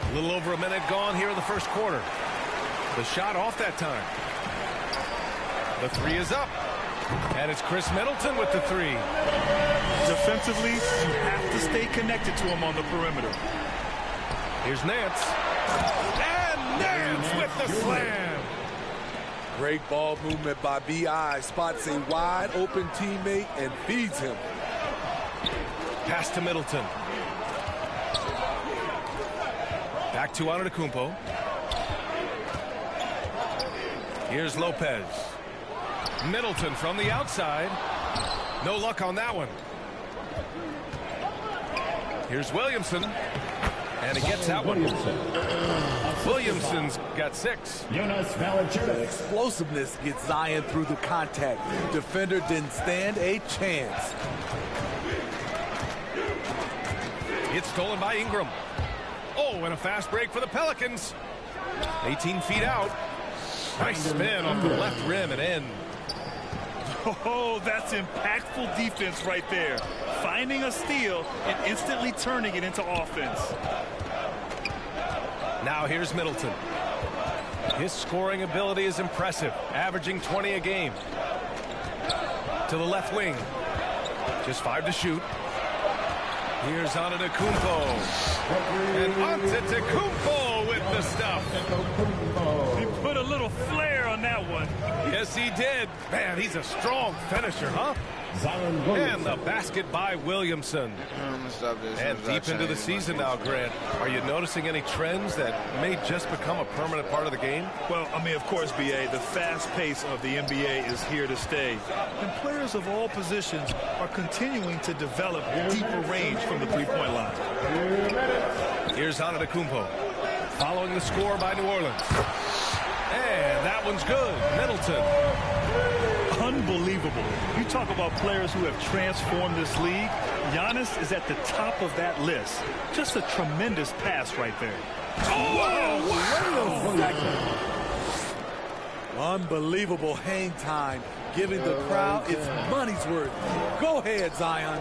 A little over a minute gone here in the first quarter. The shot off that time. The three is up. And it's Chris Middleton with the three. Defensively, you have to stay connected to him on the perimeter. Here's Nance. And Nance with the slam. Great ball movement by B.I. Spots a wide open teammate and feeds him. Pass to Middleton. Back to Antetokounmpo. Here's Lopez. Middleton from the outside. No luck on that one. Here's Williamson. And he gets that one. Williamson's got 6. The explosiveness gets Zion through the contact. Defender didn't stand a chance. It's stolen by Ingram. Oh, and a fast break for the Pelicans. 18 feet out. Nice spin off the left rim and in. Oh, that's impactful defense right there. Finding a steal and instantly turning it into offense. Now here's Middleton. His scoring ability is impressive, averaging 20 a game. To the left wing. Just 5 to shoot. Here's Antetokounmpo. And Antetokounmpo with the stuff. He put a little flair on that one. Yes, he did. Man, he's a strong finisher, huh? And the basket by Williamson. And deep into the season now, Grant. Are you noticing any trends that may just become a permanent part of the game? Well, I mean, of course, B.A., the fast pace of the NBA is here to stay. And players of all positions are continuing to develop deeper range from the three-point line. Here's Antetokounmpo, following the score by New Orleans. And that one's good. Middleton. Unbelievable. You talk about players who have transformed this league. Giannis is at the top of that list. Just a tremendous pass right there. Oh, wow. Unbelievable hang time, giving the crowd its money's worth. Go ahead, Zion.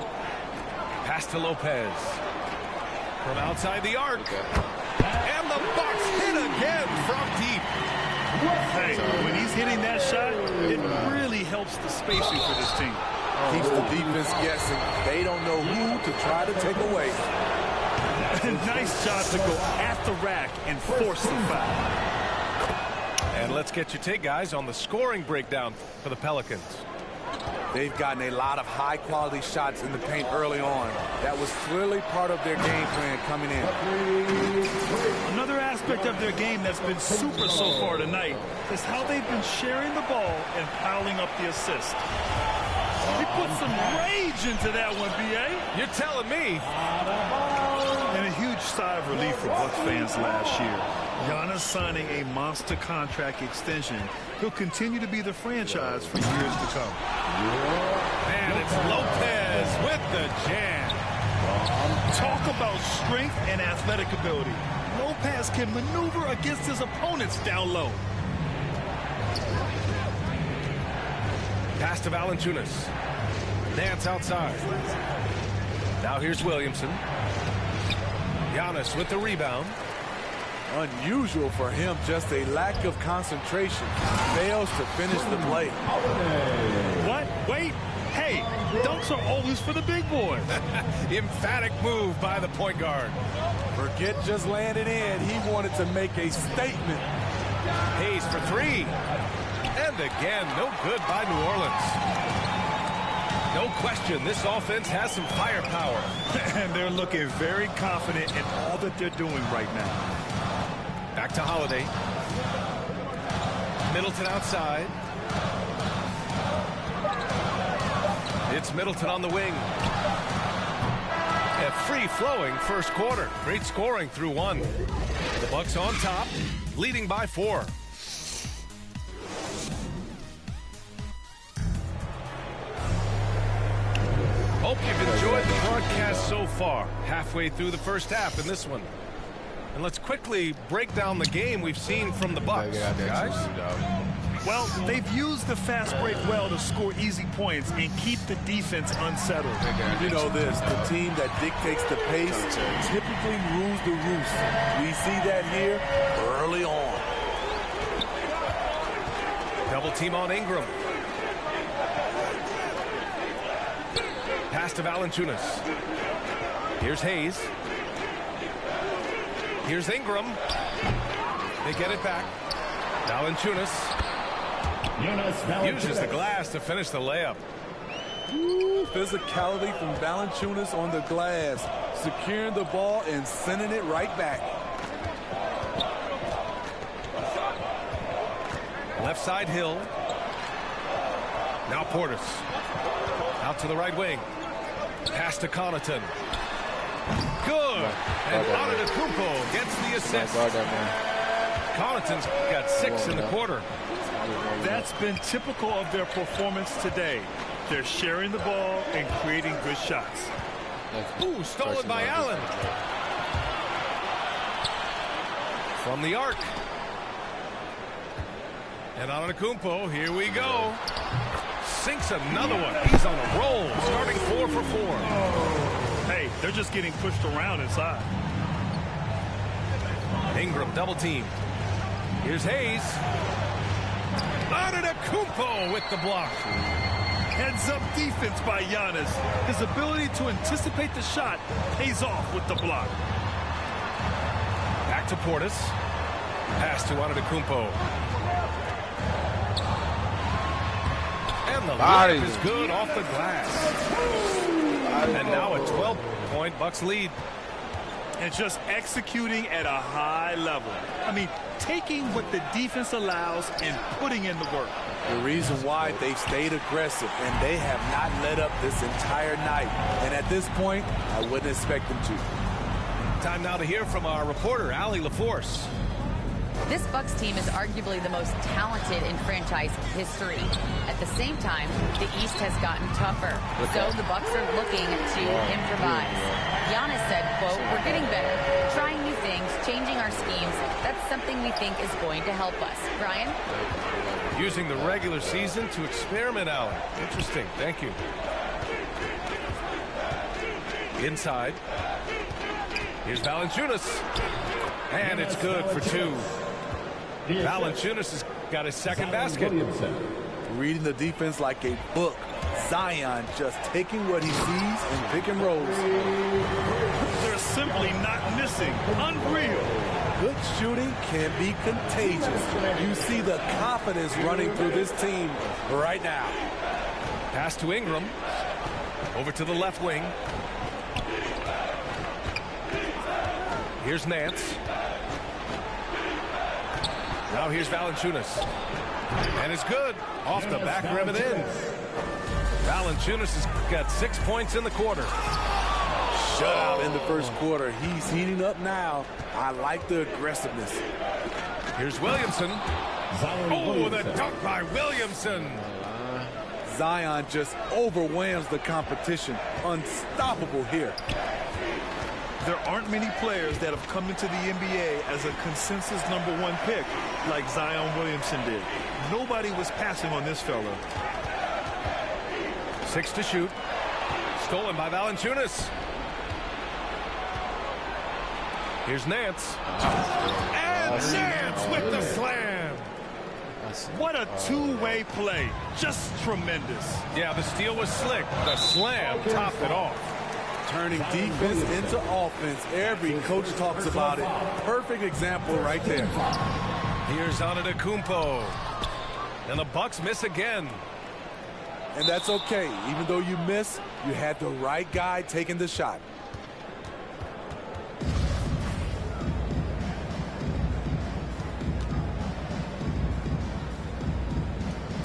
Pass to Lopez. From outside the arc. And the Bucks hit again from deep. Hey, when he's hitting that shot, it really helps the spacing for this team. Keeps the defense guessing. They don't know who to try to take away. Nice job to go at the rack and force the foul. And let's get your take, guys, on the scoring breakdown for the Pelicans. They've gotten a lot of high-quality shots in the paint early on. That was clearly part of their game plan coming in. Another aspect of their game that's been super so far tonight is how they've been sharing the ball and piling up the assists. He put some rage into that one, B.A. You're telling me. And a huge sigh of relief for Bucks fans last year. Giannis signing a monster contract extension. He'll continue to be the franchise for years to come. And it's Lopez with the jam. Talk about strength and athletic ability. Lopez can maneuver against his opponents down low. Pass to Valanciunas. Dance outside. Now here's Williamson. Giannis with the rebound. Unusual for him, just a lack of concentration. Fails to finish the play. What? Wait. Hey, dunks are always for the big boys. Emphatic move by the point guard. Forget just laying it in. He wanted to make a statement. Hayes for three. And again, no good by New Orleans. No question, this offense has some firepower. And they're looking very confident in all that they're doing right now. Back to Holiday. Middleton outside. It's Middleton on the wing. A free-flowing first quarter. Great scoring through one. The Bucks on top, leading by 4. Hope you've enjoyed the broadcast so far. Halfway through the first half in this one. And let's quickly break down the game we've seen from the Bucks, guys. Well, they've used the fast break well to score easy points and keep the defense unsettled. You know this, the team that dictates the pace typically rules the roost. We see that here early on. Double team on Ingram. Pass to Valanciunas. Here's Hayes. Here's Ingram. They get it back. Valanciunas uses the glass to finish the layup. Ooh, physicality from Valanciunas on the glass, securing the ball and sending it right back. Left side Hill. Now Portis. Out to the right wing. Pass to Connaughton. Good. And Antetokounmpo gets the assist. Connaughton's got 6 in the quarter. That's been typical of their performance today. They're sharing the ball and creating good shots. Ooh, stolen by Allen. From the arc. And Antetokounmpo, here we go. Sinks another one. He's on a roll, starting 4 for 4. Hey, they're just getting pushed around inside. Ingram double team. Here's Hayes. Antetokounmpo with the block. Heads up defense by Giannis. His ability to anticipate the shot pays off with the block. Back to Portis. Pass to Antetokounmpo. And the Body. layup is good off the glass. And now a 12-point Bucks lead. And just executing at a high level. I mean, taking what the defense allows and putting in the work. The reason why they stayed aggressive, and they have not let up this entire night. And at this point, I wouldn't expect them to. Time now to hear from our reporter, Allie LaForce. This Bucks team is arguably the most talented in franchise history. At the same time, the East has gotten tougher. So the Bucks are looking to improvise. Giannis said, quote, "We're getting better, trying new things, changing our schemes. That's something we think is going to help us." Brian? Using the regular season to experiment out. Interesting. Thank you. Inside. Here's Valanciunas. And it's good for two. Valanciunas has got his second basket. Reading the defense like a book. Zion just taking what he sees and pick and rolls. They're simply not missing. Unreal. Good shooting can be contagious. You see the confidence running through this team right now. Pass to Ingram. Over to the left wing. Here's Nance. Now here's Valanciunas. And it's good. Off the back rim and in. Valanciunas has got 6 points in the quarter. Shutout in the first quarter. He's heating up now. I like the aggressiveness. Here's Williamson. Oh, the dunk by Williamson. Zion just overwhelms the competition. Unstoppable here. There aren't many players that have come into the NBA as a consensus #1 pick like Zion Williamson did. Nobody was passing on this fella. 6 to shoot. Stolen by Valanciunas. Here's Nance. And Nance with the slam. What a two-way play. Just tremendous. Yeah, the steal was slick. The slam topped it off. Turning defense into offense. Every coach talks about it. Perfect example right there. Here's Antetokounmpo. And the Bucks miss again. And that's okay. Even though you miss, you had the right guy taking the shot.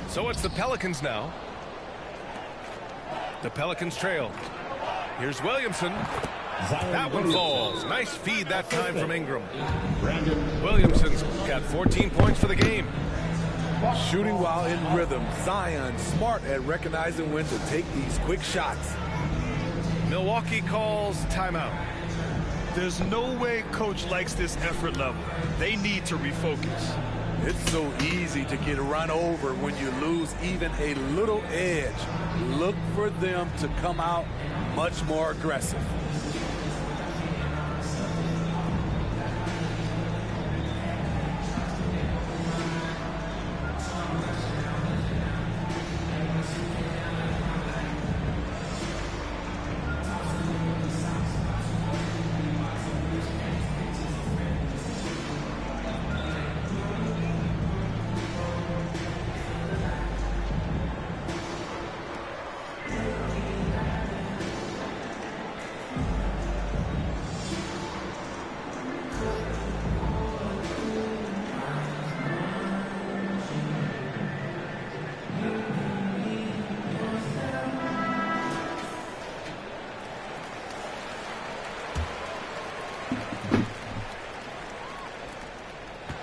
So it's the Pelicans now. The Pelicans trail. Here's Williamson. That one falls. Nice feed that time from Ingram. Williamson's got 14 points for the game. Shooting while in rhythm. Zion smart at recognizing when to take these quick shots. Milwaukee calls timeout. There's no way coach likes this effort level. They need to refocus. It's so easy to get run over when you lose even a little edge. Look for them to come out much more aggressive.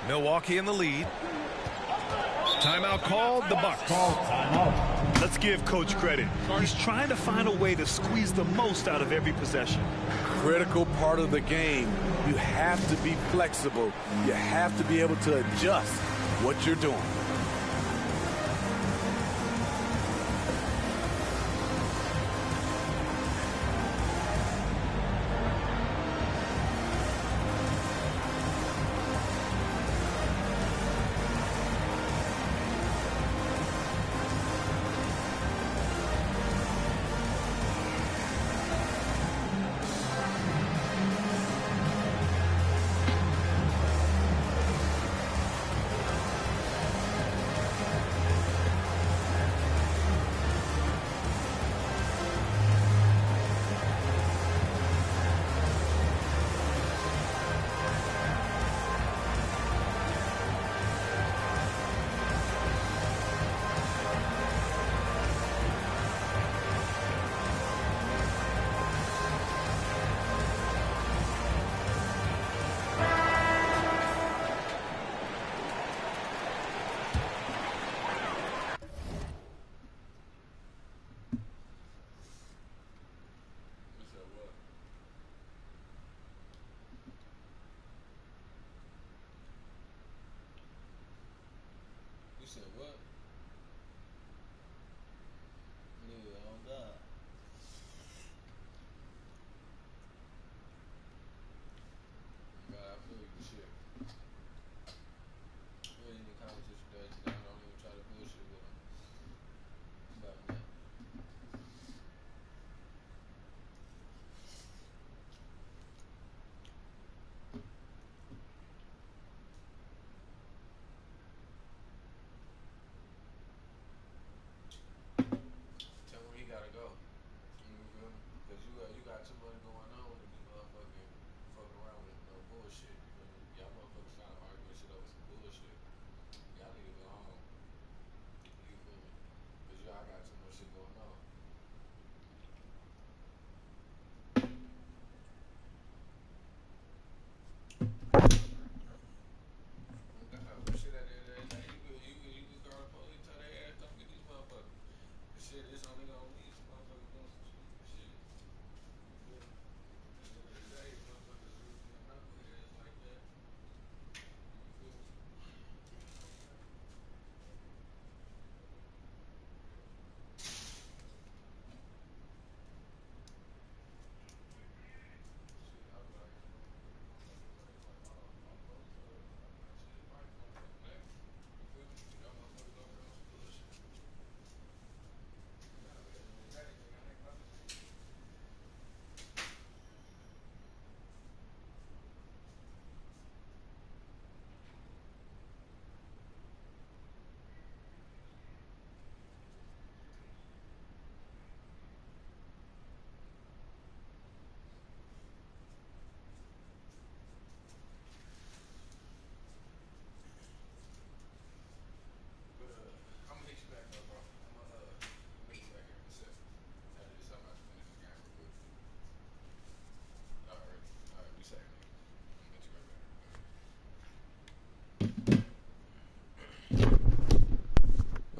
Milwaukee in the lead. Timeout called, the Bucks. Let's give coach credit. He's trying to find a way to squeeze the most out of every possession. Critical part of the game. You have to be flexible. You have to be able to adjust what you're doing.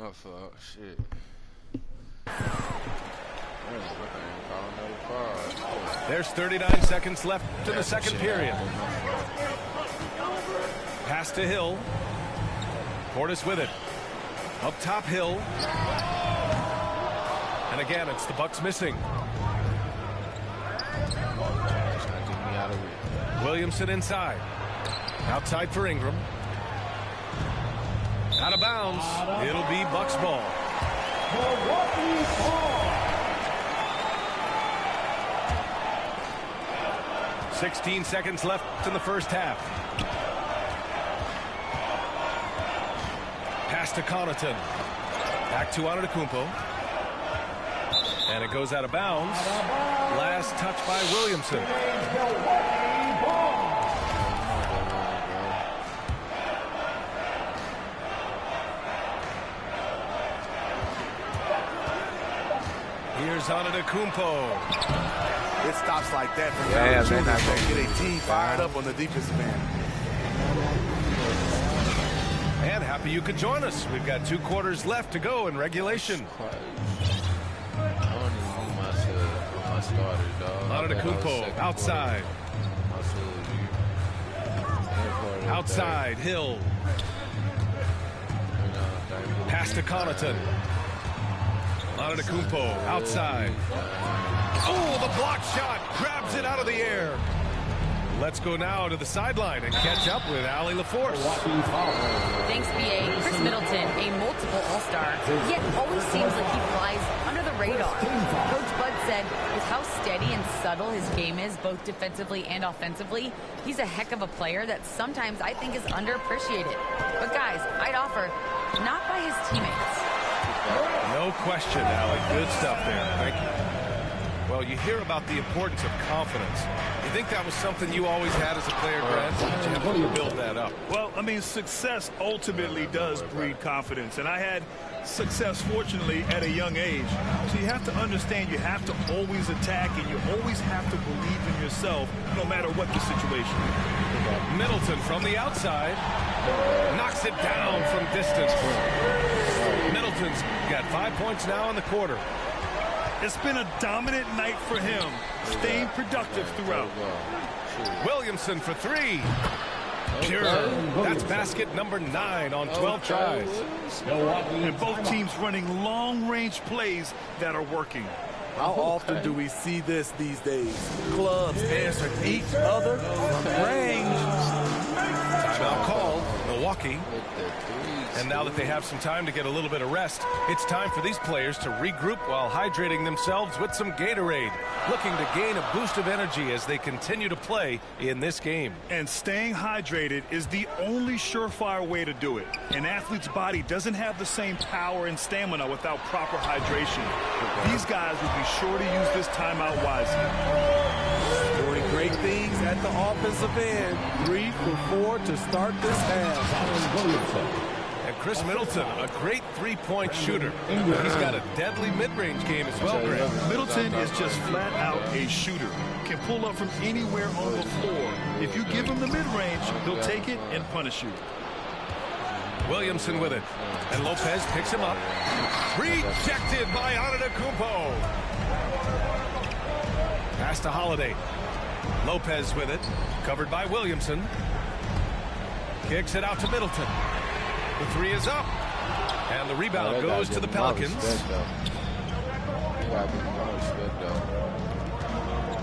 Oh, fuck. Shit. There's 39 seconds left to the second period. Pass to Hill. Portis with it. Up top, Hill. And again, it's the Bucks missing. Williamson inside. Outside for Ingram. Out of bounds. It'll be Bucks ball. 16 seconds left in the first half. Pass to Connaughton. Back to Antetokounmpo. And it goes out of bounds. Last touch by Williamson. Here's Antetokounmpo. It stops like that from down the get a team fired up on the defensive end. And happy you could join us. We've got 2 quarters left to go in regulation. Antetokounmpo outside. Outside, Hill. Pass to Connaughton. Antetokounmpo outside. Oh, the block shot grabs it out of the air. Let's go now to the sideline and catch up with Allie LaForce. Thanks, B.A. Chris Middleton, a multiple All-Star, yet always seems like he flies under the radar. Coach Bud said with how steady and subtle his game is, both defensively and offensively, he's a heck of a player that sometimes I think is underappreciated. But guys, I'd offer, not by his teammates. No question, Allie. Good stuff there. Thank you. Well, you hear about the importance of confidence. You think that was something you always had as a player, Grant? Or did you have to build that up? Well, I mean, success ultimately does breed confidence. And I had success, fortunately, at a young age. So you have to understand you have to always attack and you always have to believe in yourself no matter what the situation. Middleton from the outside knocks it down from distance. Middleton's got 5 points now in the quarter. It's been a dominant night for him, staying productive throughout. Williamson for 3. Pure. That's basket number 9 on 12 tries. And both teams running long-range plays that are working. How often do we see this these days? Clubs answer each other from range. Timeout call, Milwaukee. And now that they have some time to get a little bit of rest, it's time for these players to regroup while hydrating themselves with some Gatorade, looking to gain a boost of energy as they continue to play in this game. And staying hydrated is the only surefire way to do it. An athlete's body doesn't have the same power and stamina without proper hydration. These guys will be sure to use this timeout wisely. Doing great things at the offensive end. 3 for 4 to start this half. And Chris Middleton, a great three-point shooter. He's got a deadly mid-range game as well, Greg. Middleton is just flat out a shooter. Can pull up from anywhere on the floor. If you give him the mid-range, he'll take it and punish you. Williamson with it. And Lopez picks him up. Rejected by Antetokounmpo. Pass to Holiday. Lopez with it. Covered by Williamson. Kicks it out to Middleton. The three is up. And the rebound goes to the Pelicans.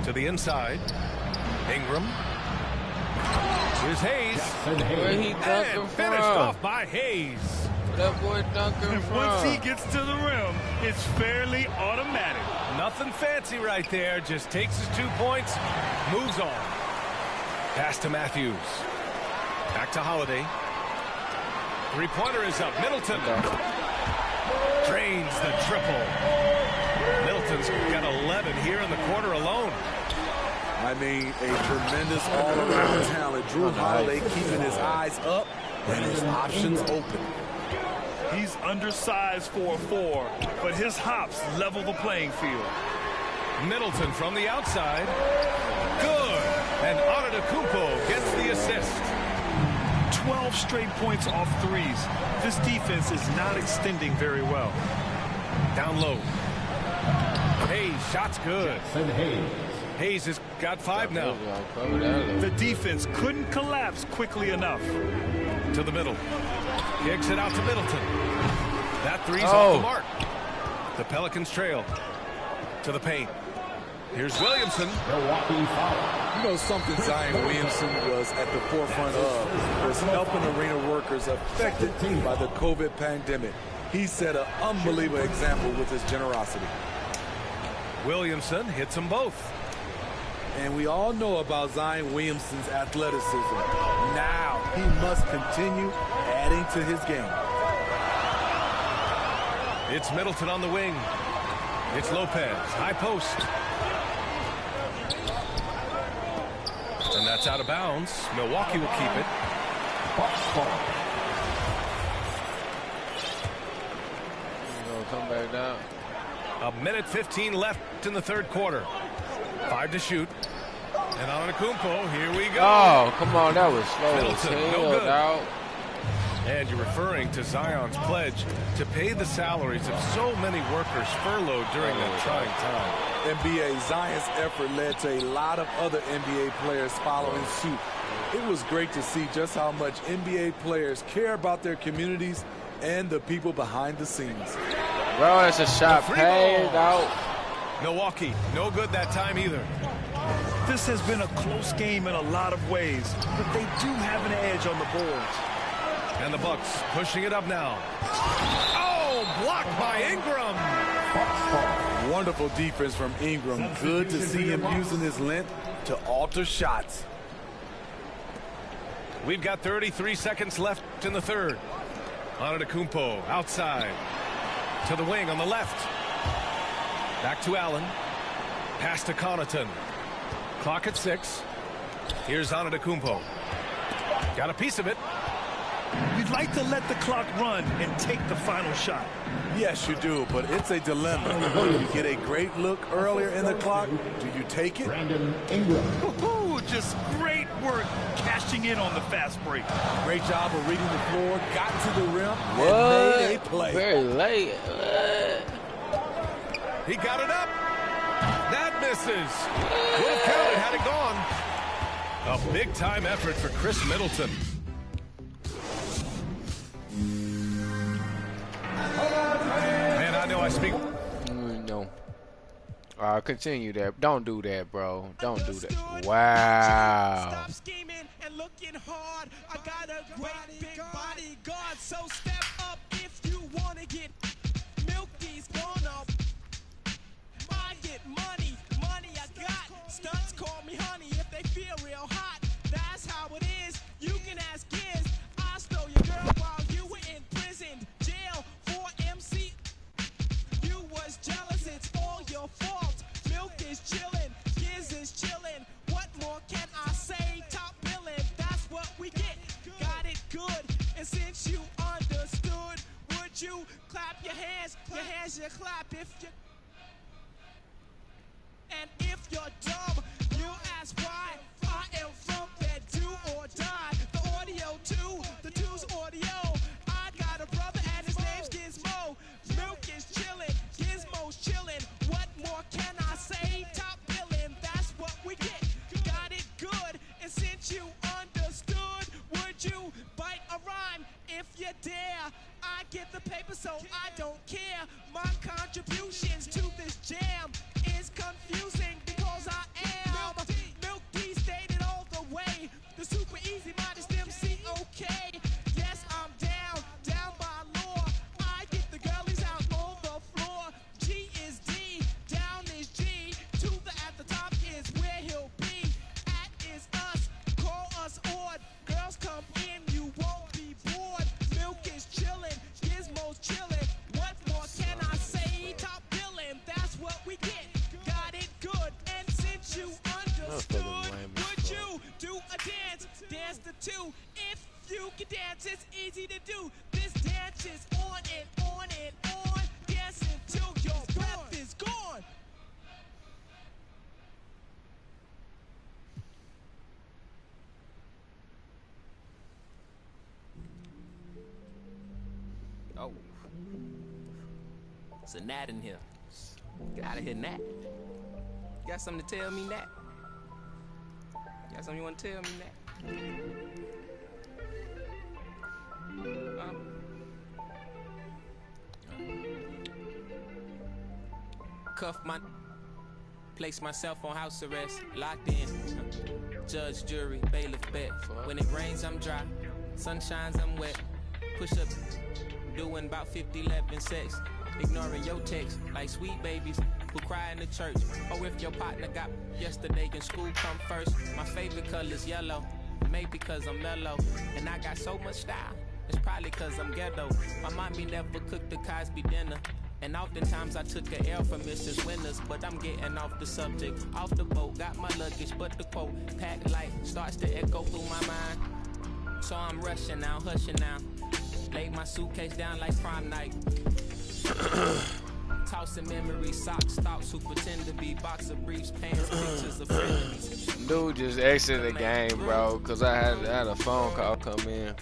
To the inside. Ingram. Here's Hayes. Where he dunking and finished off by Hayes. That boy dunking from. Once he gets to the rim, it's fairly automatic. Nothing fancy right there. Just takes his 2 points, moves on. Pass to Matthews. Back to Holiday. Three-pointer is up. Middleton drains the triple. Middleton's got 11 here in the quarter alone. I mean, a tremendous all-around talent. Drew Holiday keeping his eyes up and his options open. He's undersized for a 4, but his hops level the playing field. Middleton from the outside. Good. And Antetokounmpo gets the assist. 12 straight points off threes. This defense is not extending very well. Down low. Hayes, shot's good. Hayes has got 5 now. The defense couldn't collapse quickly enough. To the middle. Kicks it out to Middleton. That three's off the mark. The Pelicans trail. To the paint. Here's Williamson. You know something Zion Williamson was at the forefront of was helping arena workers affected by the COVID pandemic. He set an unbelievable example with his generosity. Williamson hits them both. And we all know about Zion Williamson's athleticism. Now he must continue adding to his game. It's Middleton on the wing. It's Lopez. High post. And that's out of bounds. Milwaukee will keep it. Come back down. A minute 15 left in the third quarter. 5 to shoot. And Antetokounmpo, here we go. Oh, come on, that was slow. Middleton, no good. Out. And you're referring to Zion's pledge to pay the salaries of so many workers furloughed during that trying time. NBA, Zion's effort led to a lot of other NBA players following suit. It was great to see just how much NBA players care about their communities and the people behind the scenes. Bro, that's a shot paid out. Milwaukee, no good that time either. This has been a close game in a lot of ways, but they do have an edge on the boards. And the Bucks pushing it up now. Oh, blocked by Ingram. Wonderful defense from Ingram. Good to see him using his length to alter shots. We've got 33 seconds left in the third. Antetokounmpo outside. To the wing on the left. Back to Allen. Pass to Connaughton. Clock at 6. Here's Antetokounmpo. Got a piece of it. You'd like to let the clock run and take the final shot. Yes, you do, but it's a dilemma. You get a great look earlier in the clock. Do you take it? Woohoo! Just great work cashing in on the fast break. Great job of reading the floor, got to the rim, What? and made a play. Very late. He got it up. That misses. Would have counted had it gone. A big-time effort for Chris Middleton. Man, I know I speak. No. Continue that. Don't do that, bro. Don't do that. Wow. Stop scheming and looking hard. I got a great big bodyguard, so step up if you want to get Milky's gonna buy it. Money I got. Stunts call me honey if they feel real hot. That's how it is. You can ask kids. I stole your girl while you were in prison. Jail for MC. You was jealous, it's all your fault. Milk is chillin', Giz is chillin'. What more can I say? Top billin', that's what we get. Got it good, and since you understood. you clap your hands you clap if you. And if you're dumb, you ask why. I am from that do or die. The audio too, the two's audio. I got a brother and his name's Gizmo. Milk is chillin', Gizmo's chillin'. What more can I say? Top billin', that's what we get. Got it good, and since you understood, would you bite a rhyme if you dare? I get the paper, so I don't care. My contributions to this jam is confusing because I am Milk D stated all the way. The super easy modest MC, okay. Yes, I'm down by law. I get the girlies out on the floor. G is D, down is G. To the at the top is where he'll be. At is us, call us odd. Girls come in, you won't be bored. Milk is chillin', Gizmo's chillin'. What more can I say? Top billin', that's what we get. Got it good, and since you understood, would you do a dance? Dance the two. If you can dance, it's easy to do. This dance is on and on and on. Dance until your breath is gone. Oh. It's a gnat in here. Get out of here, gnat. You got something to tell me, gnat? You got something you want to tell me, gnat? Cuff my... Place myself on house arrest. Locked in. Judge, jury, bailiff, bet. When it rains, I'm dry. Sun shines, I'm wet. Push up... Doing about 50-11 sex. Ignoring your text like sweet babies who cry in the church. Oh, if your partner got yesterday in school come first. My favorite color's yellow. Maybe cause I'm mellow. And I got so much style. It's probably cause I'm ghetto. My mommy never cooked the Cosby dinner. And oftentimes I took a L from Mrs. Winters. But I'm getting off the subject. Off the boat, got my luggage. But the quote, packed light starts to echo through my mind. So I'm rushing now, hushing now. Laid my suitcase down like prom night. Tossing memories, socks, thoughts who pretend to be boxer briefs, pants, pictures of friends. Dude just exited the game, bro, because I had a phone call come in.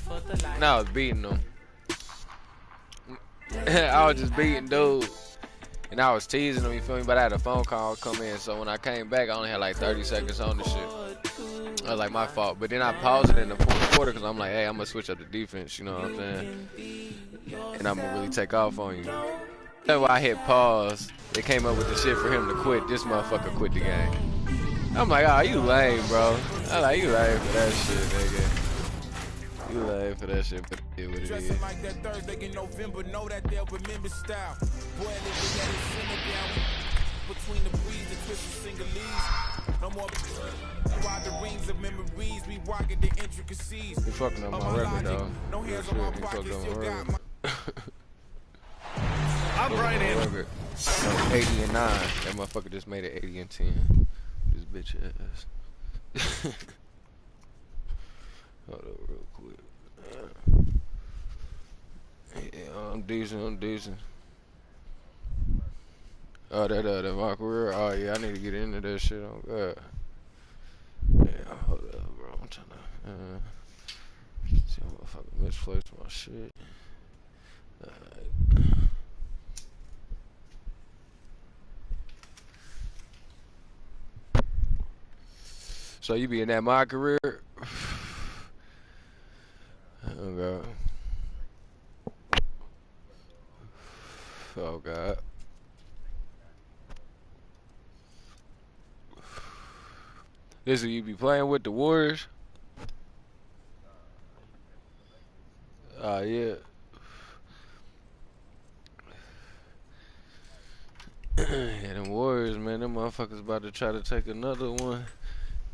And I was beating him. I was just beating dude. And I was teasing him, you feel me? But I had a phone call come in, so when I came back, I only had like 30 seconds on the shit. I was like, my fault. But then I paused it in the fourth quarter because I'm like, hey, I'm going to switch up the defense, you know what I'm saying? And I'm going to really take off on you. That's why I hit pause. They came up with the shit for him to quit. This motherfucker quit the game. I'm like, oh, you lame, bro. I'm like, you lame for that shit, nigga. You lame for that shit, but it is what it is. Dressing like that Thursday in November, know that they'll remember style. Boy, living that is simmer down between the breeze and twisted single. No more why the rings of memories, we rocking the intricacies. You fucking up my record, dog. No hands on my pocket, still got my... I'm Brian Anderson. 80 and 9. That motherfucker just made it 80 and 10. This bitch ass. Hold up real quick. Yeah, I'm decent. Oh, that my career. Oh yeah, I need to get into that shit. Oh god. Yeah, hold up, bro. I'm trying to see if I fucking misplaced my shit. Alright. So you be in that my career? Oh god. Oh god. This is you be playing with the Warriors? Yeah. Yeah, them Warriors, man, them motherfuckers about to try to take another one.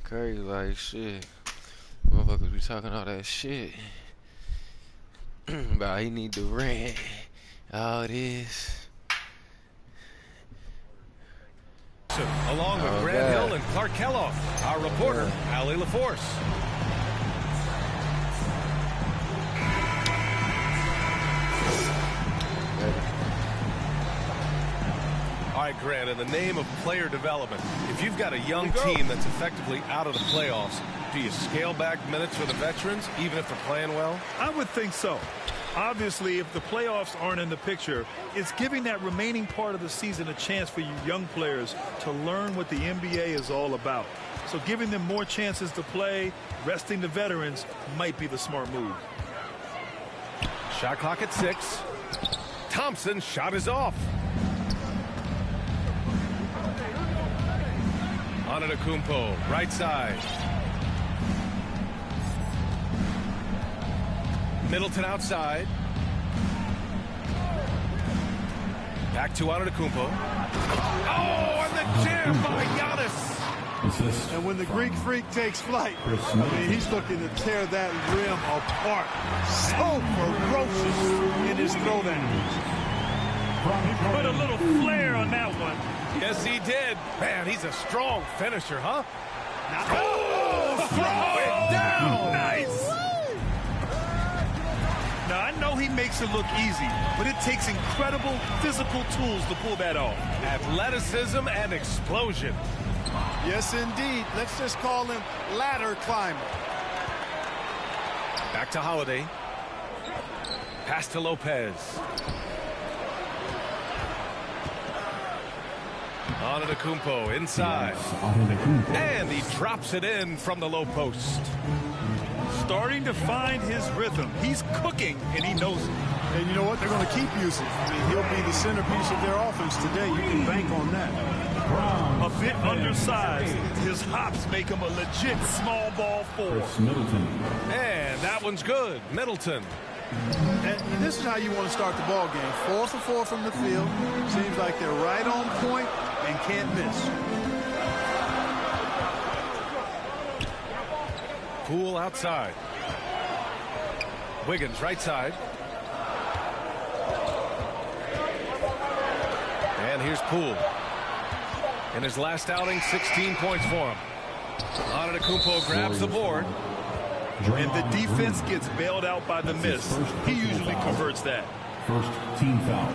Crazy like shit. Motherfuckers be talking all that shit about he need to rent all this. Along with Grant Hill and Clark Kellogg, our reporter, Allie LaForce. All right, Grant, in the name of player development, if you've got a young team that's effectively out of the playoffs, do you scale back minutes for the veterans, even if they're playing well? I would think so. Obviously, if the playoffs aren't in the picture, it's giving that remaining part of the season a chance for you young players to learn what the NBA is all about. So giving them more chances to play, resting the veterans, might be the smart move. Shot clock at 6. Thompson's shot is off. Antetokounmpo, right side. Middleton outside. Back to Antetokounmpo. Oh, and the jam by Giannis. And when the Greek Freak takes flight, I mean, he's looking to tear that rim apart. So ferocious in his throwdown. He put a little flair on that one. Yes, he did. Man, he's a strong finisher, huh? Oh, throw it down. Nice. Now, I know he makes it look easy, but it takes incredible physical tools to pull that off. Athleticism and explosion. Yes, indeed. Let's just call him ladder climber. Back to Holiday. Pass to Lopez. Antetokounmpo inside. And he drops it in from the low post. Starting to find his rhythm. He's cooking, and he knows it. And you know what? They're going to keep using him. I mean, he'll be the centerpiece of their offense today. You can bank on that. A bit undersized. His hops make him a legit small ball forward. And that one's good. Middleton. And this is how you want to start the ball game. 4 for 4 from the field. Seems like they're right on point and can't miss. Poole outside. Wiggins right side. And here's Poole. In his last outing, 16 points for him. Antetokounmpo grabs the board. And the defense gets bailed out by the miss. He usually converts that. First team foul.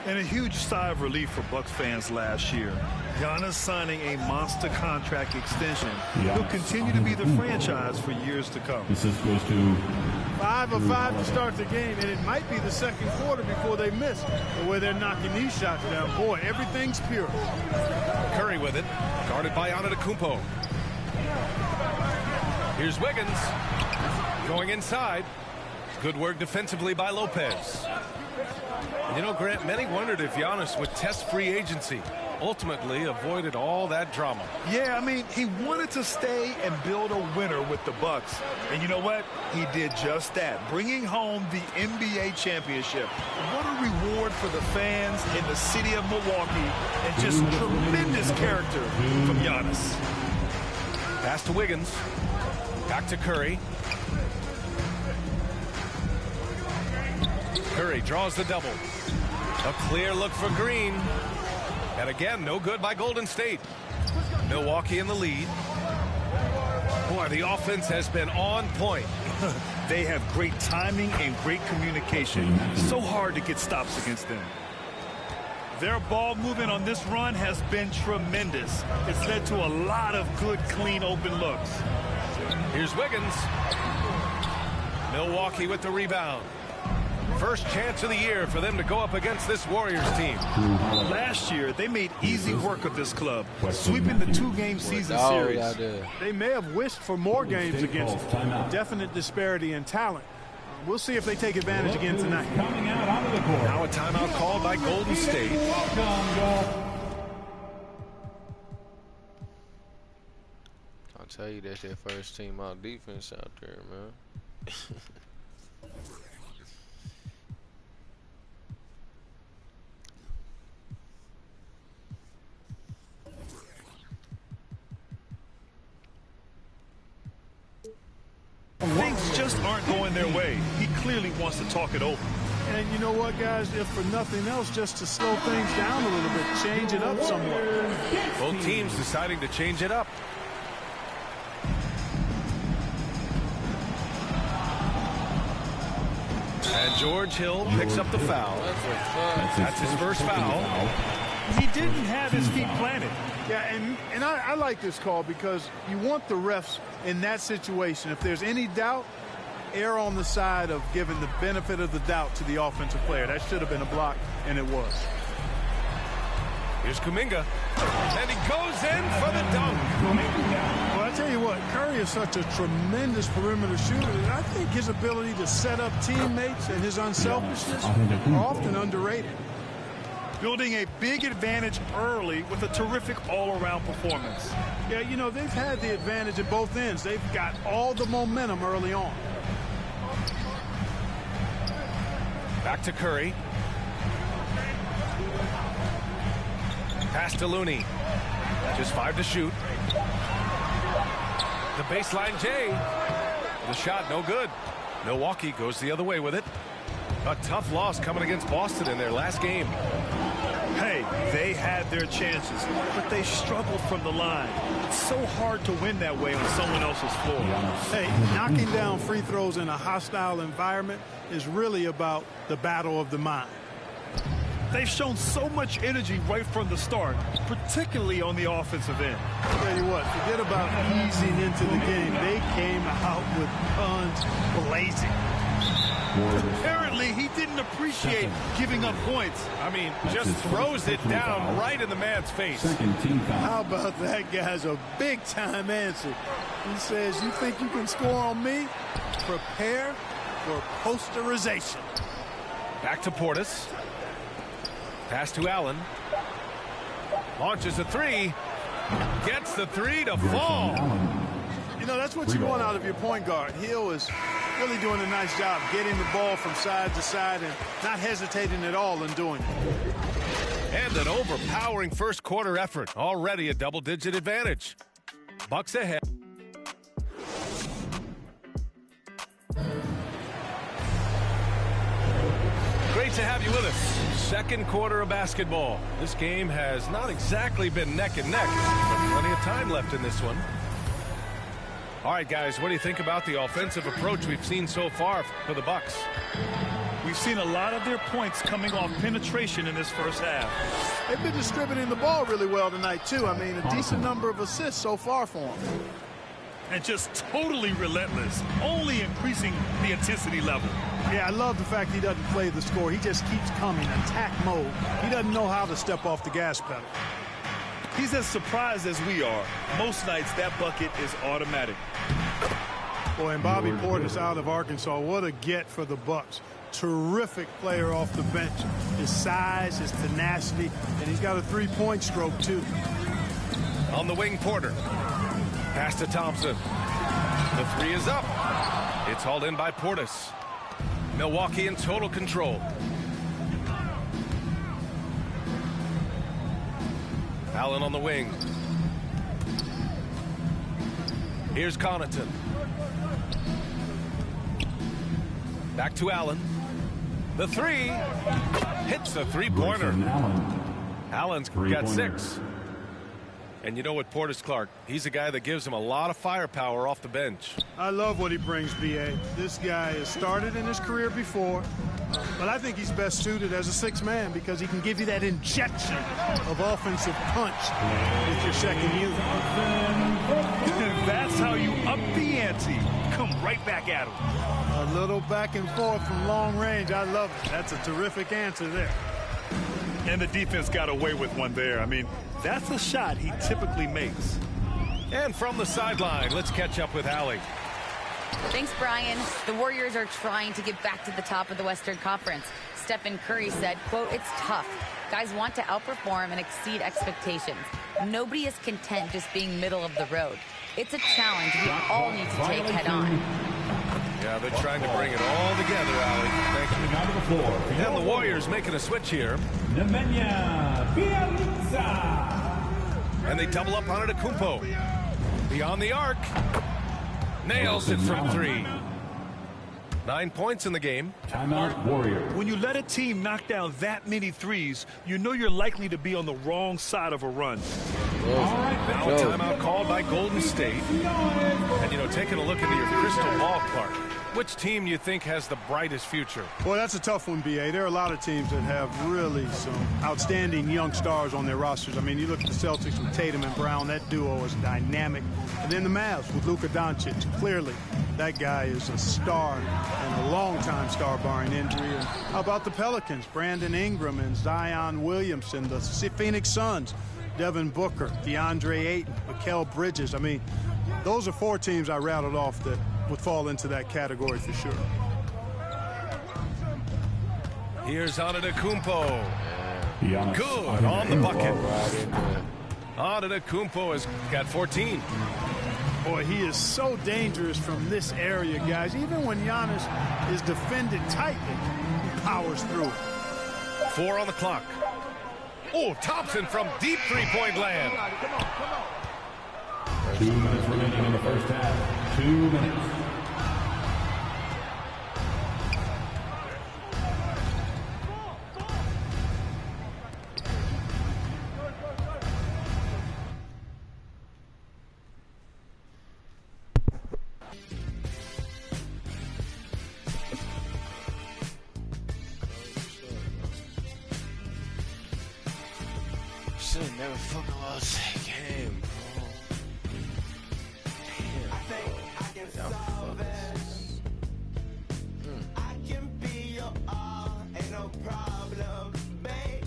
And a huge sigh of relief for Bucks fans last year. Giannis signing a monster contract extension. He'll continue to be the franchise for years to come. This goes to 5 of 5 to start the game, and it might be the second quarter before they miss. The way they're knocking these shots down, boy, everything's pure. Curry with it, guarded by Antetokounmpo. Here's Wiggins going inside. Good work defensively by Lopez. You know, Grant, many wondered if Giannis would test free agency. Ultimately avoided all that drama. Yeah, I mean, he wanted to stay and build a winner with the Bucks. And you know what? He did just that, bringing home the NBA championship. What a reward for the fans in the city of Milwaukee, and just tremendous character from Giannis. Pass to Wiggins. Back to Curry. Curry draws the double. A clear look for Green. And again, no good by Golden State. Milwaukee in the lead. Boy, the offense has been on point. They have great timing and great communication. So hard to get stops against them. Their ball movement on this run has been tremendous. It's led to a lot of good, clean, open looks. Here's Wiggins. Milwaukee with the rebound. First chance of the year for them to go up against this Warriors team. Last year, they made easy work of this club, sweeping the 2-game season series. They may have wished for more games against them. Definite disparity in talent. We'll see if they take advantage again tonight. Now a timeout called by Golden State. I'll tell you, that's their first team out defense out there, man. Things just aren't going their way. He clearly wants to talk it over. And you know what, guys? If for nothing else, just to slow things down a little bit, change it up somewhat. Both teams deciding to change it up. And George Hill picks up the foul. That's his first foul. He didn't have his feet planted. Yeah, and I like this call because you want the refs in that situation. If there's any doubt, err on the side of giving the benefit of the doubt to the offensive player. That should have been a block, and it was. Here's Kuminga, and he goes in for the dunk. Well, I tell you what, Curry is such a tremendous perimeter shooter. And I think his ability to set up teammates and his unselfishness are often underrated. Building a big advantage early with a terrific all-around performance. Yeah, you know, they've had the advantage at both ends. They've got all the momentum early on. Back to Curry. Pass to Looney. Just 5 to shoot. The baseline J. The shot no good. Milwaukee goes the other way with it. A tough loss coming against Boston in their last game. Hey, they had their chances, but they struggled from the line. It's so hard to win that way on someone else's floor. Hey, knocking down free throws in a hostile environment is really about the battle of the mind. They've shown so much energy right from the start, particularly on the offensive end. I'll tell you what, forget about easing into the game. They came out with guns blazing. Apparently, he didn't appreciate giving up points. I mean, just throws it down right in the man's face. How about that guy's a big-time answer? He says, you think you can score on me? Prepare for posterization. Back to Portis. Pass to Allen. Launches a three. Gets the three to fall. You know, that's what you want out of your point guard. Hill is really doing a nice job getting the ball from side to side and not hesitating at all in doing it. And an overpowering first quarter effort. Already a double-digit advantage. Bucks ahead. Great to have you with us. Second quarter of basketball. This game has not exactly been neck and neck, but plenty of time left in this one. All right, guys, what do you think about the offensive approach we've seen so far for the Bucks? We've seen a lot of their points coming off penetration in this first half. They've been distributing the ball really well tonight, too. I mean, a decent number of assists so far for them. And just totally relentless, only increasing the intensity level. Yeah, I love the fact he doesn't play the score. He just keeps coming, attack mode. He doesn't know how to step off the gas pedal. He's as surprised as we are. Most nights, that bucket is automatic. Boy, and Bobby Portis out of Arkansas, what a get for the Bucks. Terrific player off the bench. His size, his tenacity, and he's got a three-point stroke, too. On the wing, Porter. Pass to Thompson. The three is up. It's hauled in by Portis. Milwaukee in total control. Allen on the wing. Here's Connaughton. Back to Allen. The three. Hits a three-pointer. Allen's got 6. And you know what, Portis Clark, he's a guy that gives him a lot of firepower off the bench. I love what he brings, B.A. This guy has started in his career before, but I think he's best suited as a sixth man because he can give you that injection of offensive punch with your second unit. That's how you up the ante. Come right back at him. A little back and forth from long range. I love it. That's a terrific answer there. And the defense got away with one there. I mean, that's a shot he typically makes. And from the sideline, let's catch up with Allie. Thanks, Brian. The Warriors are trying to get back to the top of the Western Conference. Stephen Curry said, quote, "It's tough. Guys want to outperform and exceed expectations. Nobody is content just being middle of the road. It's a challenge we all need to take head on." Yeah, they're trying to bring it all together, Allie. Thank you. And the Warriors making a switch here. And they double up on it, Kumpo. Beyond the arc. Nails it from 3. 9 points in the game. Timeout, Warrior. When you let a team knock down that many threes, you know you're likely to be on the wrong side of a run. Now a timeout called by Golden State. And, you know, taking a look into your crystal ball, Clark, Which team you think has the brightest future? Boy, that's a tough one, B.A. There are a lot of teams that have really some outstanding young stars on their rosters. I mean, you look at the Celtics with Tatum and Brown. That duo is dynamic. And then the Mavs with Luka Doncic. Clearly, that guy is a star and a long-time star barring injury. And how about the Pelicans? Brandon Ingram and Zion Williamson. The Phoenix Suns, Devin Booker, DeAndre Ayton, Mikal Bridges. I mean, those are 4 teams I rattled off that would fall into that category for sure. Here's Antetokounmpo. Good on the bucket. Antetokounmpo has got 14. Boy, he is so dangerous from this area, guys. Even when Giannis is defended tightly, he powers through it. 4 on the clock. Oh, Thompson from deep three-point land. 2 minutes remaining in the first half. 2 minutes. Should never fucking lost that game, bro. Damn, I can be your all, ain't no problem, baby.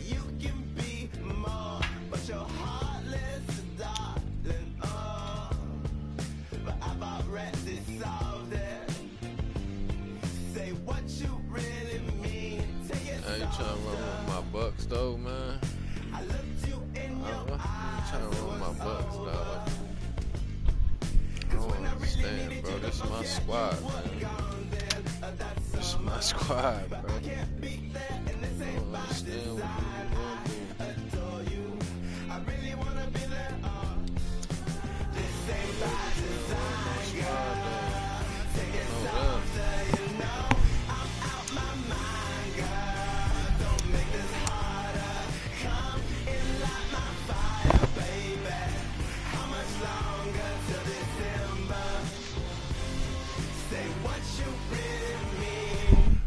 You can be more, but you're heartless, darling. Oh, but I've already solved it. Say what you really mean. Take it. Hey, you trying to run with my Bucks, though, man? I looked you in your eyes. Trying to run with my Bucks, dog. I don't understand, bro. This is my squad, man. This is my squad, bro. I don't understand what you're doing. I really wanna be there. This ain't by design, girl. Take it softer, you know. I'm out my mind, girl. Don't make this harder. Come in, light my fire, baby. How much longer till December? Say what you really mean.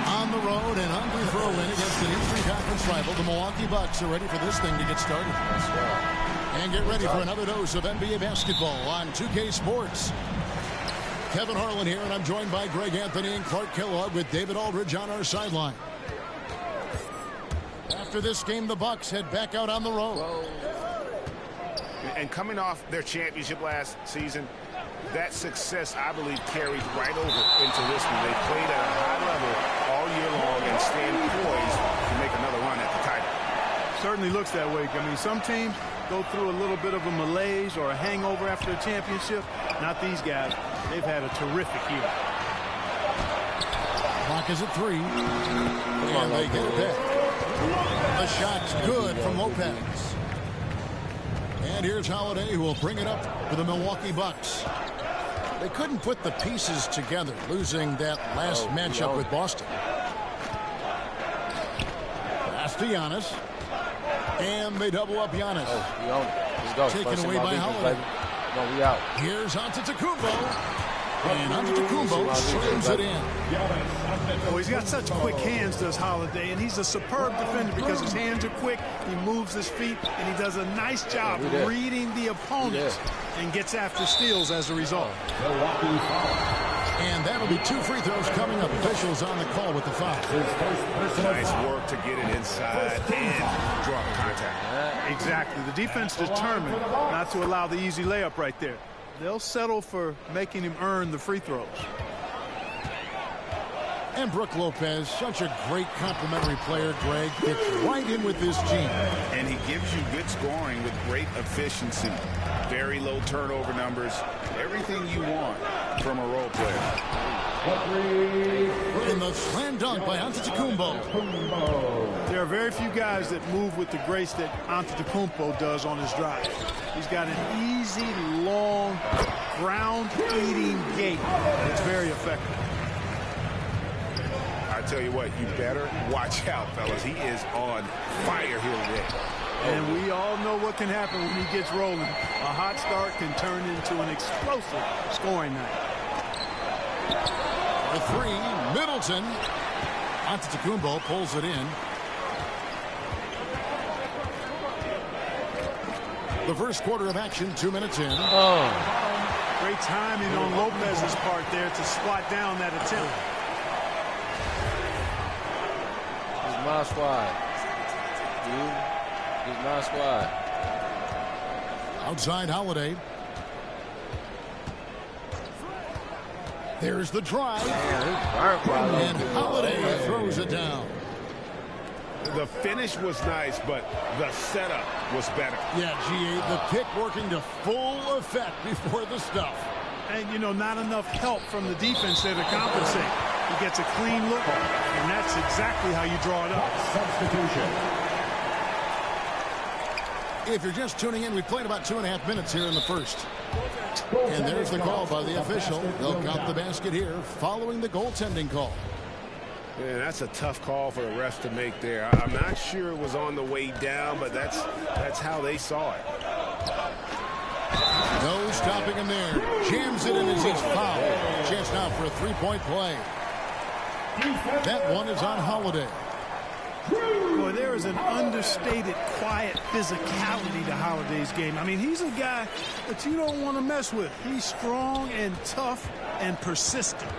On the road and hungry for a win against an Eastern Conference rival, the Milwaukee Bucks are ready for this thing to get started. And get ready for another dose of NBA basketball on 2K Sports. Kevin Harlan here, and I'm joined by Greg Anthony and Clark Kellogg with David Aldridge on our sideline. After this game, the Bucks head back out on the road. And coming off their championship last season, that success, I believe, carried right over into this one. They played at a high level all year long and stand poised to make another run at the title. Certainly looks that way. I mean, some teams go through a little bit of a malaise or a hangover after a championship. Not these guys. They've had a terrific year. Clock is at 3. And they get it back. The shot's good from Lopez. And here's Holiday, who will bring it up for the Milwaukee Bucks. They couldn't put the pieces together, losing that last matchup with Boston. Pass to Giannis. And they double up Giannis. Let's go. Taken away by Holiday. No, we out. Here's Antetokounmpo. And Antetokounmpo slams it in. Oh, he's got such quick hands, does Holiday, and he's a superb defender because his hands are quick, he moves his feet, and he does a nice job reading the opponents and gets after steals as a result. And that'll be 2 free throws coming up. Officials on the call with the foul. Nice work to get it inside and draw contact. Exactly. The defense determined not to allow the easy layup right there. They'll settle for making him earn the free throws. And Brook Lopez, such a great complimentary player, Greg, fits right in with this team. And he gives you good scoring with great efficiency. Very low turnover numbers. Everything you want from a role player. In the slam dunk by Antetokounmpo. There are very few guys that move with the grace that Antetokounmpo does on his drive. He's got an easy, long, ground-eating gait. It's very effective. I tell you what, you better watch out, fellas. He is on fire here today. And we all know what can happen when he gets rolling. A hot start can turn into an explosive scoring night. The three, Middleton. Antetokounmpo pulls it in. The first quarter of action, 2 minutes in. Great timing on Lopez's part there to swat down that attempt. He's my squad. He's my squad. Outside Holiday. There's the drive. And Holiday throws it down. The finish was nice, but the setup was better. Yeah, G.A., the pick working to full effect before the stuff. And, you know, not enough help from the defense there to compensate. He gets a clean look, and that's exactly how you draw it up. Substitution. If you're just tuning in, we played about 2.5 minutes here in the first. And there's the call by the official. They'll count the basket here following the goaltending call. Yeah, that's a tough call for the refs to make there. I'm not sure it was on the way down, but that's how they saw it. No stopping him there. Jams it in as he's fouled. Chance now for a three-point play. That one is on Holiday. Boy, there is an understated, quiet physicality to Holiday's game. I mean, he's a guy that you don't want to mess with. He's strong and tough and persistent.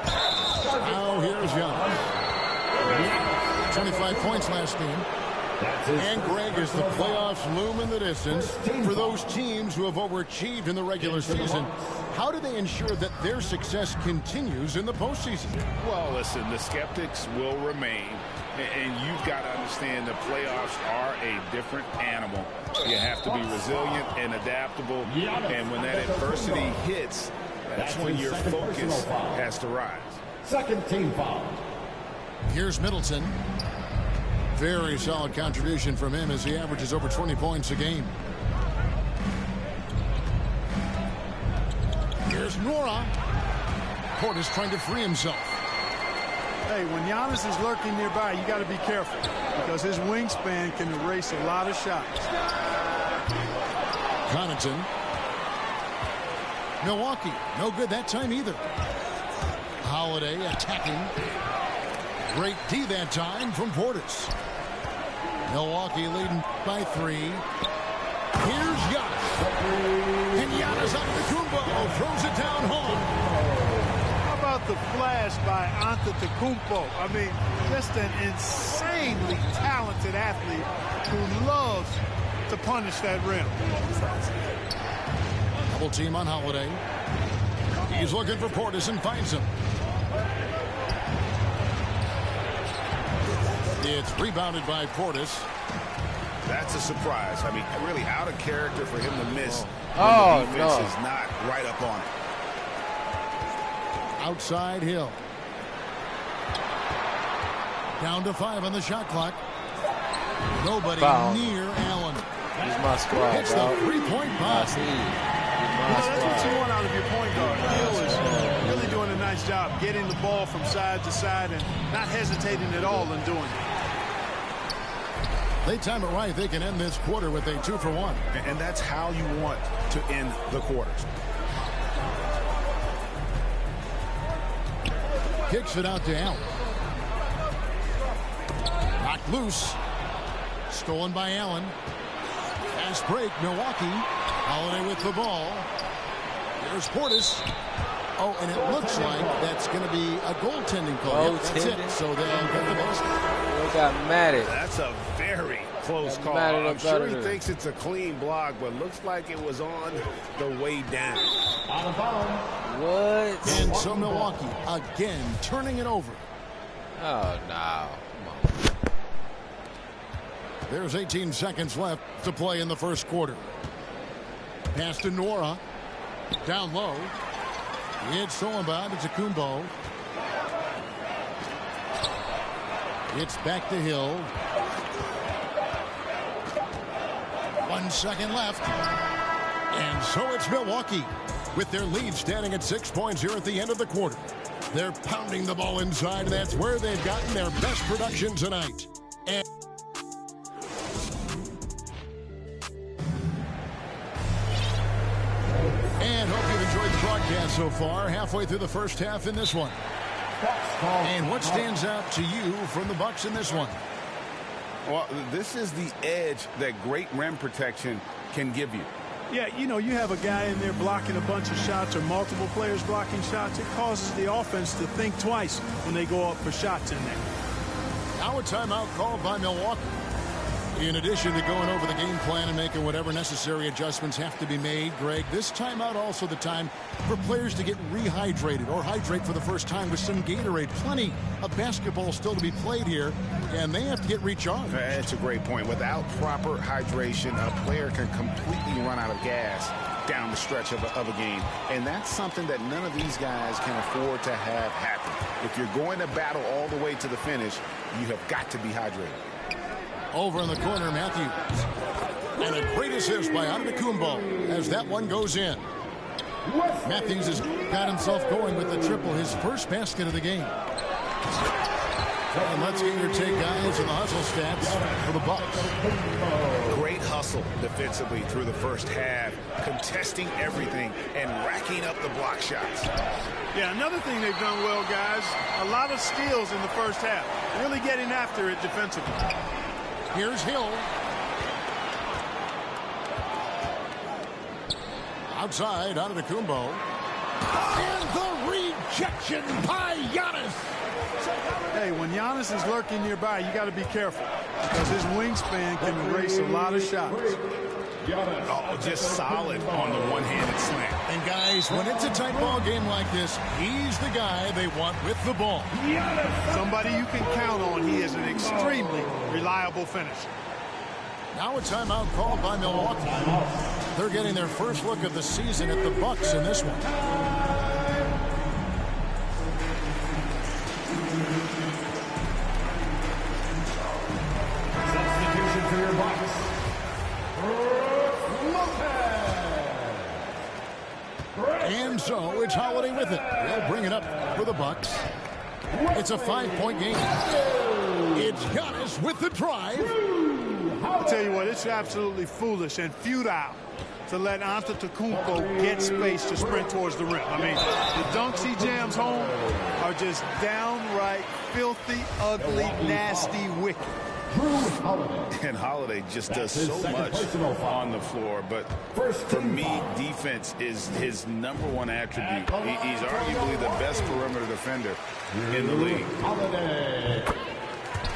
Now here's Young. 25 points last game. And Greg, as the playoffs loom in the distance, for those teams who have overachieved in the regular season, how do they ensure that their success continues in the postseason? Well, listen, the skeptics will remain, and you've got to understand the playoffs are a different animal. You have to be resilient and adaptable, and when that adversity hits, that's when your focus has to rise. Second team foul. Here's Middleton. Very solid contribution from him as he averages over 20 points a game. Here's Nora. Portis trying to free himself. Hey, when Giannis is lurking nearby, you got to be careful because his wingspan can erase a lot of shots. Connaughton. Milwaukee, no good that time either. Holiday attacking. Great D that time from Portis. Milwaukee leading by 3. Here's Giannis. And Giannis Antetokounmpo throws it down home. How about the flash by Antetokounmpo? I mean, just an insanely talented athlete who loves to punish that rim. Double team on Holiday. He's looking for Portis and finds him. It's rebounded by Portis. That's a surprise. I mean, really out of character for him to miss when the defense is not right up on it. Outside Hill. Down to 5 on the shot clock. Nobody near Allen. He's my squad, Hits the three-point pass. That's what you want out of your point guard. Hill is really doing a nice job getting the ball from side to side and not hesitating at all in doing it. They time it right. They can end this quarter with a 2-for-1. And that's how you want to end the quarters. Kicks it out to Allen. Knocked loose. Stolen by Allen. Fast break, Milwaukee. Holiday with the ball. There's Portis. Oh, and it looks like that's going to be a goaltending call. Yep, that's it. So they'll get the basket. They got mad at. That's a very close call. I'm sure he thinks it's a clean block, but looks like it was on the way down. Out of bounds. What? And so Milwaukee again turning it over. Oh, no. Come on. There's 18 seconds left to play in the first quarter. Pass to Nora. Down low. It's Solomon to Kumbo. It's back to Hill. 1 second left. And so it's Milwaukee with their lead standing at 6 points here at the end of the quarter. They're pounding the ball inside, and that's where they've gotten their best production tonight. And hope you've enjoyed the broadcast so far. Halfway through the first half in this one. And what stands out to you from the Bucks in this one? Well, this is the edge that great rim protection can give you. Yeah, you know, you have a guy in there blocking a bunch of shots or multiple players blocking shots. It causes the offense to think twice when they go up for shots in there. Now a timeout called by Milwaukee. In addition to going over the game plan and making whatever necessary adjustments have to be made, Greg, this timeout also the time for players to get rehydrated or hydrate for the first time with some Gatorade. Plenty of basketball still to be played here, and they have to get recharged. That's a great point. Without proper hydration, a player can completely run out of gas down the stretch of a game. And that's something that none of these guys can afford to have happen. If you're going to battle all the way to the finish, you have got to be hydrated. Over in the corner, Matthews. And a great assist by Antetokounmpo as that one goes in. Matthews has got himself going with the triple, his first basket of the game. And let's get your take, guys, on the hustle stats for the Bucks. Great hustle defensively through the first half, contesting everything and racking up the block shots. Yeah, another thing they've done well, guys, a lot of steals in the first half. Really getting after it defensively. Here's Hill. Outside, Antetokounmpo. And the rejection by Giannis. Hey, when Giannis is lurking nearby, you got to be careful because his wingspan can erase a lot of shots. Oh, just solid on the one-handed slam. And guys, when it's a tight ball game like this, he's the guy they want with the ball. Somebody you can count on. He is an extremely reliable finisher. Now a timeout called by Milwaukee. They're getting their first look of the season at the Bucks in this one. Substitution for your Bucks. And so it's Holiday with it. They'll bring it up for the Bucks. It's a 5-point game. It's Giannis with the drive. I'll tell you what, it's absolutely foolish and futile to let Antetokounmpo get space to sprint towards the rim. I mean, the dunks he jams home are just downright filthy, ugly, nasty, wicked. And Holiday just does so much on the floor, but for me, defense is his #1 attribute. He's arguably the best perimeter defender in the league.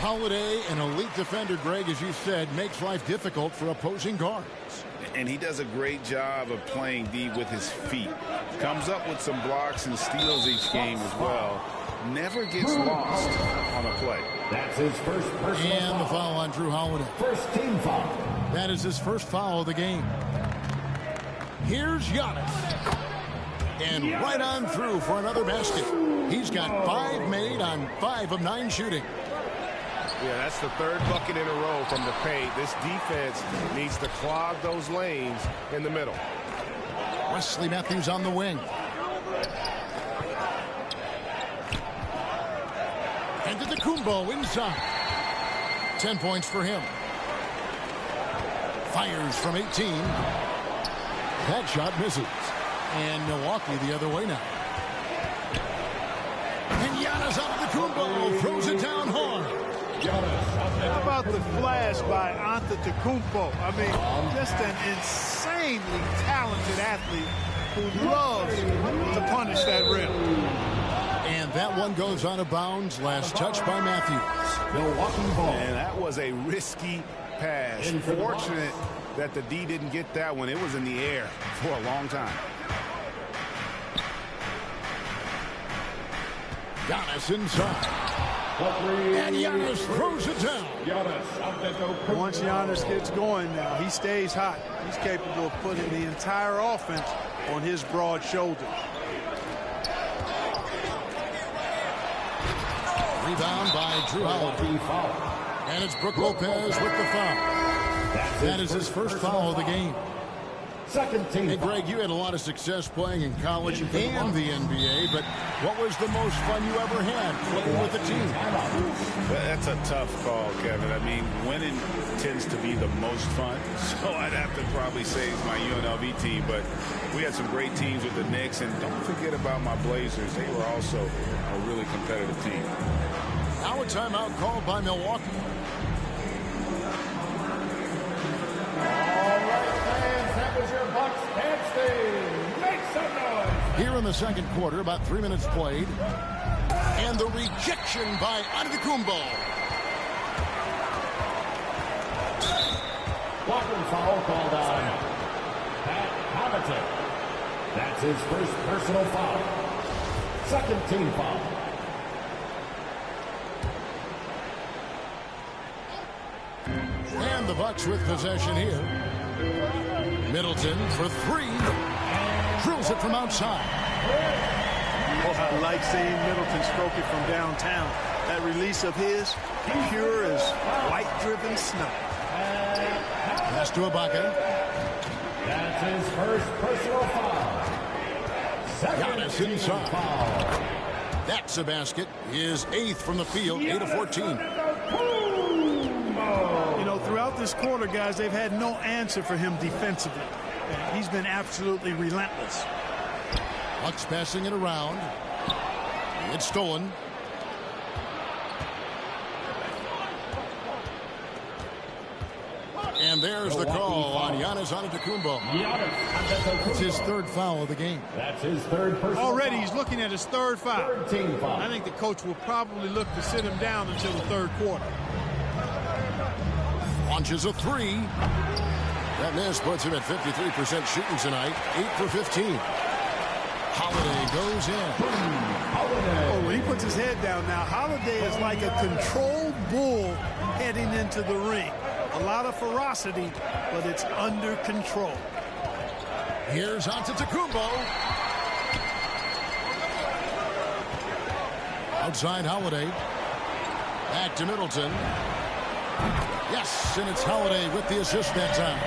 Holiday, an elite defender, Greg, as you said, makes life difficult for opposing guards. And he does a great job of playing D with his feet. Comes up with some blocks and steals each game as well. Never gets lost on a play. That's his first personal and foul. The foul on Drew Holiday. First team foul. That is his first foul of the game. Here's Giannis. And right on through for another basket. He's got 5 made on 5 of 9 shooting. Yeah, that's the third bucket in a row from the paint. This defense needs to clog those lanes in the middle. Wesley Matthews on the wing. And Antetokounmpo inside. 10 points for him. Fires from 18. That shot misses. And Milwaukee the other way now. And Giannis Antetokounmpo throws it down hard. How about the flash by Antetokounmpo? I mean, just an insanely talented athlete who loves to punish that rim. And that one goes out of bounds. Last touch by Matthews. Milwaukee ball. And that was a risky pass. Fortunate that the D didn't get that one. It was in the air for a long time. Giannis inside. And Giannis throws it down. Once Giannis gets going now, he stays hot. He's capable of putting the entire offense on his broad shoulders. Rebound by Drew Holiday. And it's Brook Lopez with the foul. That is his first foul of the game. Second team. Hey, Greg, you had a lot of success playing in college and the NBA, but what was the most fun you ever had playing with a team? That's a tough call, Kevin. I mean, winning tends to be the most fun, so I'd have to probably say it's my UNLV team, but we had some great teams with the Knicks, and don't forget about my Blazers. They were also a really competitive team. Now a timeout called by Milwaukee. Here in the second quarter, about 3 minutes played. And the rejection by Antetokounmpo. Blocking foul called on Pat Connaughton. That's his first personal foul. Second team foul. And the Bucks with possession here. Middleton for three. Drills it from outside. Oh, I like seeing Middleton stroke it from downtown. That release of his, pure as white-driven snow. Pass to Ibaka. That's his first personal foul. Giannis inside. Foul. That's a basket. His eighth from the field, 8 of 14. You know, throughout this quarter, guys, they've had no answer for him defensively. He's been absolutely relentless. Bucks passing it around. It's stolen. And there's the call on Giannis Antetokounmpo. It's his third foul of the game. That's his third personal Already foul. he's looking at his third foul. Third team foul. I think the coach will probably look to sit him down until the third quarter. Launches a three. That miss puts him at 53% shooting tonight. 8 for 15. Holiday goes in. Oh, when he puts his head down now, Holiday is like a controlled bull heading into the ring. A lot of ferocity, but it's under control. Here's Antetokounmpo. Outside Holiday. Back to Middleton. Yes, and it's Holiday with the assist that time.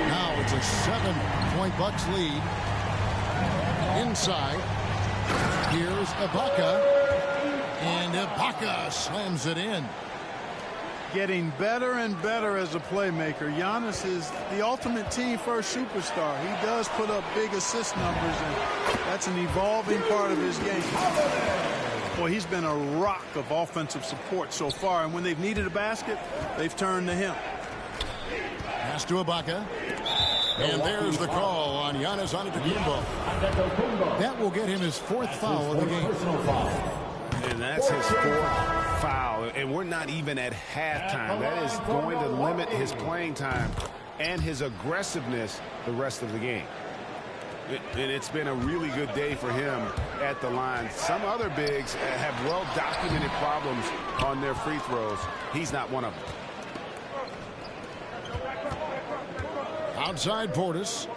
Now it's a 7-point Bucks lead. Inside. Here's Ibaka. And Ibaka slams it in. Getting better and better as a playmaker. Giannis is the ultimate team-first superstar. He does put up big assist numbers, and that's an evolving part of his game. Boy, he's been a rock of offensive support so far, and when they've needed a basket, they've turned to him. Pass to Ibaka. And there's the call on Giannis Antetokounmpo. That will get him his fourth foul of the game. And that's his fourth foul. And we're not even at halftime. That is going to limit his playing time and his aggressiveness the rest of the game. And it's been a really good day for him at the line. Some other bigs have well-documented problems on their free throws. He's not one of them. Outside Portis.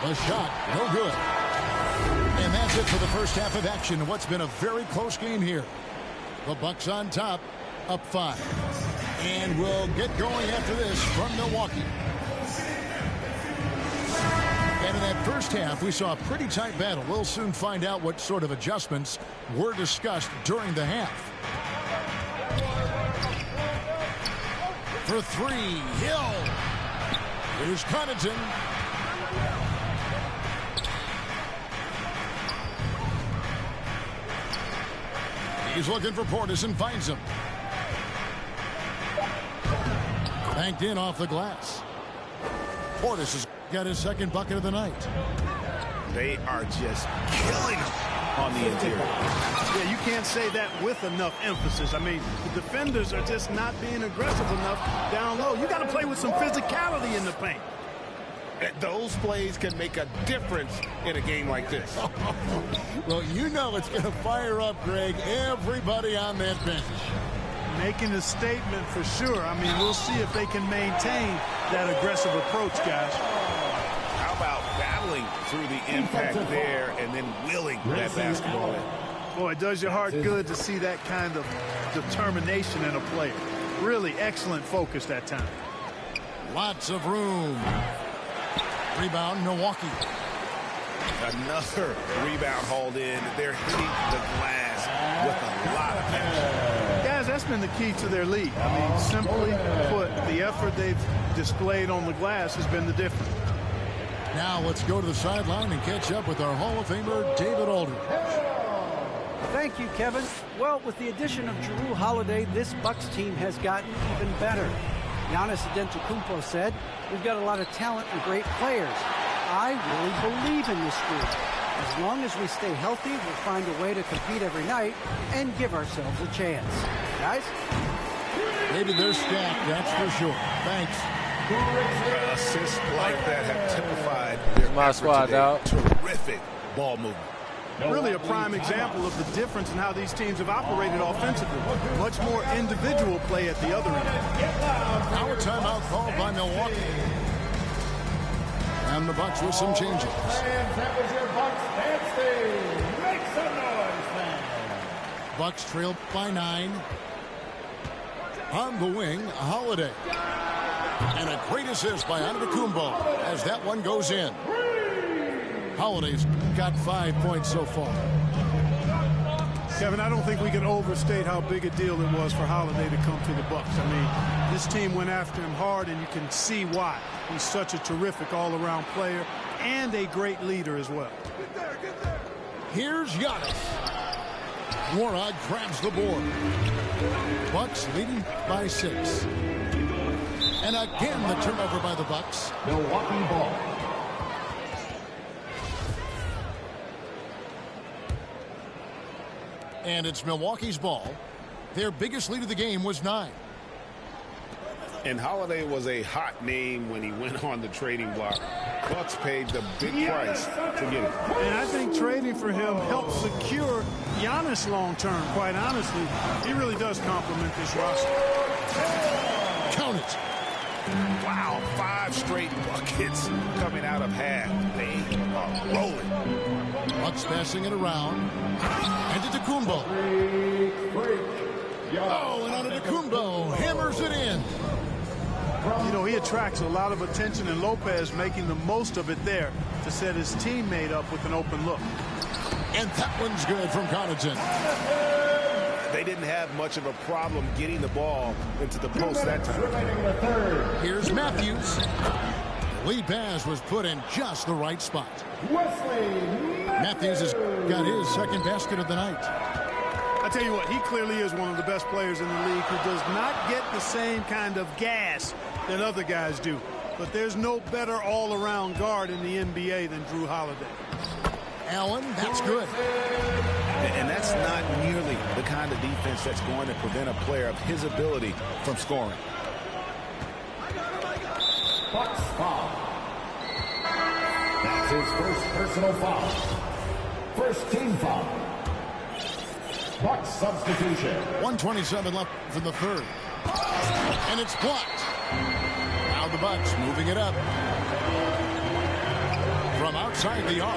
The shot, no good. And that's it for the first half of action. What's been a very close game here. The Bucks on top, up 5. And we'll get going after this from Milwaukee. And in that first half, we saw a pretty tight battle. We'll soon find out what sort of adjustments were discussed during the half. For three, Hill. Here's Connaughton. He's looking for Portis and finds him. Banked in off the glass. Portis has got his second bucket of the night. They are just killing him on the interior. Yeah, you can't say that with enough emphasis. I mean, the defenders are just not being aggressive enough down low. You got to play with some physicality in the paint. Those plays can make a difference in a game like this. Well, you know it's going to fire up, Greg, everybody on that bench. Making a statement for sure. I mean, we'll see if they can maintain that aggressive approach, guys. How about battling through the impact there and then willing that basketball in? Boy, it does your heart good to see that kind of determination in a player. Really excellent focus that time. Lots of room. Rebound, Milwaukee. Another rebound hauled in. They're hitting the glass with a lot of passion. Guys, that's been the key to their lead. I mean, simply put, the effort they've displayed on the glass has been the difference. Now let's go to the sideline and catch up with our Hall of Famer, David Aldridge. Thank you, Kevin. Well, with the addition of Jrue Holiday, this Bucks team has gotten even better. Giannis Antetokounmpo said, "We've got a lot of talent and great players. I really believe in this group. As long as we stay healthy, we'll find a way to compete every night and give ourselves a chance." Guys? Maybe they're stacked, that's for sure. Thanks. Assists like that have typified their my squad out. Terrific ball movement. Really a prime example of the difference in how these teams have operated offensively. Much more individual play at the other end. Now a timeout called by Milwaukee. And the Bucks with some changes. That was your Bucks dance team. Make some noise, man. Bucks trail by 9. On the wing, Holiday. And a great assist by Antetokounmpo as that one goes in. Holiday's got 5 points so far. Kevin, I don't think we can overstate how big a deal it was for Holiday to come to the Bucks. I mean, this team went after him hard, and you can see why. He's such a terrific all-around player and a great leader as well. Here's Giannis. Warnock grabs the board. Bucks leading by 6. And again, the turnover by the Bucks. Milwaukee ball. And it's Milwaukee's ball. Their biggest lead of the game was 9. And Holiday was a hot name when he went on the trading block. Bucks paid the big price to get him. And I think trading for him helped secure Giannis long-term, quite honestly. He really does complement this roster. Count it. Wow, 5 straight buckets coming out of half. They are rolling. Bucks passing it around. Antetokounmpo. Oh, and Antetokounmpo hammers it in. You know, he attracts a lot of attention, and Lopez making the most of it there to set his teammate up with an open look. And that one's good from Connaughton. They didn't have much of a problem getting the ball into the post that time. Here's Matthews. Lead pass was put in just the right spot. Matthews has got his second basket of the night. I tell you what, he clearly is one of the best players in the league who does not get the same kind of gas that other guys do. But there's no better all-around guard in the NBA than Jrue Holiday. Allen, that's good. And that's not nearly the kind of defense that's going to prevent a player of his ability from scoring. Bucks foul. That's his first personal foul. First team foul. Bucks substitution. 1:27 left for the third. And it's blocked. Now the Bucks moving it up. From outside the arc.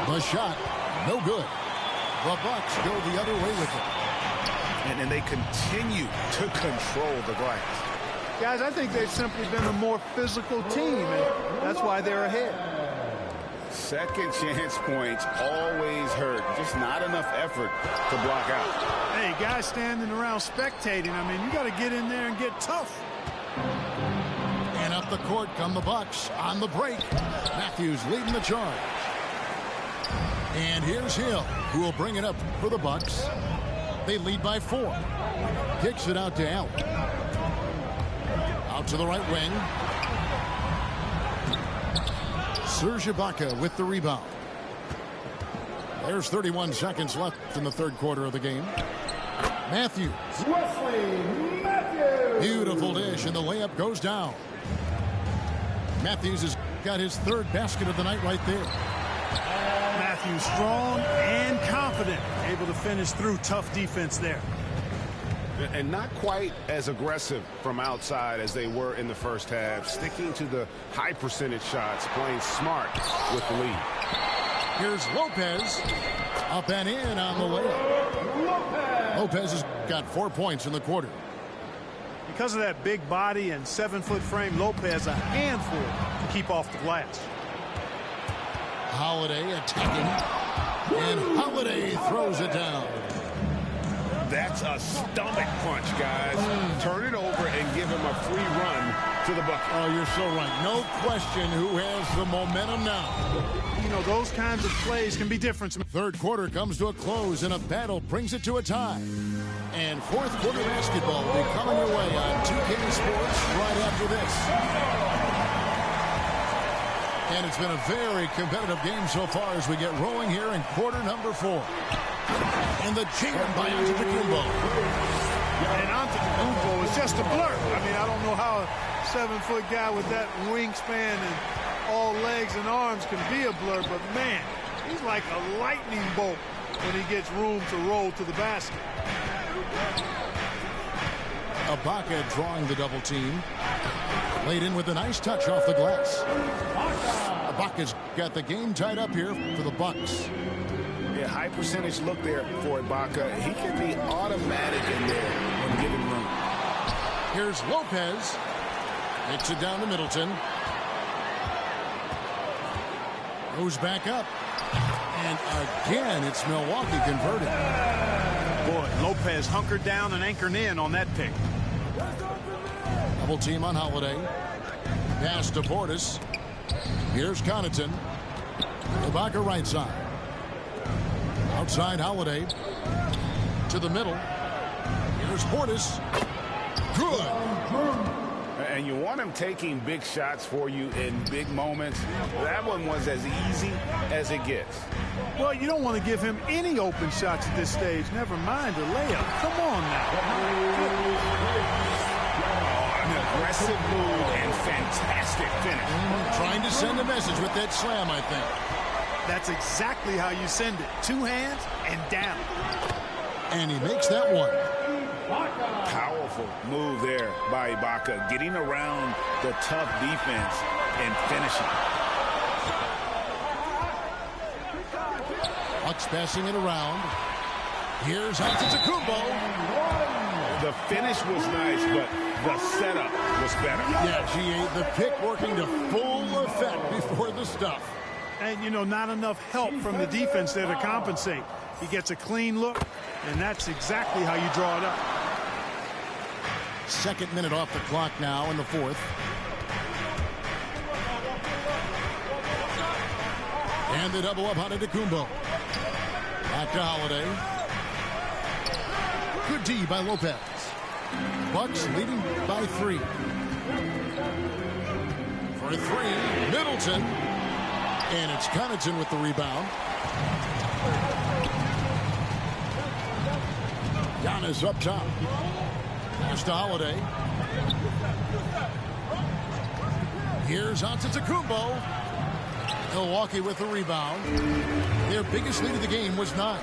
The shot, no good. The Bucks go the other way with it. And they continue to control the glass. Guys, I think they've simply been a more physical team, and that's why they're ahead. Second chance points always hurt. Just not enough effort to block out. Hey, guys standing around spectating, I mean, you got to get in there and get tough. And up the court come the Bucks on the break. Matthews leading the charge. And here's Hill, who will bring it up for the Bucks. They lead by 4. Kicks it out to Allen. Out to the right wing. Serge Ibaka with the rebound. There's 31 seconds left in the third quarter of the game. Matthews. Wesley Matthews. Beautiful dish, and the layup goes down. Matthews has got his third basket of the night right there. Matthews strong and confident, able to finish through tough defense there. And not quite as aggressive from outside as they were in the first half. Sticking to the high percentage shots, playing smart with the lead. Here's Lopez. Up and in on the layup. Lopez has got 4 points in the quarter. Because of that big body and 7-foot frame, Lopez a handful to keep off the glass. Holiday attacking. And Holiday throws it down. That's a stomach punch, guys. Turn it over and give him a free run to the bucket. Oh, you're so right. No question who has the momentum now. You know, those kinds of plays can be different. Third quarter comes to a close, and a battle brings it to a tie. And fourth quarter basketball will be coming your way on 2K Sports right after this. And it's been a very competitive game so far as we get rolling here in quarter number 4. And the jam by Antetokounmpo. And Antetokounmpo is just a blur. I mean, I don't know how a 7-foot guy with that wingspan and all legs and arms can be a blur, but man, he's like a lightning bolt when he gets room to roll to the basket. Ibaka drawing the double team. Laid in with a nice touch off the glass. Ibaka's got the game tied up here for the Bucks. Yeah, high percentage look there for Ibaka. He can be automatic in there when given room. Here's Lopez. Hits it down to Middleton. Goes back up. And again, it's Milwaukee converted. Boy, Lopez hunkered down and anchored in on that pick. Double team on Holiday. Pass to Portis. Here's Connaughton. Ibaka right side. Outside Holiday. To the middle. Here's Portis. Good. And you want him taking big shots for you in big moments. That one was as easy as it gets. Well, you don't want to give him any open shots at this stage. Never mind a layup. Come on now. An aggressive move and fantastic finish. Trying to send a message with that slam, I think. That's exactly how you send it. 2 hands and down. And he makes that one. Powerful move there by Ibaka, getting around the tough defense and finishing. Bucks passing it around. Here's Antetokounmpo. The finish was nice, but the setup was better. Yeah, G.A., the pick working to full effect before the stuff. And, you know, not enough help from the defense there to compensate. He gets a clean look, and that's exactly how you draw it up. Second minute off the clock now in the fourth. And the double up on Antetokounmpo. Back to Holiday. Good D by Lopez. Bucks leading by 3. For 3, Middleton. And it's Connaughton with the rebound. Giannis up top. Pass to Holiday. Here's Antetokounmpo. Milwaukee with the rebound. Their biggest lead of the game was 9.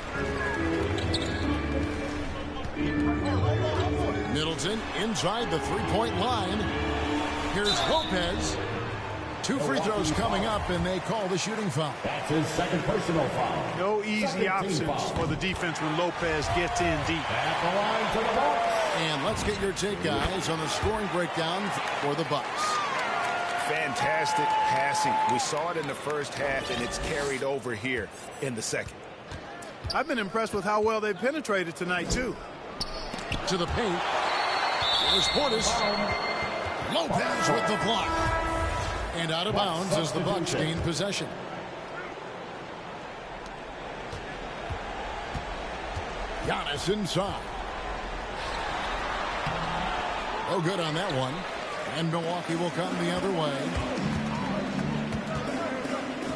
Middleton inside the 3-point line. Here's Lopez. 2 free throws coming up, and they call the shooting foul. That's his second personal foul. No easy options for the defense when Lopez gets in deep. At the line for the Bucks. And let's get your take, guys, on the scoring breakdown for the Bucks. Fantastic passing. We saw it in the first half, and it's carried over here in the second. I've been impressed with how well they penetrated tonight, too. To the paint. There's Portis. Lopez with the block. And out of bounds as the Bucks gain possession. Giannis inside. Oh, good on that one. And Milwaukee will come the other way.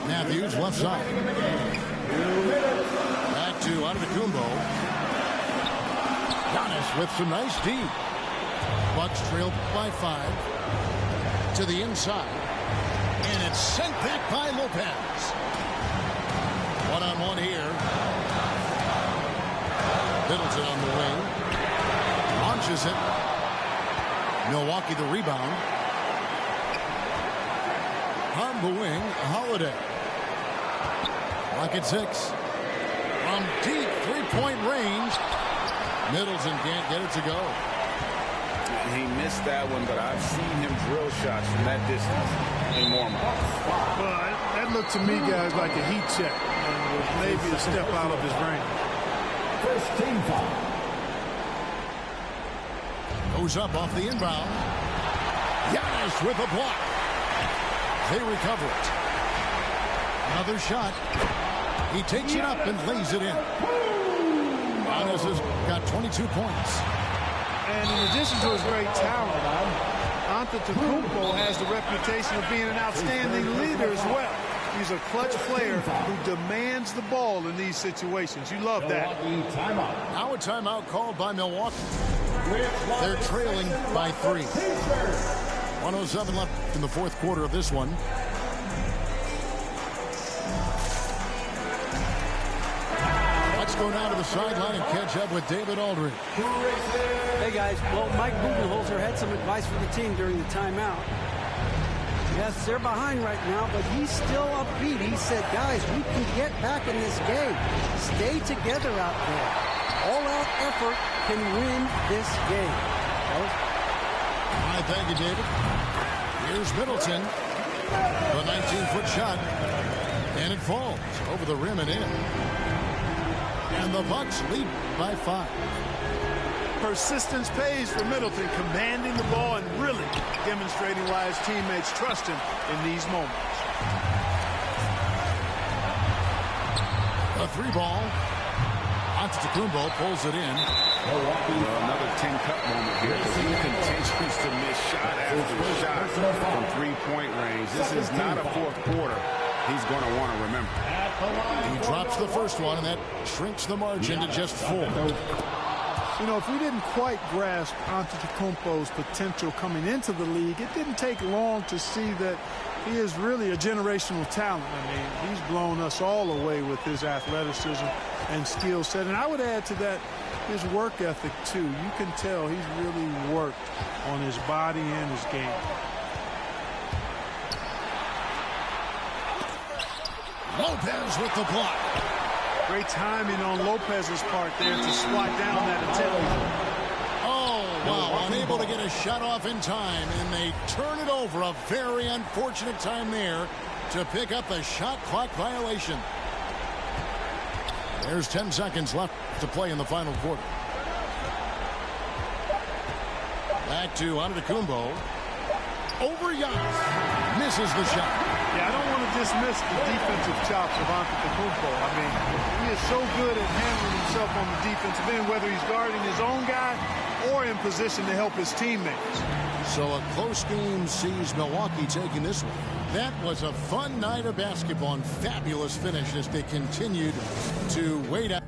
Matthews left side. Back to Antetokounmpo. Giannis with some nice D. Bucks trail by 5. To the inside. it's sent back by Lopez. One-on-one here. Middleton on the wing. Launches it. Milwaukee the rebound. On the wing, Holiday. Clock at 6. From deep three-point range. Middleton can't get it to go. He missed that one, but I've seen him drill shots from that distance in warm-up. Well, that looked to me, guys, like a heat check. Maybe a step out of his range. First team foul. Goes up off the inbound. Giannis with a block. They recover it. Another shot. He takes it up and lays it in. Giannis has got 22 points. And in addition to his great talent, Antetokounmpo has the reputation of being an outstanding leader as well. He's a clutch player who demands the ball in these situations. You love that. Now a timeout called by Milwaukee. They're trailing by 3. 1:07 left in the fourth quarter of this one. Let's go down to the sideline and catch up with David Aldridge. Hey, guys. Well, Mike Budenholzer had some advice for the team during the timeout. Yes, they're behind right now, but he's still upbeat. He said, guys, we can get back in this game. Stay together out there. All-out effort can win this game. All right, thank you, David. Here's Middleton. The 19-foot shot. And it falls over the rim and in. And the Bucks lead by 5. Persistence pays for Middleton, commanding the ball and really demonstrating why his teammates trust him in these moments. A 3-ball. Antetokounmpo pulls it in. Another 10-cup moment here because he continues to miss shot after shot from three-point range. This is not a fourth quarter he's going to want to remember. He drops the first one, and that shrinks the margin to just 4. You know, if we didn't quite grasp Antetokounmpo's potential coming into the league, it didn't take long to see that he is really a generational talent. I mean, he's blown us all away with his athleticism and skill set. And I would add to that his work ethic, too. You can tell he's really worked on his body and his game. Lopez with the block. Great timing on Lopez's part there to swat down that attempt. Oh, wow. Unable to get a shot off in time, and they turn it over. A very unfortunate time there to pick up the shot clock violation. There's 10 seconds left to play in the final quarter. Back to Antetokounmpo. Over Giannis. Misses the shot. Yeah, I don't want to dismiss the defensive chops of Antetokounmpo. I mean, he is so good at handling himself on the defensive end, whether he's guarding his own guy or in position to help his teammates. So a close game sees Milwaukee taking this one. That was a fun night of basketball and fabulous finish as they continued to wait out.